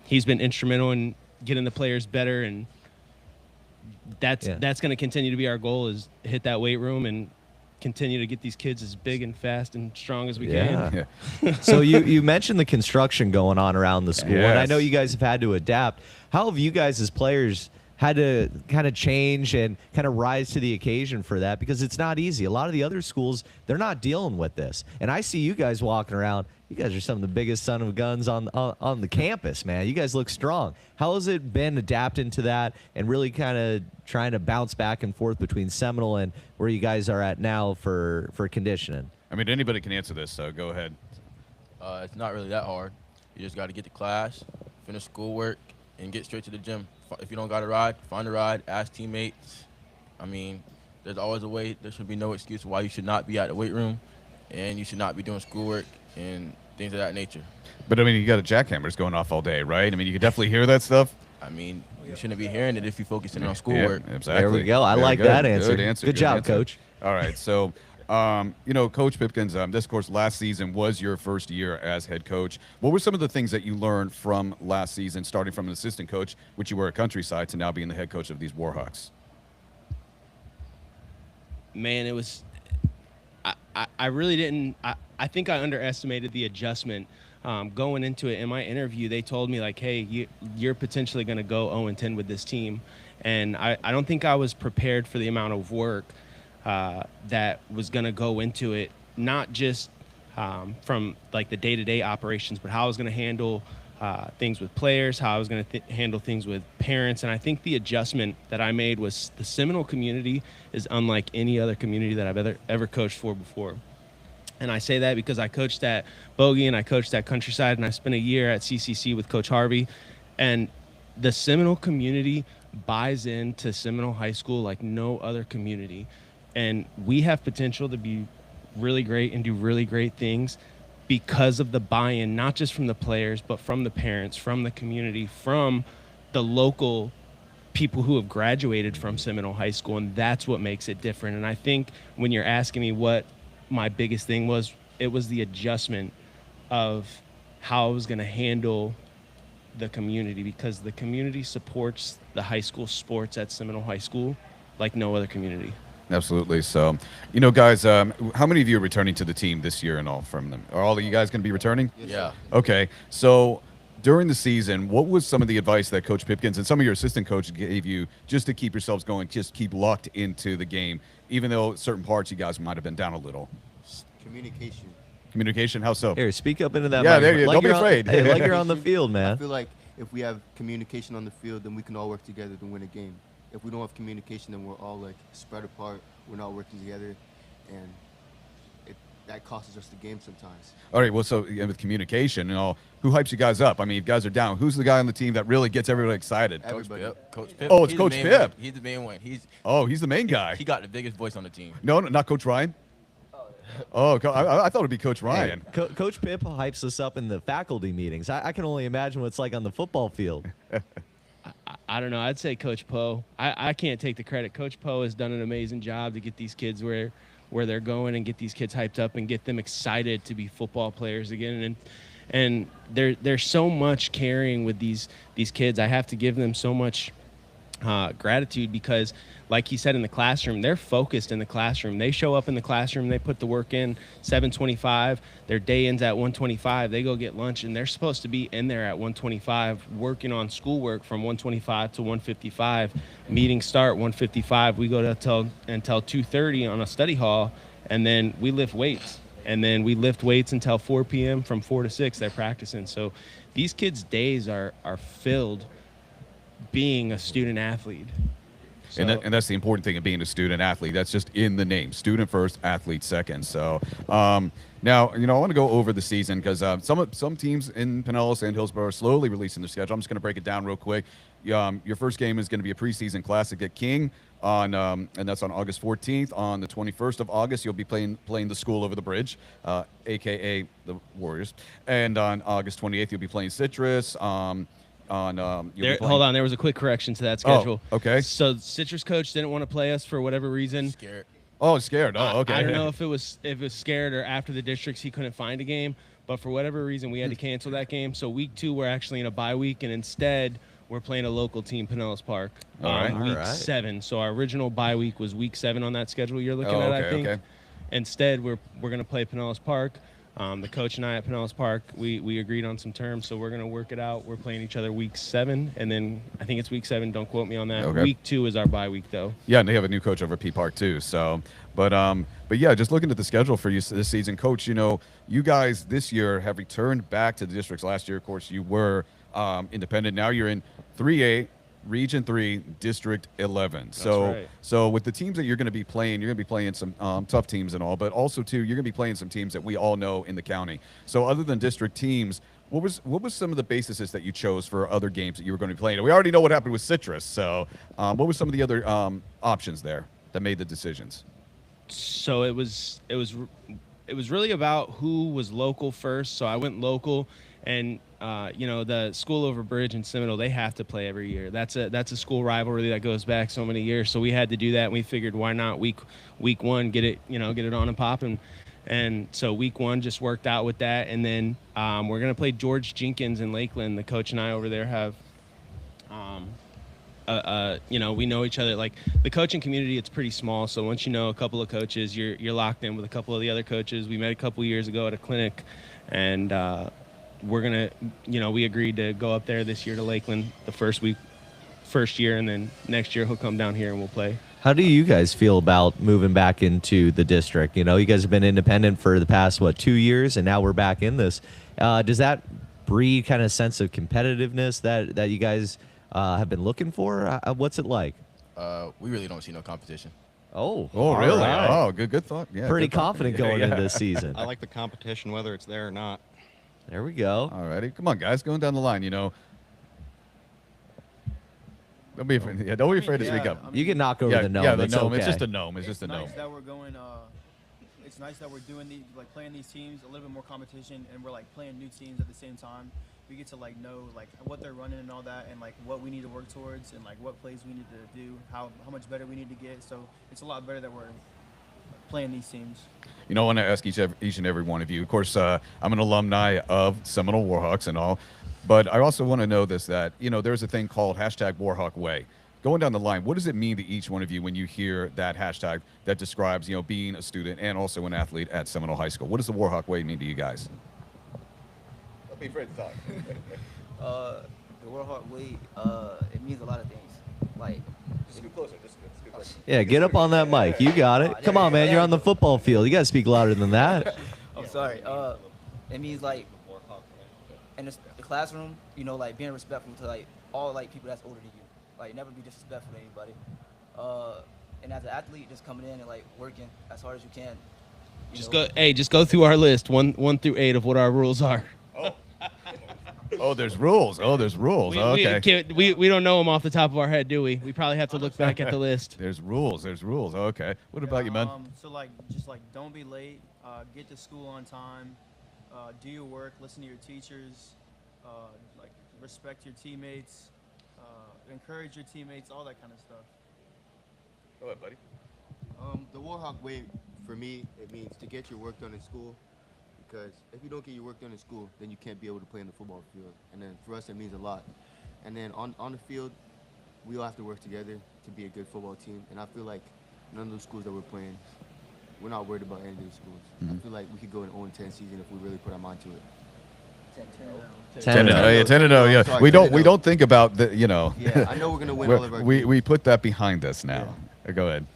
[SPEAKER 12] He's been instrumental in getting the players better, and that's going to continue to be our goal, is hit that weight room and continue to get these kids as big and fast and strong as we can.
[SPEAKER 4] Yeah. So you mentioned the construction going on around the school, and I know you guys have had to adapt. How have you guys as players had to kind of change and kind of rise to the occasion for that? Because it's not easy. A lot of the other schools, they're not dealing with this. And I see you guys walking around. You guys are some of the biggest son of guns on the campus, man. You guys look strong. How has it been adapting to that and really kind of trying to bounce back and forth between Seminole and where you guys are at now for conditioning?
[SPEAKER 7] I mean, anybody can answer this, so go ahead.
[SPEAKER 10] It's not really that hard. You just got to get to class, finish schoolwork, and get straight to the gym. If you don't got a ride, find a ride, ask teammates. I mean, there's always a way. There should be no excuse why you should not be at the weight room, and you should not be doing schoolwork and things of that nature.
[SPEAKER 7] But, I mean, you got a jackhammers going off all day, right? I mean, you can definitely hear that stuff.
[SPEAKER 10] I mean, you shouldn't be hearing it if you're focusing on schoolwork.
[SPEAKER 7] Yeah, exactly.
[SPEAKER 4] There we go. I like that answer. Good job, Coach.
[SPEAKER 7] All right, so you know, Coach Pipkins, this, of course, last season was your first year as head coach. What were some of the things that you learned from last season, starting from an assistant coach, which you were at Countryside, to now being the head coach of these Warhawks?
[SPEAKER 12] Man, it was I really didn't I think I underestimated the adjustment going into it. In my interview, they told me, like, hey, you're potentially going to go 0-10 with this team, and I don't think I was prepared for the amount of work that was going to go into it, not just from like the day-to-day operations, but how I was going to handle things with players, how I was going to handle things with parents. And I think the adjustment that I made was the Seminole community is unlike any other community that I've ever coached for before. And I say that because I coached at Bogey and I coached at Countryside, and I spent a year at CCC with Coach Harvey. And the Seminole community buys into Seminole High School like no other community. And we have potential to be really great and do really great things because of the buy-in, not just from the players, but from the parents, from the community, from the local people who have graduated from Seminole High School. And that's what makes it different. And I think when you're asking me what my biggest thing was, it was the adjustment of how I was going to handle the community, because the community supports the high school sports at Seminole High School like no other community.
[SPEAKER 7] Absolutely. So, you know, guys, how many of you are returning to the team this year and all from them? Are all of you guys going to be returning?
[SPEAKER 10] Yeah.
[SPEAKER 7] Okay. So during the season, what was some of the advice that Coach Pipkins and some of your assistant coaches gave you just to keep yourselves going, just keep locked into the game, even though certain parts you guys might have been down a little?
[SPEAKER 8] Communication.
[SPEAKER 7] Communication? How so?
[SPEAKER 4] Here, speak up into that.
[SPEAKER 7] Yeah, there
[SPEAKER 4] microphone.
[SPEAKER 7] you don't be afraid.
[SPEAKER 4] Hey, like you're on the field,
[SPEAKER 8] I
[SPEAKER 4] man.
[SPEAKER 8] feel like if we have communication on the field, then we can all work together to win a game.
[SPEAKER 13] if we don't have communication, then we're all like spread apart. We're not working together, and that costs us the game sometimes.
[SPEAKER 7] All right, well, so with communication, who hypes you guys up? I mean, if guys are down, who's the guy on the team that really gets everybody excited?
[SPEAKER 10] Everybody. Coach Pip.
[SPEAKER 7] Oh, it's
[SPEAKER 10] He's
[SPEAKER 7] Coach
[SPEAKER 10] the main
[SPEAKER 7] Pip.
[SPEAKER 10] one. He's the main one.
[SPEAKER 7] He's the main guy.
[SPEAKER 10] He got the biggest voice on the team.
[SPEAKER 7] No, not Coach Ryan. Oh, I thought it'd be Coach Ryan.
[SPEAKER 4] Hey, Coach Pip hypes us up in the faculty meetings. I can only imagine what it's like on the football field.
[SPEAKER 12] I don't know. I'd say Coach Poe. I can't take the credit. Coach Poe has done an amazing job to get these kids where they're going and get these kids hyped up and get them excited to be football players again. And there's so much caring with these kids. I have to give them so much gratitude because, like he said, in the classroom, they're focused in the classroom. They show up in the classroom, they put the work in 7:25. Their day ends at 1:25. They go get lunch, and they're supposed to be in there at 1:25 working on schoolwork from 1:25 to 1:55. Meetings start 1:55. We go until 2:30 on a study hall, and then we lift weights. And then we lift weights until 4 p.m. From 4 to 6, they're practicing. So these kids' days are filled being a student athlete. So,
[SPEAKER 7] and that's the important thing of being a student athlete. That's just in the name. Student first, athlete second. So now, I want to go over the season because some teams in Pinellas and Hillsborough are slowly releasing their schedule. I'm just going to break it down real quick. Your first game is going to be a preseason classic at King and that's on August 14th. On the 21st of August, you'll be playing the School Over the Bridge, a.k.a. the Warriors. And on August 28th, you'll be playing Citrus. Hold
[SPEAKER 12] on, there was a quick correction to that schedule.
[SPEAKER 7] Oh, okay.
[SPEAKER 12] So Citrus coach didn't want to play us for whatever reason.
[SPEAKER 10] Scared.
[SPEAKER 7] Oh, scared. Oh, okay.
[SPEAKER 12] I don't know if it was scared or after the districts he couldn't find a game, but for whatever reason we had to cancel that game. So week 2 we're actually in a bye week, and instead we're playing a local team, Pinellas Park, week 7. So our original bye week was week 7 on that schedule you're looking at, I think. Okay. Instead, we're going to play Pinellas Park. The coach and I at Pinellas Park, we agreed on some terms, so we're going to work it out. We're playing each other week 7, and then I think it's week 7. Don't quote me on that. Okay. Week 2 is our bye week, though.
[SPEAKER 7] Yeah, and they have a new coach over at P Park too. So, but yeah, just looking at the schedule for you this season, Coach. You guys this year have returned back to the districts. Last year, of course, you were independent. Now you're in 3A. Region 3, District 11. So with the teams that you're going to be playing, you're going to be playing some tough teams and all, but also too, you're going to be playing some teams that we all know in the county. So other than district teams, what was some of the bases that you chose for other games that you were going to be playing? We already know what happened with Citrus. So what were some of the other options there that made the decisions?
[SPEAKER 12] So it was really about who was local first. So I went local. And the School Over Bridge in Seminole, they have to play every year. That's a school rivalry that goes back so many years. So we had to do that. And we figured, why not week 1 get it on and popping. And so week 1 just worked out with that. And then we're gonna play George Jenkins in Lakeland. The coach and I over there have, we know each other. Like the coaching community, it's pretty small. So once you know a couple of coaches, you're locked in with a couple of the other coaches. We met a couple years ago at a clinic, and we're gonna, we agreed to go up there this year to Lakeland the first year, and then next year he'll come down here and we'll play.
[SPEAKER 4] How do you guys feel about moving back into the district? You guys have been independent for the past 2 years, and now we're back in this. Does that breed kind of sense of competitiveness that you guys have been looking for? What's it like?
[SPEAKER 10] We really don't see no competition.
[SPEAKER 7] Oh, really? Right. Oh, good thought. Yeah,
[SPEAKER 4] pretty confident going into this season.
[SPEAKER 11] I like the competition, whether it's there or not.
[SPEAKER 4] There we go.
[SPEAKER 7] All righty. Come on, guys. Going down the line, Don't be afraid, to speak up.
[SPEAKER 4] You can knock over the gnome.
[SPEAKER 7] Yeah, the gnome.
[SPEAKER 4] Okay.
[SPEAKER 7] It's just a gnome. It's just a gnome.
[SPEAKER 9] Nice that we're going, it's nice that we're doing playing these teams, a little bit more competition, and we're playing new teams at the same time. We get to know what they're running and all that, and what we need to work towards, and what plays we need to do, how much better we need to get. So it's a lot better that we're playing these teams.
[SPEAKER 7] I want to ask each and every one of you. Of course, I'm an alumni of Seminole Warhawks and all, but I also want to know this, that, there's a thing called #Warhawk Way. Going down the line, what does it mean to each one of you when you hear that hashtag that describes, being a student and also an athlete at Seminole High School? What does the Warhawk Way mean to you guys?
[SPEAKER 3] Don't be afraid to talk.
[SPEAKER 8] The Warhawk Way, it means a lot of things.
[SPEAKER 3] Just get closer.
[SPEAKER 4] Yeah, get up on that mic. You got it. Come on, man. You're on the football field. You got to speak louder than that.
[SPEAKER 8] I'm sorry. It means in the classroom, being respectful to all people that's older than you. like never be disrespectful to anybody. And as an athlete, just coming in and like working as hard as you can.
[SPEAKER 12] Just go through our list, 1 through 8 of what our rules are.
[SPEAKER 7] Oh, there's rules. Oh, there's rules. Okay.
[SPEAKER 12] We don't know them off the top of our head, do we? We probably have to look back at the list.
[SPEAKER 7] There's rules. Okay. What about you, man?
[SPEAKER 9] So like, just like, don't be late. Get to school on time. Do your work. Listen to your teachers. Like, respect your teammates. Encourage your teammates. All that kind of stuff.
[SPEAKER 7] Go ahead, buddy.
[SPEAKER 13] The Warhawk way, for me, it means to get your work done in school. Because if you don't get your work done in school, then you can't be able to play in the football field. And then for us, it means a lot. And then on the field, we all have to work together to be a good football team. And I feel like none of those schools that we're playing, we're not worried about any of those schools. I feel like we could go an 0-10 season if we really put our mind to it.
[SPEAKER 7] 10-0. Yeah.
[SPEAKER 13] Sorry,
[SPEAKER 7] We
[SPEAKER 13] 10-0.
[SPEAKER 7] don't think about the.
[SPEAKER 13] Yeah, I know we're gonna win all of our games.
[SPEAKER 7] We put that behind us now. Go ahead.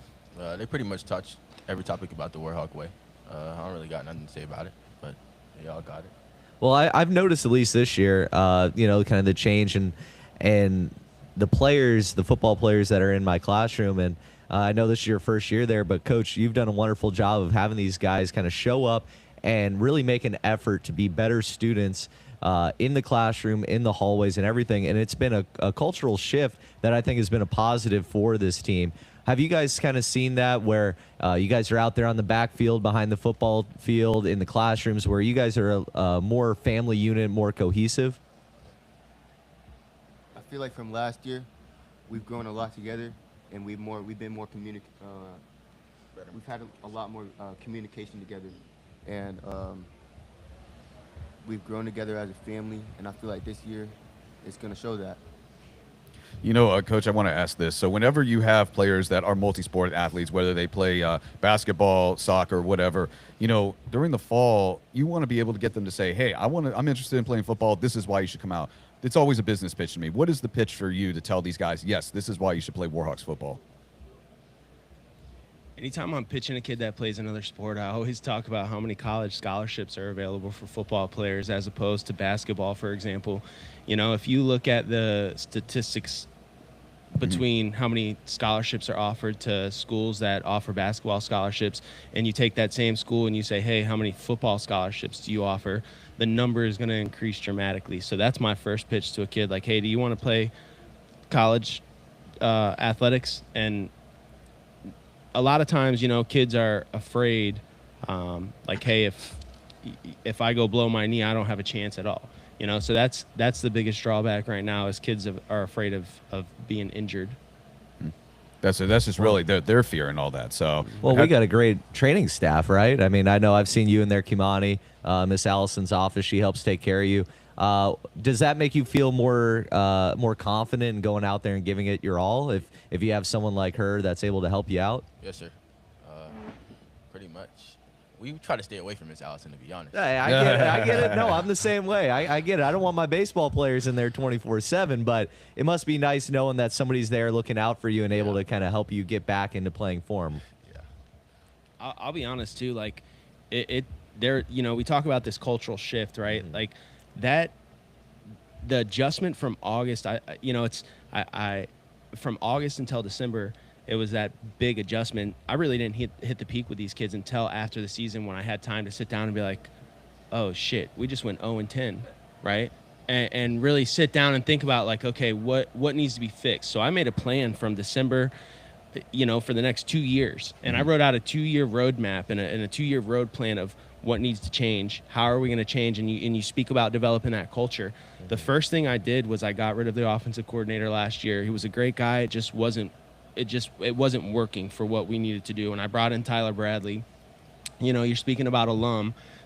[SPEAKER 10] They pretty much touch every topic about the Warhawk way. I don't really got nothing to say about it, but they all got it.
[SPEAKER 4] Well, I've noticed at least this year, kind of the change and the players, the football players that are in my classroom. And I know this is your first year there, but Coach, you've done a wonderful job of having these guys kind of show up and really make an effort to be better students in the classroom, in the hallways and everything. And it's been a cultural shift that I think has been a positive for this team. Have you guys kind of seen that where you guys are out there on the backfield behind the football field in the classrooms where you guys are a more family unit, more cohesive?
[SPEAKER 13] I feel like from last year, we've grown a lot together, and we've been more we've had a lot more communication together, and we've grown together as a family. And I feel like this year, it's going to show that.
[SPEAKER 7] Coach, I want to ask this. So whenever you have players that are multi-sport athletes, whether they play basketball, soccer, whatever, during the fall, you want to be able to get them to say, hey, I'm interested in playing football. This is why you should come out. It's always a business pitch to me. What is the pitch for you to tell these guys, yes, this is why you should play Warhawks football?
[SPEAKER 12] Anytime I'm pitching a kid that plays another sport, I always talk about how many college scholarships are available for football players as opposed to basketball, for example. If you look at the statistics between how many scholarships are offered to schools that offer basketball scholarships, and you take that same school and you say, hey, how many football scholarships do you offer? The number is going to increase dramatically. So that's my first pitch to a kid, like, hey, do you want to play college athletics? And a lot of times, kids are afraid, like, hey, if I go blow my knee, I don't have a chance at all. So that's the biggest drawback right now is kids are afraid of being injured.
[SPEAKER 7] That's just really their fear and all that. So
[SPEAKER 4] we got a great training staff, right? I mean, I know I've seen you in there, Kimani, Miss Allison's office. She helps take care of you. Does that make you feel more confident in going out there and giving it your all if you have someone like her that's able to help you out?
[SPEAKER 10] Yes, sir. Pretty much. We try to stay away from Miss Allison, to be honest.
[SPEAKER 4] Hey, I get it. No, I'm the same way. I get it. I don't want my baseball players in there 24/7, but it must be nice knowing that somebody's there looking out for you and able to kind of help you get back into playing form.
[SPEAKER 12] Yeah. I'll be honest too. Like, we talk about this cultural shift, right? Mm-hmm. Like that, the adjustment from August. From August until December. It was that big adjustment. I really didn't hit the peak with these kids until after the season when I had time to sit down and be like, oh, shit, we just went 0-10, right? And really sit down and think about, like, okay, what needs to be fixed? So I made a plan from December, for the next 2 years. And I wrote out a 2-year roadmap and a 2-year road plan of what needs to change. How are we going to change? And you speak about developing that culture. The first thing I did was I got rid of the offensive coordinator last year. He was a great guy. It wasn't working for what we needed to do. And I brought in Tyler Bradley. You're speaking about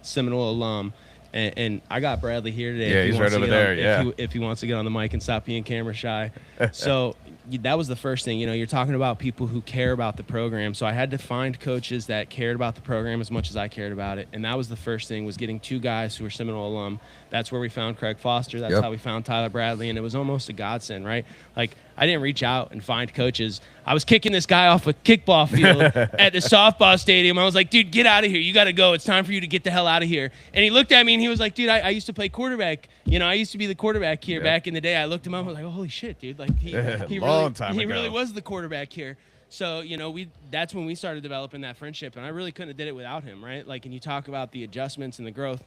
[SPEAKER 12] Seminole alum. And I got Bradley here today.
[SPEAKER 7] Yeah, he's right over there.
[SPEAKER 12] If he wants to get on the mic and stop being camera shy. So that was the first thing. You're talking about people who care about the program. So I had to find coaches that cared about the program as much as I cared about it. And that was the first thing, was getting 2 guys who were Seminole alum. That's where we found Craig Foster. That's how we found Tyler Bradley. And it was almost a godsend, right? Like, I didn't reach out and find coaches. I was kicking this guy off a kickball field at the softball stadium. I was like, dude, get out of here. You got to go. It's time for you to get the hell out of here. And he looked at me and he was like, dude, I used to play quarterback. I used to be the quarterback here back in the day. I looked him up. I was like, oh, holy shit, dude. Like he really was the quarterback here. So, that's when we started developing that friendship. And I really couldn't have did it without him, right? Like, and you talk about the adjustments and the growth.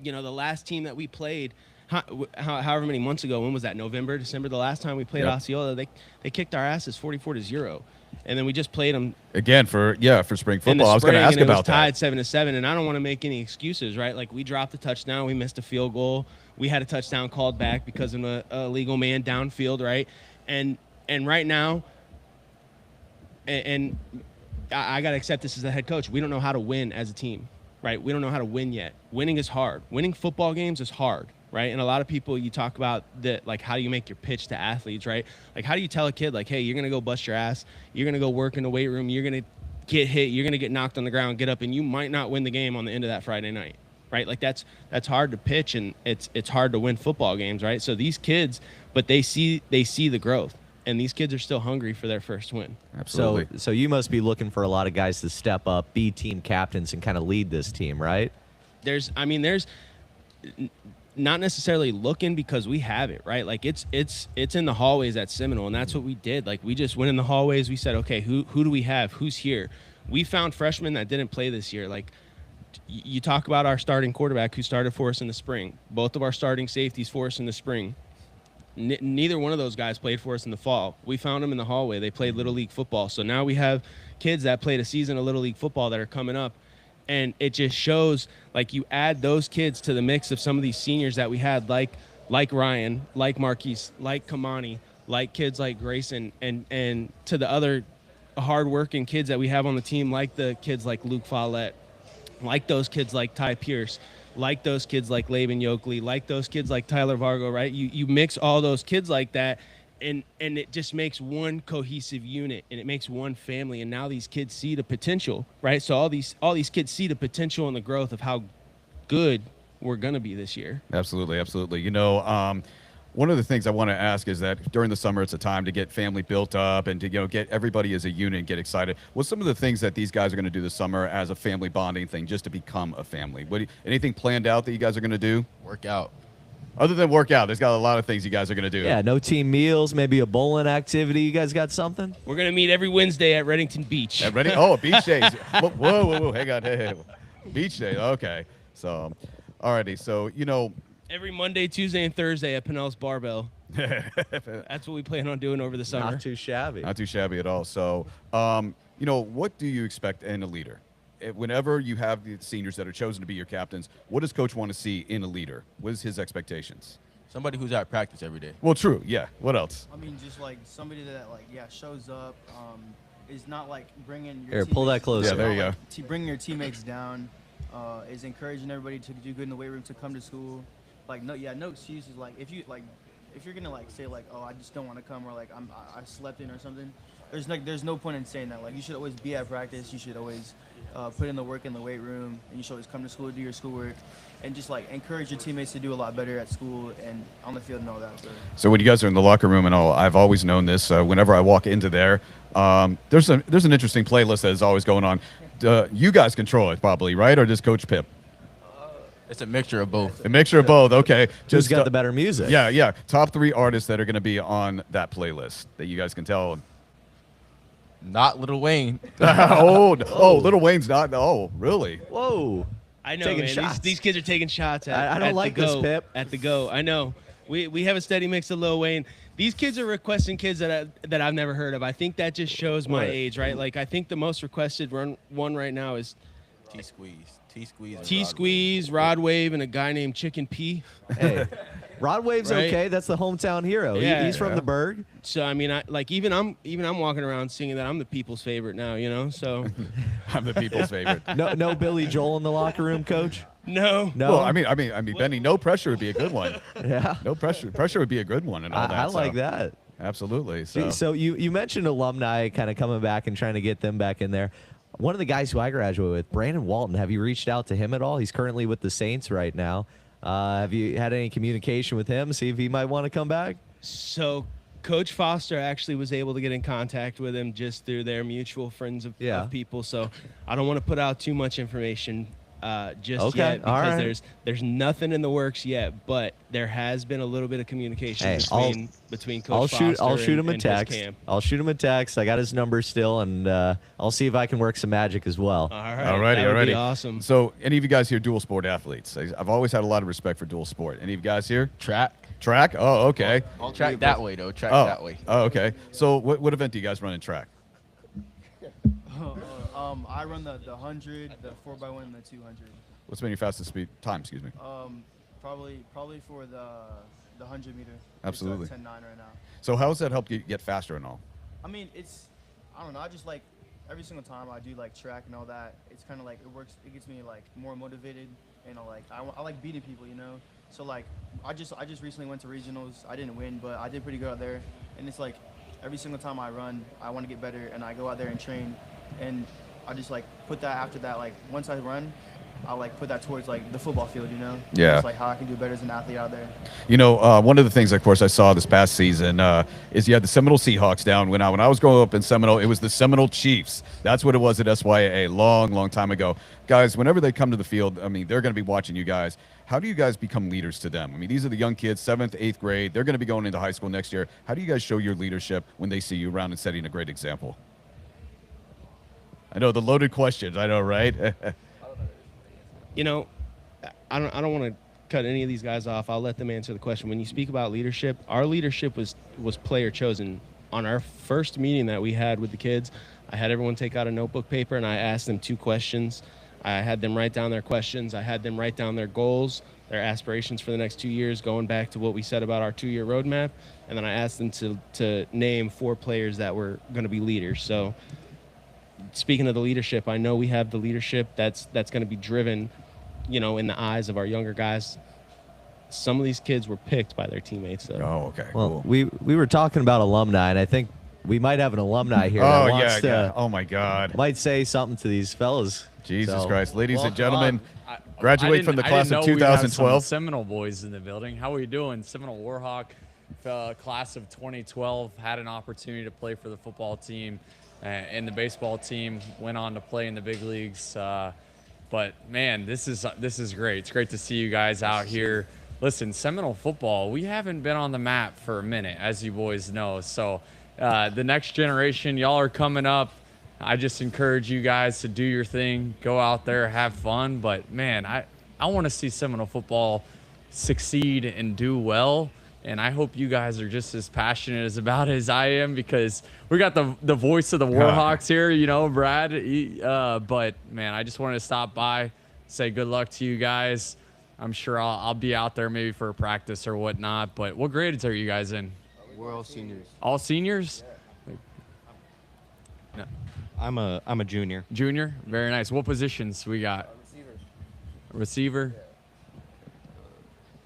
[SPEAKER 12] The last team that we played, however many months ago, when was that? November, December, the last time we played Osceola, they kicked our asses 44-0. And then we just played them
[SPEAKER 7] again for spring football. I was going to ask about that.
[SPEAKER 12] Tied 7-7, and I don't want to make any excuses, right? Like, we dropped a touchdown, we missed a field goal, we had a touchdown called back because of a legal man downfield, right? And right now, and I got to accept this as the head coach, we don't know how to win as a team, right? We don't know how to win yet. Winning is hard. Winning football games is hard. Right. And a lot of people, you talk about that, like, how do you make your pitch to athletes, right? Like, how do you tell a kid, like, hey, you're going to go bust your ass. You're going to go work in the weight room. You're going to get hit. You're going to get knocked on the ground, get up, and you might not win the game on the end of that Friday night. Right. Like, that's hard to pitch, and it's hard to win football games. Right. So these kids, but they see the growth, and these kids are still hungry for their first win.
[SPEAKER 7] Absolutely.
[SPEAKER 4] So you must be looking for a lot of guys to step up, be team captains, and kind of lead this team, right?
[SPEAKER 12] There's not necessarily looking, because we have it, right? Like, it's in the hallways at Seminole, and that's what we did. Like, we just went in the hallways. We said, okay, who do we have? Who's here? We found freshmen that didn't play this year. Like, you talk about our starting quarterback who started for us in the spring. Both of our starting safeties for us in the spring. Neither one of those guys played for us in the fall. We found them in the hallway. They played Little League football. So now we have kids that played a season of Little League football that are coming up. And it just shows, like, you add those kids to the mix of some of these seniors that we had, like Ryan, like Marquise, like Kamani, like kids like Grayson, and to the other hardworking kids that we have on the team, like the kids like Luke Follett, like those kids like Ty Pierce, like those kids like Laban Yokley, like those kids like Tyler Vargo, right? You mix all those kids like that, and it just makes one cohesive unit, and it makes one family. And now these kids see the potential, right? So all these kids see the potential and the growth of how good we're gonna be this year.
[SPEAKER 7] Absolutely. One of the things I want to ask is that during the summer, it's a time to get family built up and to get everybody as a unit and get excited. What's some of the things that these guys are going to do this summer as a family bonding thing, just to become a family? Anything planned out that you guys are going to do?
[SPEAKER 10] Work out.
[SPEAKER 7] Other than work out, there's got a lot of things you guys are going to do.
[SPEAKER 4] Yeah, no team meals, maybe a bowling activity. You guys got something?
[SPEAKER 12] We're going to meet every Wednesday at Reddington Beach.
[SPEAKER 7] Beach days. Whoa. Hang on. Hey. Beach day. Okay. So, alrighty. So,
[SPEAKER 12] every Monday, Tuesday, and Thursday at Pinnell's Barbell. That's what we plan on doing over the summer.
[SPEAKER 4] Not too shabby.
[SPEAKER 7] Not too shabby at all. So, what do you expect in a leader? Whenever you have the seniors that are chosen to be your captains, what does Coach want to see in a leader? What is his expectations?
[SPEAKER 10] Somebody who's at practice every day.
[SPEAKER 7] Well, true. Yeah. What else?
[SPEAKER 9] I mean, just like somebody that shows up, is not like bringing your
[SPEAKER 4] Here, pull that closer.
[SPEAKER 7] Yeah, there you go.
[SPEAKER 9] Bringing your teammates down, is encouraging everybody to do good in the weight room, to come to school. Like, no excuses. Like, if you're gonna say oh, I just don't want to come, or like I slept in or something, there's no point in saying that. Like, you should always be at practice. You should always put in the work in the weight room, and you should always come to school, do your schoolwork, and just encourage your teammates to do a lot better at school and on the field and all that.
[SPEAKER 7] So when you guys are in the locker room and all, I've always known this. Whenever I walk into there, there's an interesting playlist that is always going on. You guys control it probably, right? Or does Coach Pip?
[SPEAKER 10] It's a mixture of both.
[SPEAKER 7] A mixture of both. Okay.
[SPEAKER 4] Who's got the better music?
[SPEAKER 7] Yeah. Top 3 artists that are going to be on that playlist that you guys can tell.
[SPEAKER 10] Not Lil Wayne.
[SPEAKER 7] Lil Wayne's not. Oh, really?
[SPEAKER 4] Whoa.
[SPEAKER 12] I know, man. These kids are taking shots
[SPEAKER 4] I don't like this, Pip.
[SPEAKER 12] At the go. I know. We have a steady mix of Lil Wayne. These kids are requesting kids that I've never heard of. I think that just shows my age, right? Like, I think the most requested one right now is T-Squeeze, Rod Wave, and a guy named Chicken P.
[SPEAKER 4] Hey, Rod Wave's
[SPEAKER 12] right?
[SPEAKER 4] Okay. That's the hometown hero.
[SPEAKER 12] Yeah,
[SPEAKER 4] he's from the Berg.
[SPEAKER 12] So I mean, even I'm walking around singing that I'm the people's favorite now. So
[SPEAKER 7] I'm the people's favorite.
[SPEAKER 4] No Billy Joel in the locker room, Coach.
[SPEAKER 12] No.
[SPEAKER 7] Well, I mean, Benny, no pressure would be a good one.
[SPEAKER 4] Yeah.
[SPEAKER 7] No pressure. Pressure would be a good one, and all that.
[SPEAKER 4] I like that.
[SPEAKER 7] Absolutely.
[SPEAKER 4] So you mentioned alumni kind of coming back and trying to get them back in there. One of the guys who I graduated with, Brandon Walton, have you reached out to him at all? He's currently with the Saints right now. Have you had any communication with him? See if he might want to come back?
[SPEAKER 12] So Coach Foster actually was able to get in contact with him just through their mutual friends of people. So I don't want to put out too much information just yet because there's nothing in the works yet, but there has been a little bit of communication between Coach Foster
[SPEAKER 4] I'll shoot him a
[SPEAKER 12] and
[SPEAKER 4] text.
[SPEAKER 12] his camp.
[SPEAKER 4] I'll shoot him a text. I got his number still, and I'll see if I can work some magic as well.
[SPEAKER 12] All right. That would be awesome.
[SPEAKER 7] So, any of you guys here dual sport athletes? I've always had a lot of respect for dual sport. Any of you guys here?
[SPEAKER 10] Track.
[SPEAKER 7] Oh, okay.
[SPEAKER 10] Track that way, though. Track that way.
[SPEAKER 7] Oh, okay. So, what event do you guys run in track?
[SPEAKER 9] I run the 100, the 4x1, and the 200.
[SPEAKER 7] What's been your fastest speed time? Excuse me.
[SPEAKER 9] Probably for the 100 meter.
[SPEAKER 7] Absolutely.
[SPEAKER 9] It's 10.9 right now.
[SPEAKER 7] So, how has that helped you get faster and all?
[SPEAKER 9] I mean, I don't know. I just like every single time I do like track and all that. It's kind of like it works. It gets me like more motivated, and I like beating people, you know. So like I just recently went to regionals. I didn't win, but I did pretty good out there. And it's like every single time I run, I want to get better, and I go out there and train, and I just like put that after that. Like once I run, I like put that towards like the football field, you know.
[SPEAKER 7] Yeah.
[SPEAKER 9] It's like how I can do better as an athlete out there.
[SPEAKER 7] You know, one of the things, of course, I saw this past season is you had the Seminole Seahawks down. When I was growing up in Seminole, it was the Seminole Chiefs. That's what it was at SYA long time ago. Guys, whenever they come to the field, I mean, they're going to be watching you guys. How do you guys become leaders to them? I mean, these are the young kids, 7th, 8th grade. They're going to be going into high school next year. How do you guys show your leadership when they see you around and setting a great example? I know the loaded questions. I know, right?
[SPEAKER 12] You know, I don't want to cut any of these guys off. I'll let them answer the question. When you speak about leadership, our leadership was player chosen. On our first meeting that we had with the kids, I had everyone take out a notebook paper and I asked them 2 questions. I had them write down their questions. I had them write down their goals, their aspirations for the next 2 years, going back to what we said about our 2-year roadmap. And then I asked them to name 4 players that were going to be leaders. So speaking of the leadership, I know we have the leadership that's going to be driven, you know, in the eyes of our younger guys. Some of these kids were picked by their teammates, though.
[SPEAKER 7] Oh, okay.
[SPEAKER 4] Well,
[SPEAKER 7] cool.
[SPEAKER 4] we were talking about alumni, and I think we might have an alumni here. that wants to,
[SPEAKER 7] Oh, my God.
[SPEAKER 4] Might say something to these fellas.
[SPEAKER 7] Jesus
[SPEAKER 4] So-
[SPEAKER 7] Christ. Ladies and
[SPEAKER 14] Welcome
[SPEAKER 7] gentlemen,
[SPEAKER 14] on.
[SPEAKER 7] graduate from the class of 2012.
[SPEAKER 14] Seminole boys in the building. How are we doing? Seminole Warhawk class of 2012 had an opportunity to play for the football team and the baseball team. Went on to play in the big leagues. But man, this is great. It's great to see you guys out here. Listen, Seminole football, we haven't been on the map for a minute, as you boys know. So the next generation, y'all are coming up. I just encourage you guys to do your thing, go out there, have fun. But man, I want to see Seminole football succeed and do well. And I hope you guys are just as passionate about it as I am, because we got the voice of the Warhawks here, you know, Brad. But man, I just wanted to stop by, say good luck to you guys. I'm sure I'll be out there maybe for a practice or whatnot. But what grades are you guys in?
[SPEAKER 13] We're all seniors.
[SPEAKER 14] All seniors?
[SPEAKER 11] No. I'm a junior.
[SPEAKER 14] Junior? Very nice. What positions we got? Receiver?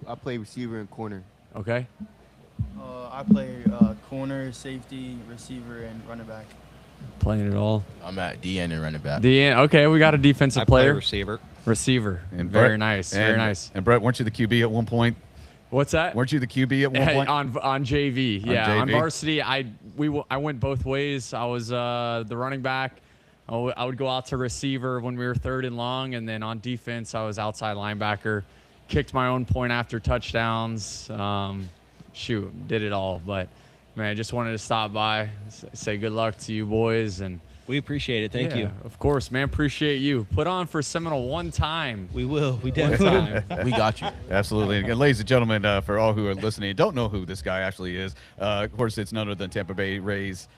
[SPEAKER 13] I play receiver and corner.
[SPEAKER 14] Okay.
[SPEAKER 9] I play corner, safety, receiver, and running back.
[SPEAKER 14] Playing it all.
[SPEAKER 10] I'm at DN and running back.
[SPEAKER 14] DN. Okay, we got a defensive player.
[SPEAKER 11] Receiver.
[SPEAKER 14] Receiver.
[SPEAKER 7] And
[SPEAKER 14] very
[SPEAKER 7] Brett-
[SPEAKER 14] nice.
[SPEAKER 7] and-
[SPEAKER 14] Very nice.
[SPEAKER 7] And Brett, weren't you the QB at one point?
[SPEAKER 14] What's that?
[SPEAKER 7] Weren't you the QB at one point?
[SPEAKER 14] on JV?
[SPEAKER 7] On
[SPEAKER 14] Yeah, on
[SPEAKER 7] JV?
[SPEAKER 14] varsity, I went both ways. I was the running back. I would go out to receiver when we were 3rd and long, and then on defense, I was outside linebacker. Kicked my own point after touchdowns. Did it all. But man, I just wanted to stop by, say good luck to you boys, and
[SPEAKER 12] We appreciate it. Thank you.
[SPEAKER 14] Of course, man. Appreciate you. Put on for Seminole one time.
[SPEAKER 12] We will. We
[SPEAKER 14] One
[SPEAKER 12] definitely.
[SPEAKER 14] time.
[SPEAKER 10] We got you.
[SPEAKER 7] Absolutely. And ladies and gentlemen, for all who are listening and don't know who this guy actually is, of course, it's none other than Tampa Bay Rays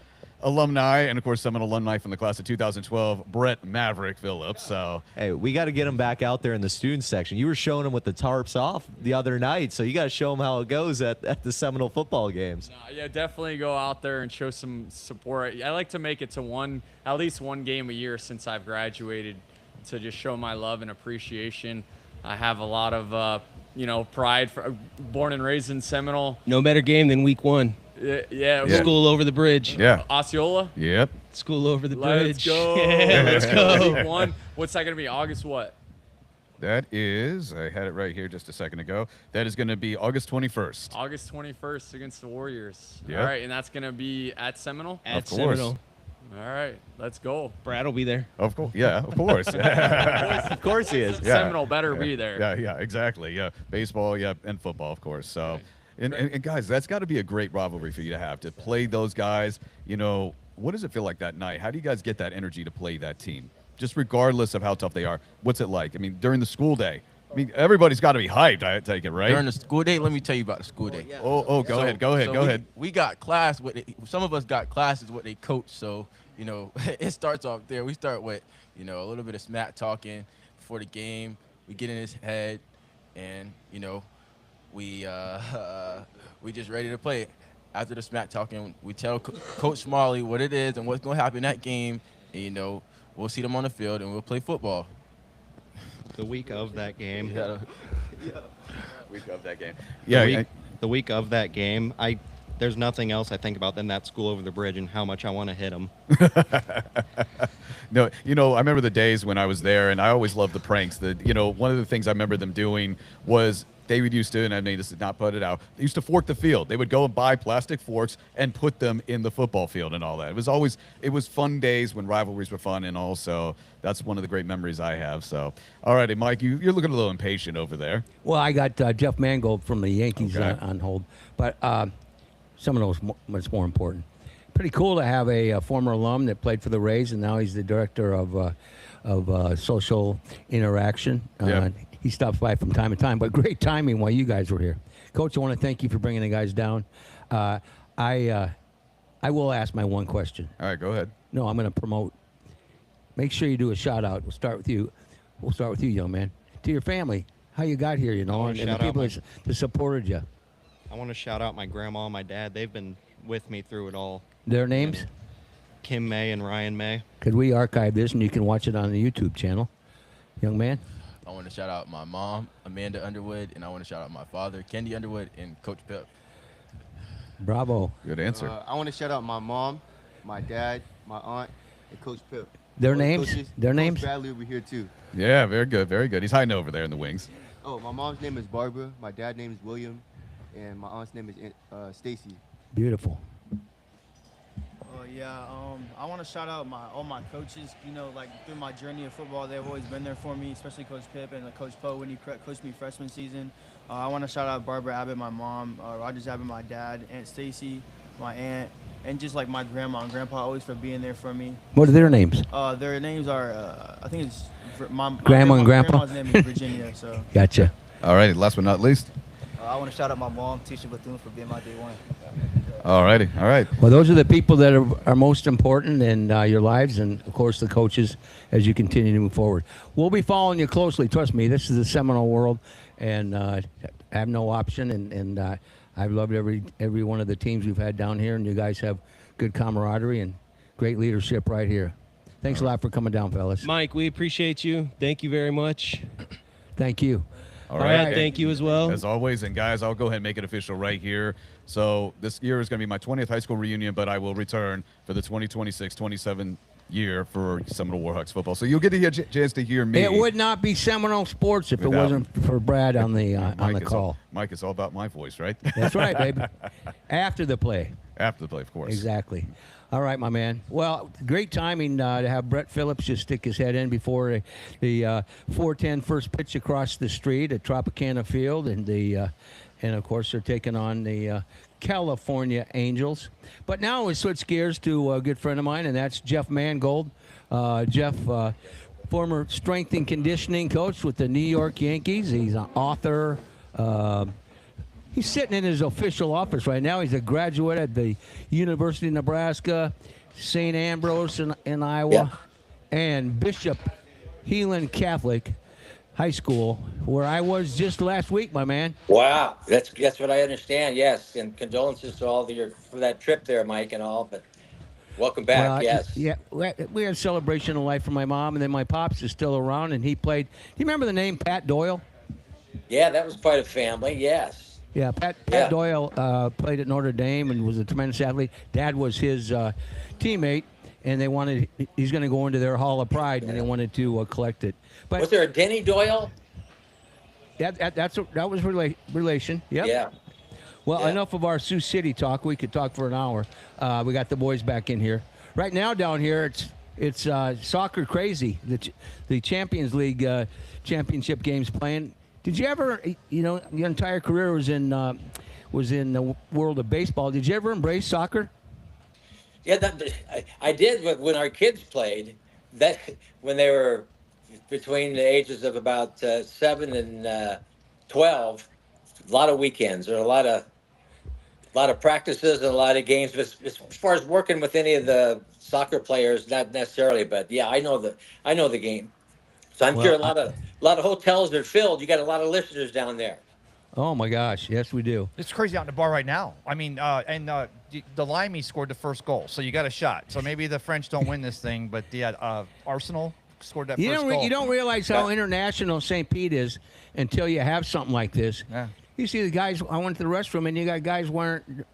[SPEAKER 7] alumni, and of course, Seminole alumni from the class of 2012, Brett Maverick Phillips. So,
[SPEAKER 4] hey, we got to get him back out there in the student section. You were showing him with the tarps off the other night, so you got to show him how it goes at the Seminole football games.
[SPEAKER 14] Yeah, definitely go out there and show some support. I like to make it to at least one game a year since I've graduated, to just show my love and appreciation. I have a lot of, pride. Born and raised in Seminole.
[SPEAKER 12] No better game than week 1.
[SPEAKER 14] Yeah.
[SPEAKER 12] School over the bridge.
[SPEAKER 7] Yeah.
[SPEAKER 14] Osceola?
[SPEAKER 7] Yep.
[SPEAKER 12] School over the
[SPEAKER 14] Let's
[SPEAKER 12] bridge.
[SPEAKER 14] go.
[SPEAKER 12] Yeah, let's go.
[SPEAKER 14] Week 1. What's that going to be? August what?
[SPEAKER 7] That is, I had it right here just a second ago. That is going to be August 21st.
[SPEAKER 14] August 21st against the Warriors.
[SPEAKER 7] Yep.
[SPEAKER 14] All right, and that's going to be at Seminole?
[SPEAKER 12] At
[SPEAKER 7] Of course.
[SPEAKER 12] Seminole.
[SPEAKER 14] All right, let's go.
[SPEAKER 12] Brad will be there.
[SPEAKER 7] Of course. Yeah, of course.
[SPEAKER 4] Of course he is.
[SPEAKER 14] Seminole better be there.
[SPEAKER 7] Yeah, exactly. Yeah, baseball, yeah, and football, of course. So, and guys, that's got to be a great rivalry for you to have, to play those guys. You know, what does it feel like that night? How do you guys get that energy to play that team? Just regardless of how tough they are, what's it like? I mean, during the school day, I mean, everybody's got to be hyped, I take it, right?
[SPEAKER 10] During the school day, let me tell you about the school day.
[SPEAKER 7] Oh, go ahead.
[SPEAKER 10] We got class with some of us got classes with they coach, so you know it starts off there. We start with a little bit of smack talking before the game. We get in his head, and we just ready to play. After the smack talking, we tell Coach Smalley what it is and what's going to happen in that game, and we'll see them on the field and we'll play football.
[SPEAKER 11] The week of that game.
[SPEAKER 7] Week of that game.
[SPEAKER 11] The week of that game, there's nothing else I think about than that school over the bridge and how much I want to hit them.
[SPEAKER 7] No, I remember the days when I was there, and I always loved the pranks. One of the things I remember them doing was they would used to, and I mean, this is not put it out, they used to fork the field. They would go and buy plastic forks and put them in the football field and all that. It was fun days when rivalries were fun, and also that's one of the great memories I have. So, all righty, Mike, you're looking a little impatient over there.
[SPEAKER 1] Well, I got Jeff Mangold from the Yankees on hold, but Seminole's much more important. Pretty cool to have a former alum that played for the Rays, and now he's the director of social interaction. He stops by from time to time, but great timing while you guys were here. Coach, I want to thank you for bringing the guys down. I will ask my one question.
[SPEAKER 7] All right, go ahead.
[SPEAKER 1] No, I'm going to promote. Make sure you do a shout out. We'll start with you. Young man. To your family, how you got here, and the people that supported you.
[SPEAKER 11] I want to shout out my grandma and my dad. They've been with me through it all.
[SPEAKER 1] Their names?
[SPEAKER 11] Kim May and Ryan May.
[SPEAKER 1] Could we archive this and you can watch it on the YouTube channel? Young man?
[SPEAKER 10] I want to shout out my mom, Amanda Underwood, and I want to shout out my father, Kendi Underwood, and Coach Pip.
[SPEAKER 1] Bravo.
[SPEAKER 7] Good answer.
[SPEAKER 13] I want to shout out my mom, my dad, my aunt, and Coach Pip.
[SPEAKER 1] Their names? Their names?
[SPEAKER 13] Coach Bradley over here, too.
[SPEAKER 7] Yeah, very good, very good. He's hiding over there in the wings.
[SPEAKER 13] Oh, my mom's name is Barbara, my dad's name is William, and my aunt's name is Stacy.
[SPEAKER 1] Beautiful.
[SPEAKER 9] I want to shout out all my coaches. Through my journey of football, they've always been there for me, especially Coach Pip and Coach Poe when he coached me freshman season. I want to shout out Barbara Abbott, my mom, Rogers Abbott, my dad, Aunt Stacy, my aunt, and just like my grandma and grandpa always for being there for me.
[SPEAKER 1] What are their names?
[SPEAKER 9] Their names are, I think it's my
[SPEAKER 1] Grandma and Grandpa?
[SPEAKER 9] Grandma's name is Virginia. So.
[SPEAKER 1] Gotcha.
[SPEAKER 7] All right, last but not least.
[SPEAKER 8] I want to shout out my mom, Tisha Bethune, for being my day one.
[SPEAKER 7] All righty, all right.
[SPEAKER 1] Well, those are the people that are most important in your lives, and of course the coaches as you continue to move forward. We'll be following you closely. Trust me, this is the Seminole world, and I have no option. And I've loved every one of the teams we've had down here, and you guys have good camaraderie and great leadership right here. Thanks a lot for coming down, fellas.
[SPEAKER 12] Mike, we appreciate you. Thank you very much.
[SPEAKER 1] Thank you.
[SPEAKER 7] All right.
[SPEAKER 12] Thank you as well.
[SPEAKER 7] As always, and guys, I'll go ahead and make it official right here. So this year is going to be my 20th high school reunion, but I will return for the 2026-27 year for Seminole Warhawks football. So you'll get a chance to hear me.
[SPEAKER 1] It would not be Seminole Sports if it wasn't for Brad on the call.
[SPEAKER 7] Mike, it's all about my voice, right?
[SPEAKER 1] That's right, baby. After the play.
[SPEAKER 7] After the play, of course.
[SPEAKER 1] Exactly. All right, my man. Well, great timing to have Brett Phillips just stick his head in before the 4:10 first pitch across the street at Tropicana Field, and of course they're taking on the California Angels. But now we switch gears to a good friend of mine, and that's Jeff Mangold. Jeff, former strength and conditioning coach with the New York Yankees. He's an author. He's sitting in his official office right now. He's a graduate at the University of Nebraska, St. Ambrose in Iowa, and Bishop Heelan Catholic High School, where I was just last week, my man.
[SPEAKER 15] Wow, that's what I understand. Yes, and condolences to all for that trip there, Mike, and all. But welcome back. Yes.
[SPEAKER 1] Yeah, we had a celebration of life for my mom, and then my pops is still around, and he played. Do you remember the name Pat Doyle?
[SPEAKER 15] Yeah, that was quite a family. Yes.
[SPEAKER 1] Yeah, Pat Doyle played at Notre Dame and was a tremendous athlete. Dad was his teammate, and he's going to go into their Hall of Pride, and they wanted to collect it. But
[SPEAKER 15] was there a Denny Doyle?
[SPEAKER 1] that was relation. Yep.
[SPEAKER 15] Yeah.
[SPEAKER 1] Well,
[SPEAKER 15] Yeah.
[SPEAKER 1] enough of our Sioux City talk. We could talk for an hour. We got the boys back in here. Right now down here, it's soccer crazy. The Champions League championship games playing. Did you ever, your entire career was in the world of baseball. Did you ever embrace soccer?
[SPEAKER 15] Yeah, I did when our kids played. That when they were between the ages of about 7 and 12, a lot of weekends or a lot of practices and a lot of games. But as far as working with any of the soccer players, not necessarily. But yeah, I know the game. So I'm sure a lot of hotels are filled. You got a lot of listeners down there.
[SPEAKER 1] Oh my gosh, yes we do.
[SPEAKER 3] It's crazy out in the bar right now. I mean, the Limey scored the first goal, so you got a shot. So maybe the French don't win this thing, but Arsenal scored that first goal.
[SPEAKER 1] You don't realize how international St. Pete is until you have something like this.
[SPEAKER 3] Yeah.
[SPEAKER 1] You see the guys. I went to the restroom, and you got guys wearing,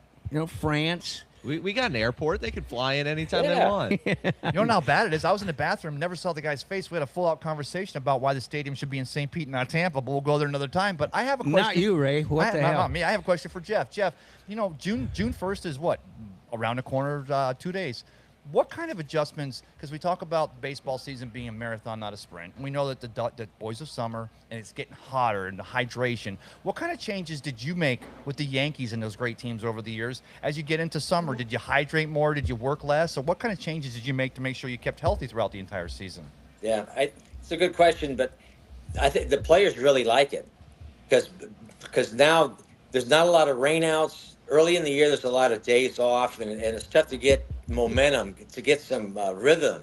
[SPEAKER 1] France.
[SPEAKER 4] We got an airport. They could fly in anytime they want.
[SPEAKER 3] You know how bad it is? I was in the bathroom, never saw the guy's face. We had a full-out conversation about why the stadium should be in St. Pete, not Tampa, but we'll go there another time. But I have a question.
[SPEAKER 1] Not you, Ray. What the hell?
[SPEAKER 3] Not me. I have a question for Jeff. Jeff, June 1st is what? Around the corner, 2 days. What kind of adjustments, because we talk about baseball season being a marathon, not a sprint. We know that the boys of summer, and it's getting hotter, and the hydration. What kind of changes did you make with the Yankees and those great teams over the years? As you get into summer, did you hydrate more? Did you work less? Or what kind of changes did you make to make sure you kept healthy throughout the entire season?
[SPEAKER 15] Yeah, it's a good question, but I think the players really like it because now there's not a lot of rainouts. Early in the year, there's a lot of days off, and it's tough to get momentum, to get some rhythm,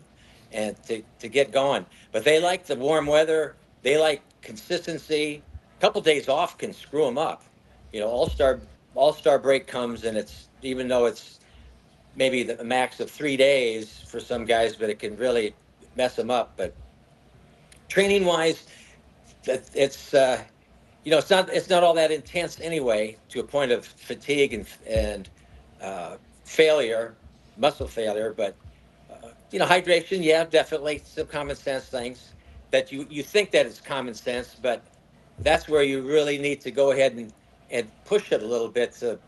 [SPEAKER 15] and to get going. But they like the warm weather. They like consistency. A couple days off can screw them up. All-Star break comes, and it's even though it's maybe the max of 3 days for some guys, but it can really mess them up. But training-wise, it's it's not all that intense anyway, to a point of fatigue and failure, muscle failure. But hydration, yeah, definitely some common sense things that you think that it's common sense, but that's where you really need to go ahead and push it a little bit to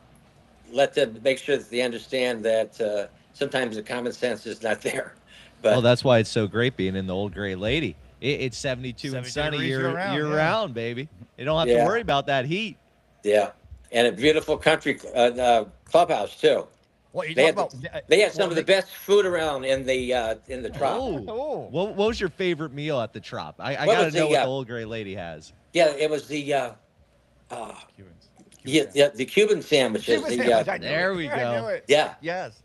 [SPEAKER 15] let them make sure that they understand that sometimes the common sense is not there. But
[SPEAKER 4] well, that's why it's so great being in the Old Gray Lady. It's 72 and sunny year round, baby. You don't have to worry about that heat.
[SPEAKER 15] Yeah, and a beautiful country clubhouse too. They had some of the best food around in the Trop.
[SPEAKER 4] Oh. What was your favorite meal at the Trop? I got to know what the Old Gray Lady has.
[SPEAKER 15] Yeah, it was the the Cuban sandwiches.
[SPEAKER 4] There we go.
[SPEAKER 15] Yeah.
[SPEAKER 3] Yes.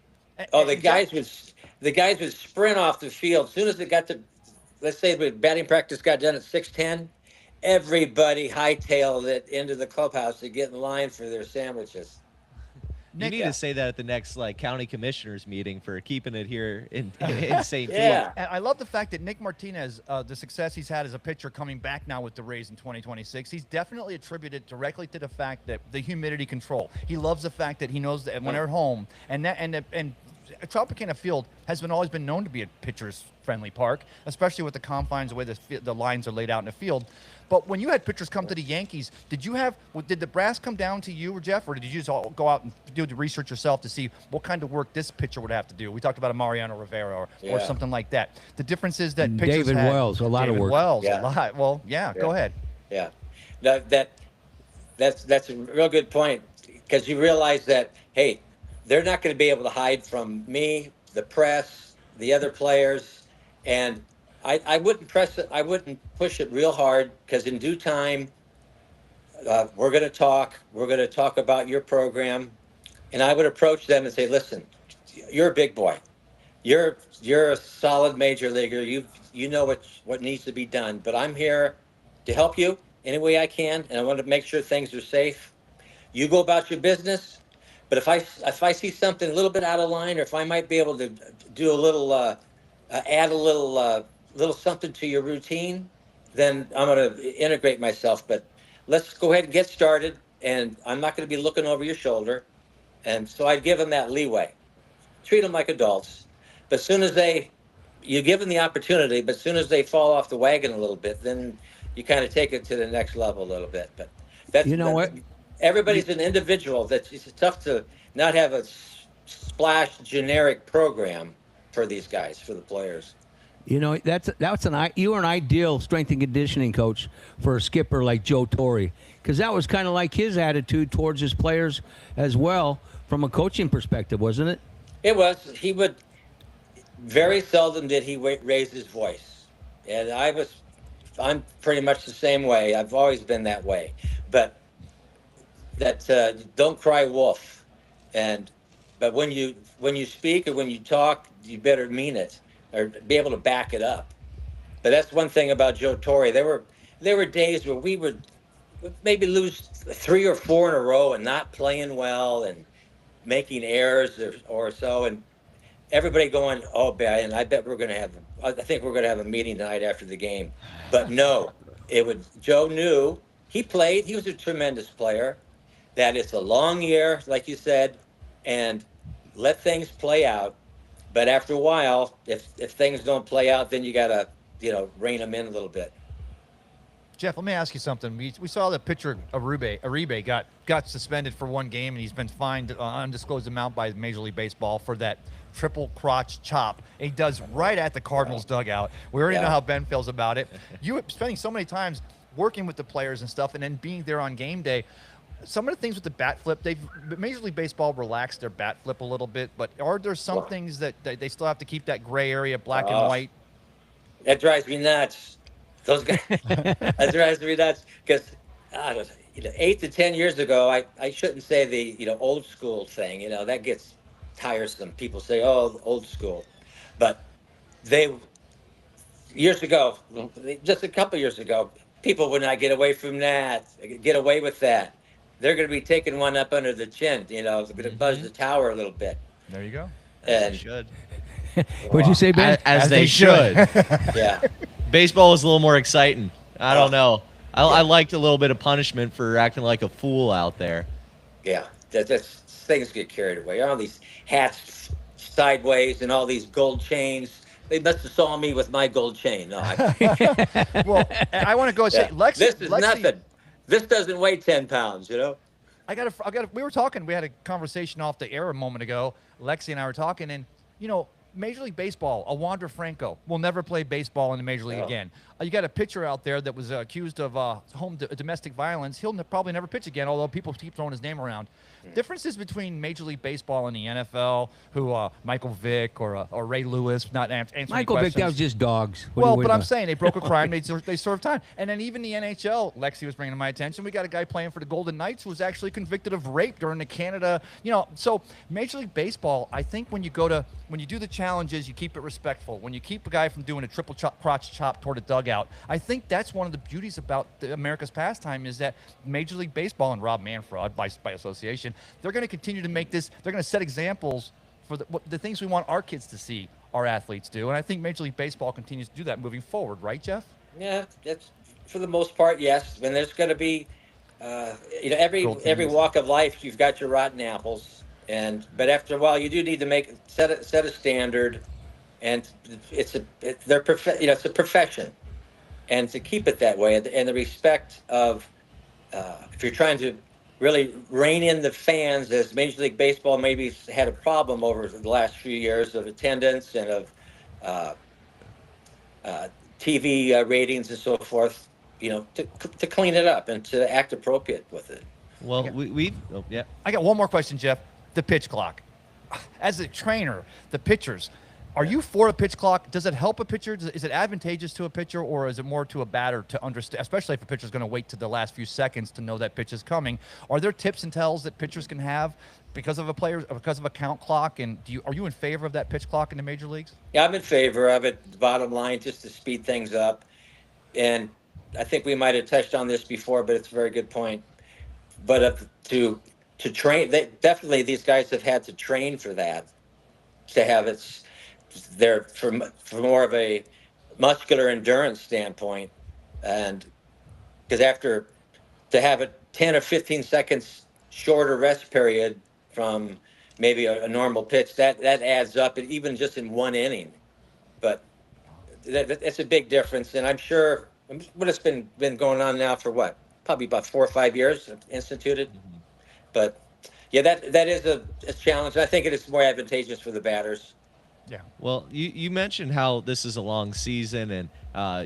[SPEAKER 15] Oh, the guys would sprint off the field as soon as they got to. Let's say the batting practice got done at 6:10. Everybody hightailed it into the clubhouse to get in line for their sandwiches.
[SPEAKER 4] You need to say that at the next county commissioners meeting for keeping it here in St. Pete.
[SPEAKER 3] And I love the fact that Nick Martinez, the success he's had as a pitcher coming back now with the Rays in 2026, he's definitely attributed directly to the fact that the humidity control. He loves the fact that he knows that when they're home and Tropicana Field has always been known to be a pitcher's friendly park, especially with the confines, the way the lines are laid out in the field. But when you had pitchers come to the Yankees, did the brass come down to you or Jeff, or did you just all go out and do the research yourself to see what kind of work this pitcher would have to do? We talked about a Mariano Rivera or something like that. The difference is that pitchers
[SPEAKER 1] David Wells, a lot of work.
[SPEAKER 15] Yeah.
[SPEAKER 3] A lot. Well, go ahead.
[SPEAKER 15] Yeah, that's a real good point, because you realize that, hey, they're not going to be able to hide from me, the press, the other players, and I wouldn't press it. I wouldn't push it real hard, because in due time, we're going to talk. We're going to talk about your program, and I would approach them and say, "Listen, you're a big boy. You're a solid major leaguer. You know what needs to be done. But I'm here to help you any way I can, and I want to make sure things are safe. You go about your business. But if I see something a little bit out of line, or if I might be able to do a little, add a little something to your routine, then I'm going to integrate myself. But let's go ahead and get started, and I'm not going to be looking over your shoulder." And so I'd give them that leeway. Treat them like adults. But as soon as you give them the opportunity, but as soon as they fall off the wagon a little bit, then you kind of take it to the next level a little bit. But that's
[SPEAKER 1] You know what?
[SPEAKER 15] everybody's an individual. That's it's tough to not have a splash generic program for these guys, for the players.
[SPEAKER 1] You know, you're an ideal strength and conditioning coach for a skipper like Joe Torre, because that was kind of like his attitude towards his players as well, from a coaching perspective, wasn't it?
[SPEAKER 15] It was. He would very seldom did he raise his voice, and I'm pretty much the same way. I've always been that way, but that don't cry wolf, but when you speak or when you talk, you better mean it or be able to back it up. But that's one thing about Joe Torre. There were days where we would maybe lose 3 or 4 in a row and not playing well and making errors or so, and everybody going, oh, man, I think we're going to have a meeting tonight after the game. But no, Joe knew, he was a tremendous player, that it's a long year, like you said, and let things play out. But after a while, if things don't play out, then you got to, rein them in a little bit.
[SPEAKER 3] Jeff, let me ask you something. We saw the pitcher Uribe got suspended for 1 game, and he's been fined an undisclosed amount by Major League Baseball for that triple crotch chop. And he does right at the Cardinals dugout. We already know how Ben feels about it. You spending so many times working with the players and stuff, and then being there on game day. Some of the things with the bat flip, Major League Baseball relaxed their bat flip a little bit, but are there some things that they still have to keep that gray area black and white?
[SPEAKER 15] That drives me nuts. Those guys, that drives me nuts because 8 to 10 years ago, I shouldn't say the old school thing. That gets tiresome. People say, oh, old school, but years ago, just a couple years ago, people would not get away from that. Get away with that. They're going to be taking one up under the chin. They're going to buzz the tower a little bit.
[SPEAKER 3] There you go.
[SPEAKER 15] And
[SPEAKER 4] They should.
[SPEAKER 1] What'd you say, Ben?
[SPEAKER 4] As they should.
[SPEAKER 15] Yeah.
[SPEAKER 4] Baseball is a little more exciting. I don't know. I liked a little bit of punishment for acting like a fool out there.
[SPEAKER 15] Yeah, that's things get carried away. All these hats sideways and all these gold chains. They must have saw me with my gold chain. No,
[SPEAKER 3] Well, I want to go and say, Lexi.
[SPEAKER 15] This is nothing. This doesn't weigh 10 pounds.
[SPEAKER 3] We were talking. We had a conversation off the air a moment ago. Lexi and I were talking, and Major League Baseball, Wander Franco will never play baseball in the Major League again. You got a pitcher out there that was accused of domestic violence. He'll probably never pitch again, although people keep throwing his name around. Differences between Major League Baseball and the NFL, who Michael Vick or Ray Lewis, not answering
[SPEAKER 1] Michael Vick, that was just dogs.
[SPEAKER 3] But I'm saying they broke a crime, they served time. And then even the NHL, Lexi was bringing to my attention, we got a guy playing for the Golden Knights who was actually convicted of rape during the Canada, so Major League Baseball, I think when you do the challenges, you keep it respectful. When you keep a guy from doing a triple crotch chop toward a dugout, I think that's one of the beauties about America's pastime is that Major League Baseball and Rob Manfred by association, they're going to continue to make this. They're going to set examples for the things we want our kids to see our athletes do, and I think Major League Baseball continues to do that moving forward, right, Jeff?
[SPEAKER 15] Yeah, that's for the most part, yes. And there's going to be, every walk of life, you've got your rotten apples. But after a while, you do need to set a standard, and it's a profession, and to keep it that way, and the respect of if you're trying to really rein in the fans, as Major League Baseball maybe had a problem over the last few years of attendance and of TV ratings and so forth, to clean it up and to act appropriate with it.
[SPEAKER 4] Well,
[SPEAKER 3] I got one more question, Jeff. The pitch clock. As a trainer, the pitchers, are you for a pitch clock? Does it help a pitcher? Is it advantageous to a pitcher, or is it more to a batter to understand, especially if a pitcher's going to wait to the last few seconds to know that pitch is coming? Are there tips and tells that pitchers can have because of a count clock? And are you in favor of that pitch clock in the major leagues?
[SPEAKER 15] Yeah, I'm in favor of it. The bottom line, just to speed things up. And I think we might have touched on this before, but it's a very good point. But to train, definitely these guys have had to train for that, to have it there for more of a muscular endurance standpoint, and because to have a 10 or 15 seconds shorter rest period from maybe a normal pitch, that adds up, even just in one inning. But that's a big difference, and I'm sure what it's been going on now for what? Probably about 4 or 5 years instituted. But yeah, that is a challenge. I think it is more advantageous for the batters.
[SPEAKER 3] Yeah.
[SPEAKER 4] Well, you mentioned how this is a long season and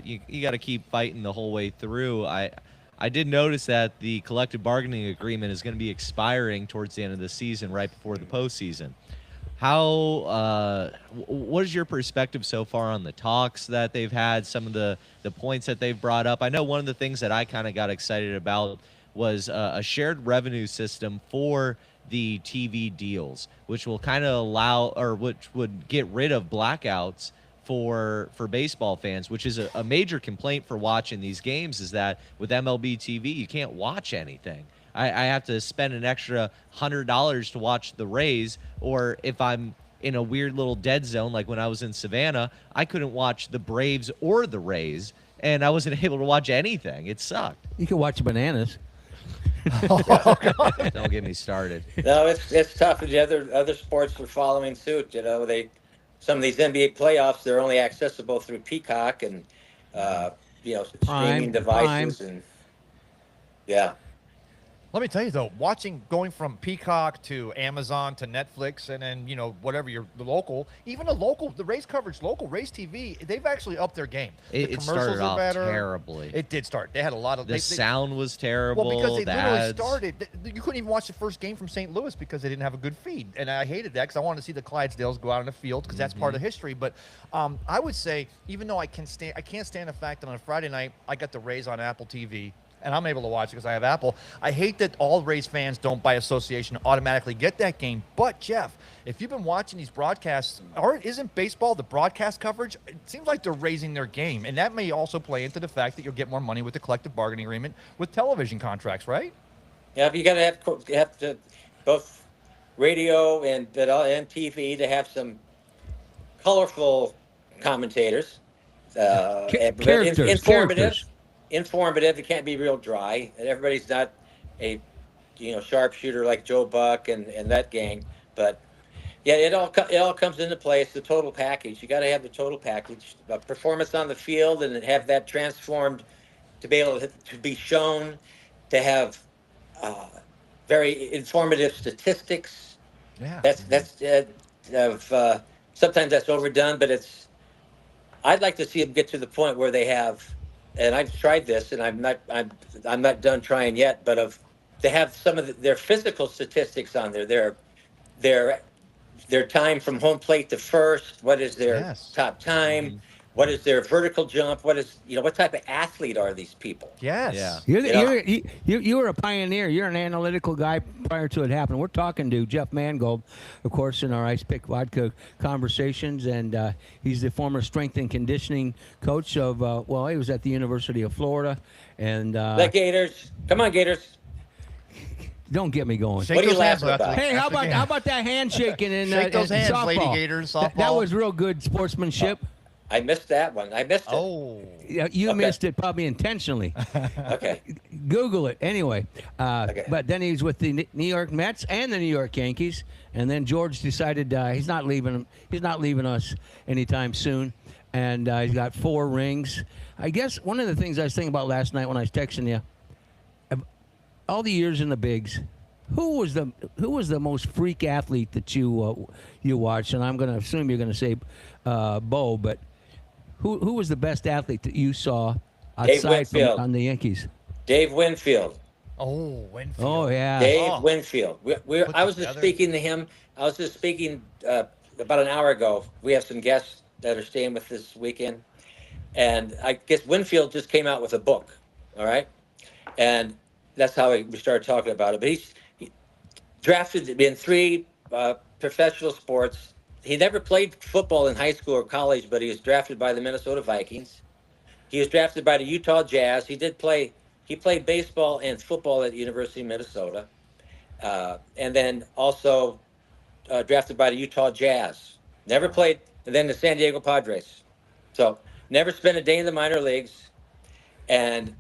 [SPEAKER 4] you got to keep fighting the whole way through. I did notice that the collective bargaining agreement is going to be expiring towards the end of the season, right before the postseason. How what is your perspective so far on the talks that they've had, some of the points that they've brought up? I know one of the things that I kind of got excited about was a shared revenue system for the TV deals, which will kind of allow, or which would get rid of blackouts for baseball fans, which is a major complaint for watching these games, is that with MLB TV, you can't watch anything. I have to spend an extra $100 to watch the Rays, or if I'm in a weird little dead zone, like when I was in Savannah, I couldn't watch the Braves or the Rays, and I wasn't able to watch anything. It sucked.
[SPEAKER 1] You can watch bananas.
[SPEAKER 4] Don't get me started.
[SPEAKER 15] No, it's tough. And the other sports are following suit. Some of these NBA playoffs, they're only accessible through Peacock and streaming devices and yeah.
[SPEAKER 3] Let me tell you though, going from Peacock to Amazon to Netflix and then whatever the Rays coverage, local Rays TV, they've actually upped their game.
[SPEAKER 4] It started off terribly.
[SPEAKER 3] It did start. They had a lot of
[SPEAKER 4] the sound was terrible.
[SPEAKER 3] Well, because they literally
[SPEAKER 4] ads.
[SPEAKER 3] started, you couldn't even watch the first game from St. Louis because they didn't have a good feed, and I hated that because I wanted to see the Clydesdales go out on the field because that's part of history. But I would say, even though I can't stand the fact that on a Friday night I got the Rays on Apple TV. And I'm able to watch it because I have Apple. I hate that all Rays fans don't, by association, automatically get that game. But, Jeff, if you've been watching these broadcasts, isn't baseball, the broadcast coverage, it seems like they're raising their game. And that may also play into the fact that you'll get more money with the collective bargaining agreement with television contracts, right?
[SPEAKER 15] Yeah, you got to have to both radio and TV to have some colorful commentators. Informative. It can't be real dry. And everybody's not a sharpshooter like Joe Buck and that gang. But yeah, it all comes into play. It's the total package. You got to have the total package, performance on the field, and have that transformed to be able to be shown, to have very informative statistics.
[SPEAKER 3] Yeah,
[SPEAKER 15] sometimes that's overdone, but I'd like to see them get to the point where they have. And I've tried this, and I'm not done trying yet. But to have some of their physical statistics on there, their time from home plate to first. What is their top time? What is their vertical jump? What type of athlete are these people?
[SPEAKER 3] Yes.
[SPEAKER 1] Yeah. You were a pioneer. You're an analytical guy prior to it happening. We're talking to Jeff Mangold, of course, in our Ice Pick Vodka conversations, and he's the former strength and conditioning coach of, he was at the University of Florida. And
[SPEAKER 15] the Gators. Come on, Gators.
[SPEAKER 1] Don't get me going.
[SPEAKER 15] What are you laughing about?
[SPEAKER 1] Hey, how about that handshaking in
[SPEAKER 3] Shake those hands,
[SPEAKER 1] softball?
[SPEAKER 3] Lady Gators, softball.
[SPEAKER 1] That was real good sportsmanship.
[SPEAKER 15] I missed that one. I missed it.
[SPEAKER 3] Oh.
[SPEAKER 1] Yeah, you missed it probably intentionally.
[SPEAKER 15] Okay.
[SPEAKER 1] Google it. Anyway, but then he's with the New York Mets and the New York Yankees, and then George decided he's not leaving us anytime soon, and he's got 4 rings. I guess one of the things I was thinking about last night when I was texting you, all the years in the bigs, who was the most freak athlete that you watched? And I'm going to assume you're going to say Bo, but who was the best athlete that you saw outside from on the Yankees?
[SPEAKER 15] Dave Winfield.
[SPEAKER 3] Oh, Winfield.
[SPEAKER 1] Oh, yeah.
[SPEAKER 15] Dave Winfield. I was just speaking to him. I was just speaking about an hour ago. We have some guests that are staying with this weekend. And I guess Winfield just came out with a book, all right? And that's how we started talking about it. But he drafted in 3 professional sports. He never played football in high school or college, but he was drafted by the Minnesota Vikings. He was drafted by the Utah Jazz. He played baseball and football at the University of Minnesota. And then also drafted by the Utah Jazz. Never played, and then the San Diego Padres. So never spent a day in the minor leagues. And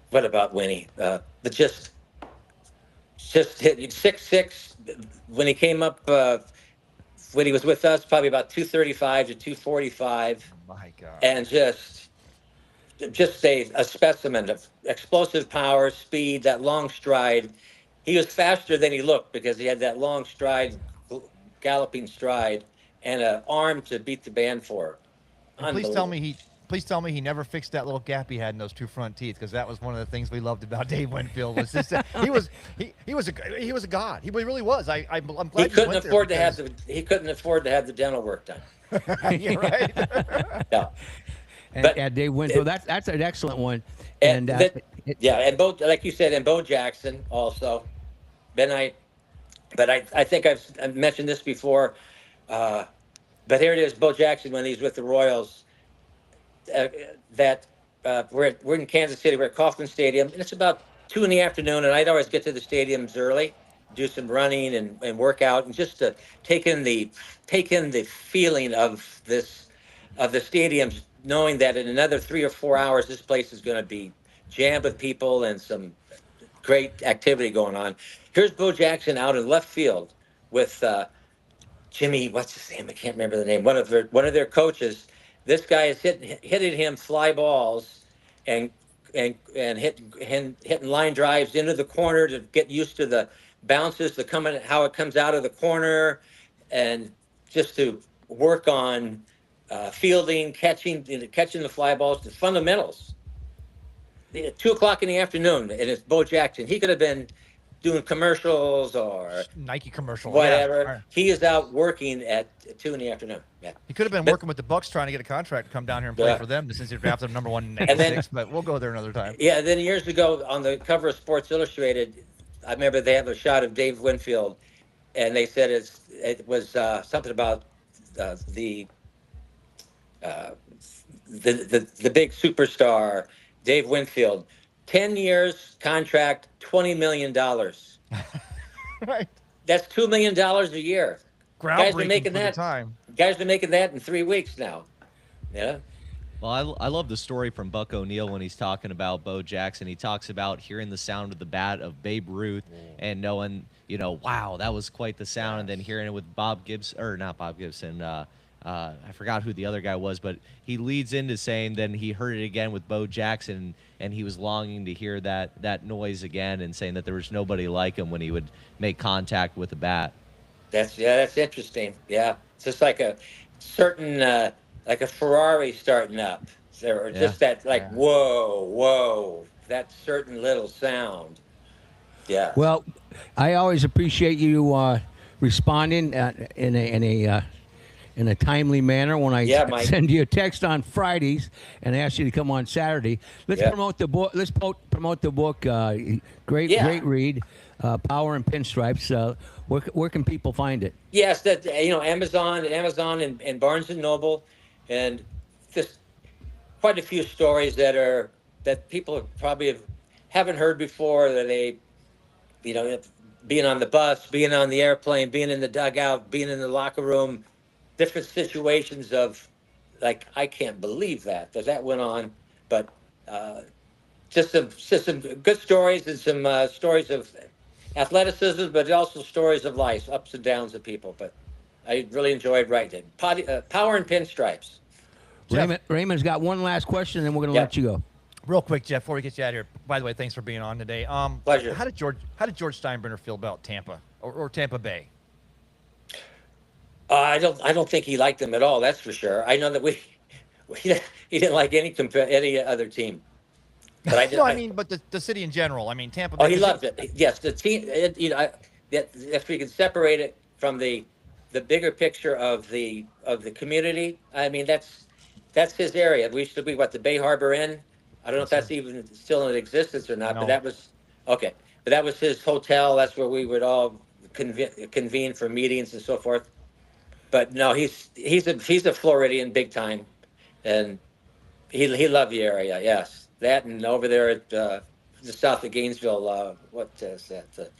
[SPEAKER 15] what about Winnie? Just hit 6'6". When he came up, when he was with us, probably about 235 to 245.
[SPEAKER 3] My God.
[SPEAKER 15] And just just a specimen of explosive power, speed, that long stride. He was faster than he looked because he had that long stride, galloping stride, and an arm to beat the band for.
[SPEAKER 3] And please tell me he never fixed that little gap he had in those two front teeth, because that was one of the things we loved about Dave Winfield. Was just that he was a god. He really was. I'm glad
[SPEAKER 15] he couldn't afford to have the dental work done.
[SPEAKER 3] You're right.
[SPEAKER 15] No.
[SPEAKER 1] And Dave Winfield, that's an excellent one. And
[SPEAKER 15] and Bo, like you said, and Bo Jackson also. But I think I've mentioned this before. But here it is, Bo Jackson when he's with the Royals. We're in Kansas City. We're at Kauffman Stadium, and it's about 2 p.m, and I'd always get to the stadiums early, do some running and work out, and just to take in the feeling of the stadiums, knowing that in another 3 or 4 hours, this place is going to be jammed with people and some great activity going on. Here's Bo Jackson out in left field with Jimmy. What's his name? I can't remember the name. One of their coaches. This guy is hitting him fly balls and hitting line drives into the corner to get used to the bounces, how it comes out of the corner, and just to work on fielding, catching the fly balls, the fundamentals. 2 o'clock in the afternoon, and it's Bo Jackson. He could have been doing commercials or
[SPEAKER 3] Nike commercial,
[SPEAKER 15] whatever.
[SPEAKER 3] Yeah.
[SPEAKER 15] He is out working at 2 p.m. Yeah,
[SPEAKER 3] he could have been working with the Bucks trying to get a contract to come down here and play for them since he drafted him number 1 in '96. But we'll go there another time.
[SPEAKER 15] Yeah, then years ago on the cover of Sports Illustrated, I remember they have a shot of Dave Winfield, and they said it was something about the big superstar Dave Winfield. 10 years contract, $20 million.
[SPEAKER 3] Right.
[SPEAKER 15] That's $2 million a year. Guys are making
[SPEAKER 3] that.
[SPEAKER 15] Guys are making that in 3 weeks now. Yeah.
[SPEAKER 4] Well, I love the story from Buck O'Neill when he's talking about Bo Jackson. He talks about hearing the sound of the bat of Babe Ruth and knowing, wow, that was quite the sound. And then hearing it with not Bob Gibson. I forgot who the other guy was, but he leads into saying then he heard it again with Bo Jackson, and he was longing to hear that noise again, and saying that there was nobody like him when he would make contact with the bat.
[SPEAKER 15] That's interesting. Yeah, it's just like a certain like a Ferrari starting up, or just that whoa, that certain little sound. Yeah.
[SPEAKER 1] Well, I always appreciate you responding in a timely manner when I send you a text on Fridays and ask you to come on Saturday. Let's promote the book. Let's promote the book. Great read, Power and Pinstripes. Where can people find it?
[SPEAKER 15] Yes, Amazon and Barnes and Noble, and just quite a few stories that people probably haven't heard before. That they, being on the bus, being on the airplane, being in the dugout, being in the locker room. Different situations of, like, I can't believe that went on, but just some good stories and some stories of athleticism, but also stories of life, ups and downs of people. But I really enjoyed writing it. Power and Pinstripes.
[SPEAKER 1] Raymond's got one last question, and then we're going to let you go.
[SPEAKER 3] Real quick, Jeff, before we get you out of here. By the way, thanks for being on today.
[SPEAKER 15] Pleasure.
[SPEAKER 3] How did George Steinbrenner feel about Tampa or Tampa Bay?
[SPEAKER 15] I don't think he liked them at all. That's for sure. I know that he didn't like any other team. But I did.
[SPEAKER 3] No, I mean, but the city in general. I mean, Tampa Bay.
[SPEAKER 15] Oh, he loved it. Yes, the team. If we can separate it from the bigger picture of the community, I mean, that's his area. We used to be the Bay Harbor Inn. I don't know if that's even still in existence or not. No. But that was okay. But that was his hotel. That's where we would all convene for meetings and so forth. But no, he's a Floridian big time, and he loved the area. Yes, that and over there at just south of Gainesville. What is that?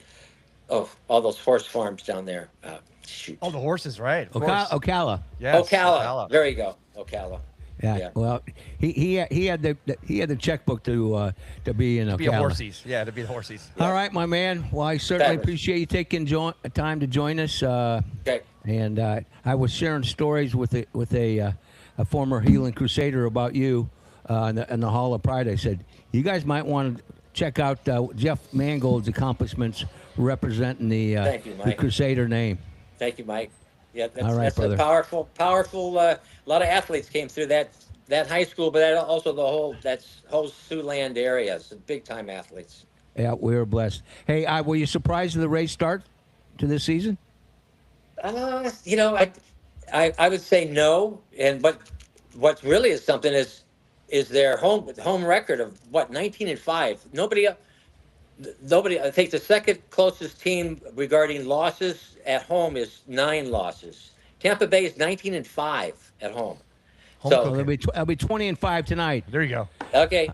[SPEAKER 15] All those horse farms down there. Shoot.
[SPEAKER 3] Oh, the horses, right?
[SPEAKER 1] Ocala.
[SPEAKER 3] Yes,
[SPEAKER 15] Ocala. There you go, Ocala.
[SPEAKER 1] Yeah. Well, he had the checkbook to be in Ocala.
[SPEAKER 3] To be a horsies. Yeah, to be the horsies.
[SPEAKER 1] All right, my man. Well, I certainly appreciate you taking time to join us.
[SPEAKER 15] Okay.
[SPEAKER 1] And I was sharing stories with a former Healing Crusader about you in the Hall of Pride. I said, you guys might want to check out Jeff Mangold's accomplishments representing
[SPEAKER 15] Thank you,
[SPEAKER 1] the
[SPEAKER 15] Mike.
[SPEAKER 1] Crusader name.
[SPEAKER 15] Thank you, Mike. Yeah, that's,
[SPEAKER 1] All right,
[SPEAKER 15] that's
[SPEAKER 1] brother.
[SPEAKER 15] a powerful. A lot of athletes came through that high school, but also the whole Siouxland area. It's big time athletes.
[SPEAKER 1] Yeah, we were blessed. Hey, were you surprised at the race start to this season?
[SPEAKER 15] You know, I would say no, but what really is something is their home record of 19-5. Nobody. I think the second closest team regarding losses at home is 9 losses. Tampa Bay is 19-5 at home.
[SPEAKER 1] So it'll be 20-5 tonight.
[SPEAKER 3] There you go.
[SPEAKER 15] Okay.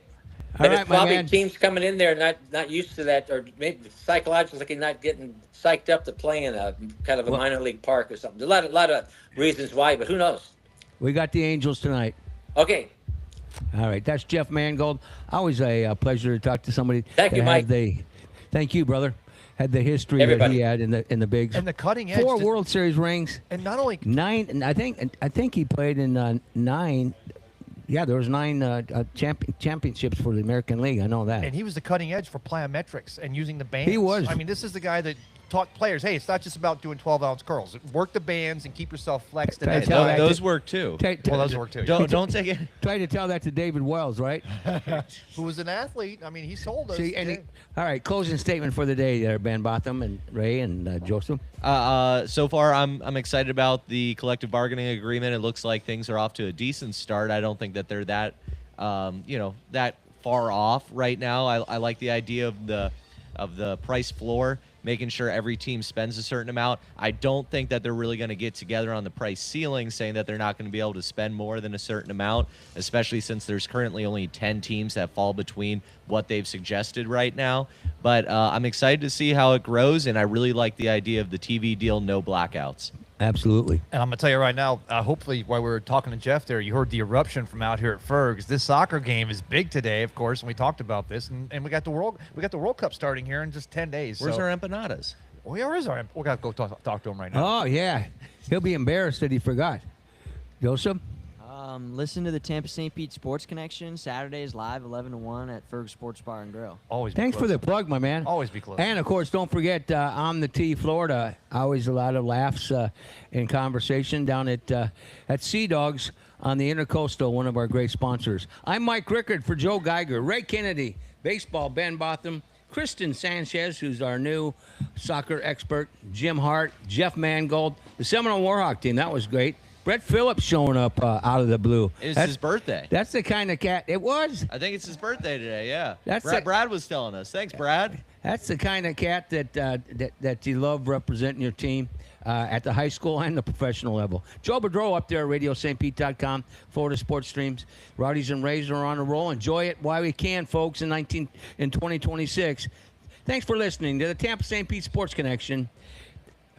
[SPEAKER 15] But
[SPEAKER 1] right,
[SPEAKER 15] it's
[SPEAKER 1] my
[SPEAKER 15] probably
[SPEAKER 1] man.
[SPEAKER 15] teams coming in there not used to that, or maybe psychologically not getting psyched up to play in a kind of a minor league park or something. There's a lot of reasons why, but who knows?
[SPEAKER 1] We got the Angels tonight.
[SPEAKER 15] Okay.
[SPEAKER 1] All right, that's Jeff Mangold. Always a pleasure to talk to somebody.
[SPEAKER 15] Thank you, Mike.
[SPEAKER 1] Thank you, brother. Had the history that he had in the bigs.
[SPEAKER 3] And the cutting edge.
[SPEAKER 1] 4 World Series rings.
[SPEAKER 3] And not only
[SPEAKER 1] 9. And I think he played in 9. Yeah, there was 9 championships for the American League. I know that.
[SPEAKER 3] And he was the cutting edge for plyometrics and using the bands.
[SPEAKER 1] He was.
[SPEAKER 3] I mean, this is the guy that taught players, hey, it's not just about doing 12-ounce curls. Work the bands and keep yourself flexed. And
[SPEAKER 4] Those work too.
[SPEAKER 3] Well, those work too.
[SPEAKER 4] Don't take it.
[SPEAKER 1] Try to tell that to David Wells, right?
[SPEAKER 3] Who was an athlete. I mean, he sold us.
[SPEAKER 1] See, all right, closing statement for the day there, Ben Botham and Ray and Joseph.
[SPEAKER 4] So far, I'm excited about the collective bargaining agreement. It looks like things are off to a decent start. I don't think that they're that, that far off right now. I like the idea of the price floor, making sure every team spends a certain amount. I don't think that they're really going to get together on the price ceiling, saying that they're not going to be able to spend more than a certain amount, especially since there's currently only 10 teams that fall between what they've suggested right now. But I'm excited to see how it grows, and I really like the idea of the TV deal, no blackouts.
[SPEAKER 1] Absolutely.
[SPEAKER 3] And I'm going to tell you right now, hopefully while we were talking to Jeff there, you heard the eruption from out here at Fergs. This soccer game is big today, of course, and we talked about this. And we got the World Cup starting here in just 10 days.
[SPEAKER 4] Where's our empanadas?
[SPEAKER 3] Where is our? We got to go talk to him right now.
[SPEAKER 1] Oh, yeah. He'll be embarrassed that he forgot. Joseph?
[SPEAKER 2] Listen to the Tampa St. Pete Sports Connection Saturdays live 11 to 1 at Ferg Sports Bar and Grill.
[SPEAKER 3] Always.
[SPEAKER 1] Thanks for the plug, my man.
[SPEAKER 3] Always be close.
[SPEAKER 1] And of course, don't forget on the T, Florida. Always a lot of laughs and conversation down at Sea Dogs on the Intercoastal, one of our great sponsors. I'm Mike Rickard for Joe Geiger, Ray Kennedy, baseball Ben Botham, Kristen Sanchez, who's our new soccer expert, Jim Hart, Jeff Mangold, the Seminole Warhawk team. That was great. Brett Phillips showing up out of the blue.
[SPEAKER 4] It's his birthday.
[SPEAKER 1] That's the kind of cat. It was.
[SPEAKER 4] I think it's his birthday today. Yeah.
[SPEAKER 1] That's
[SPEAKER 4] Brad was telling us. Thanks, Brad.
[SPEAKER 1] That's the kind of cat that you love representing your team at the high school and the professional level. Joe Boudreau up there at RadioStPete.com, Florida Sports Streams. Rowdies and Rays are on a roll. Enjoy it while we can, folks, in 2026. Thanks for listening to the Tampa St. Pete Sports Connection,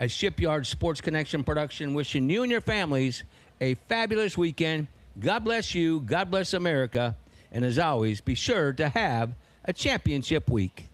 [SPEAKER 1] a Shipyard Sports Connection production, wishing you and your families a fabulous weekend. God bless you. God bless America. And as always, be sure to have a championship week.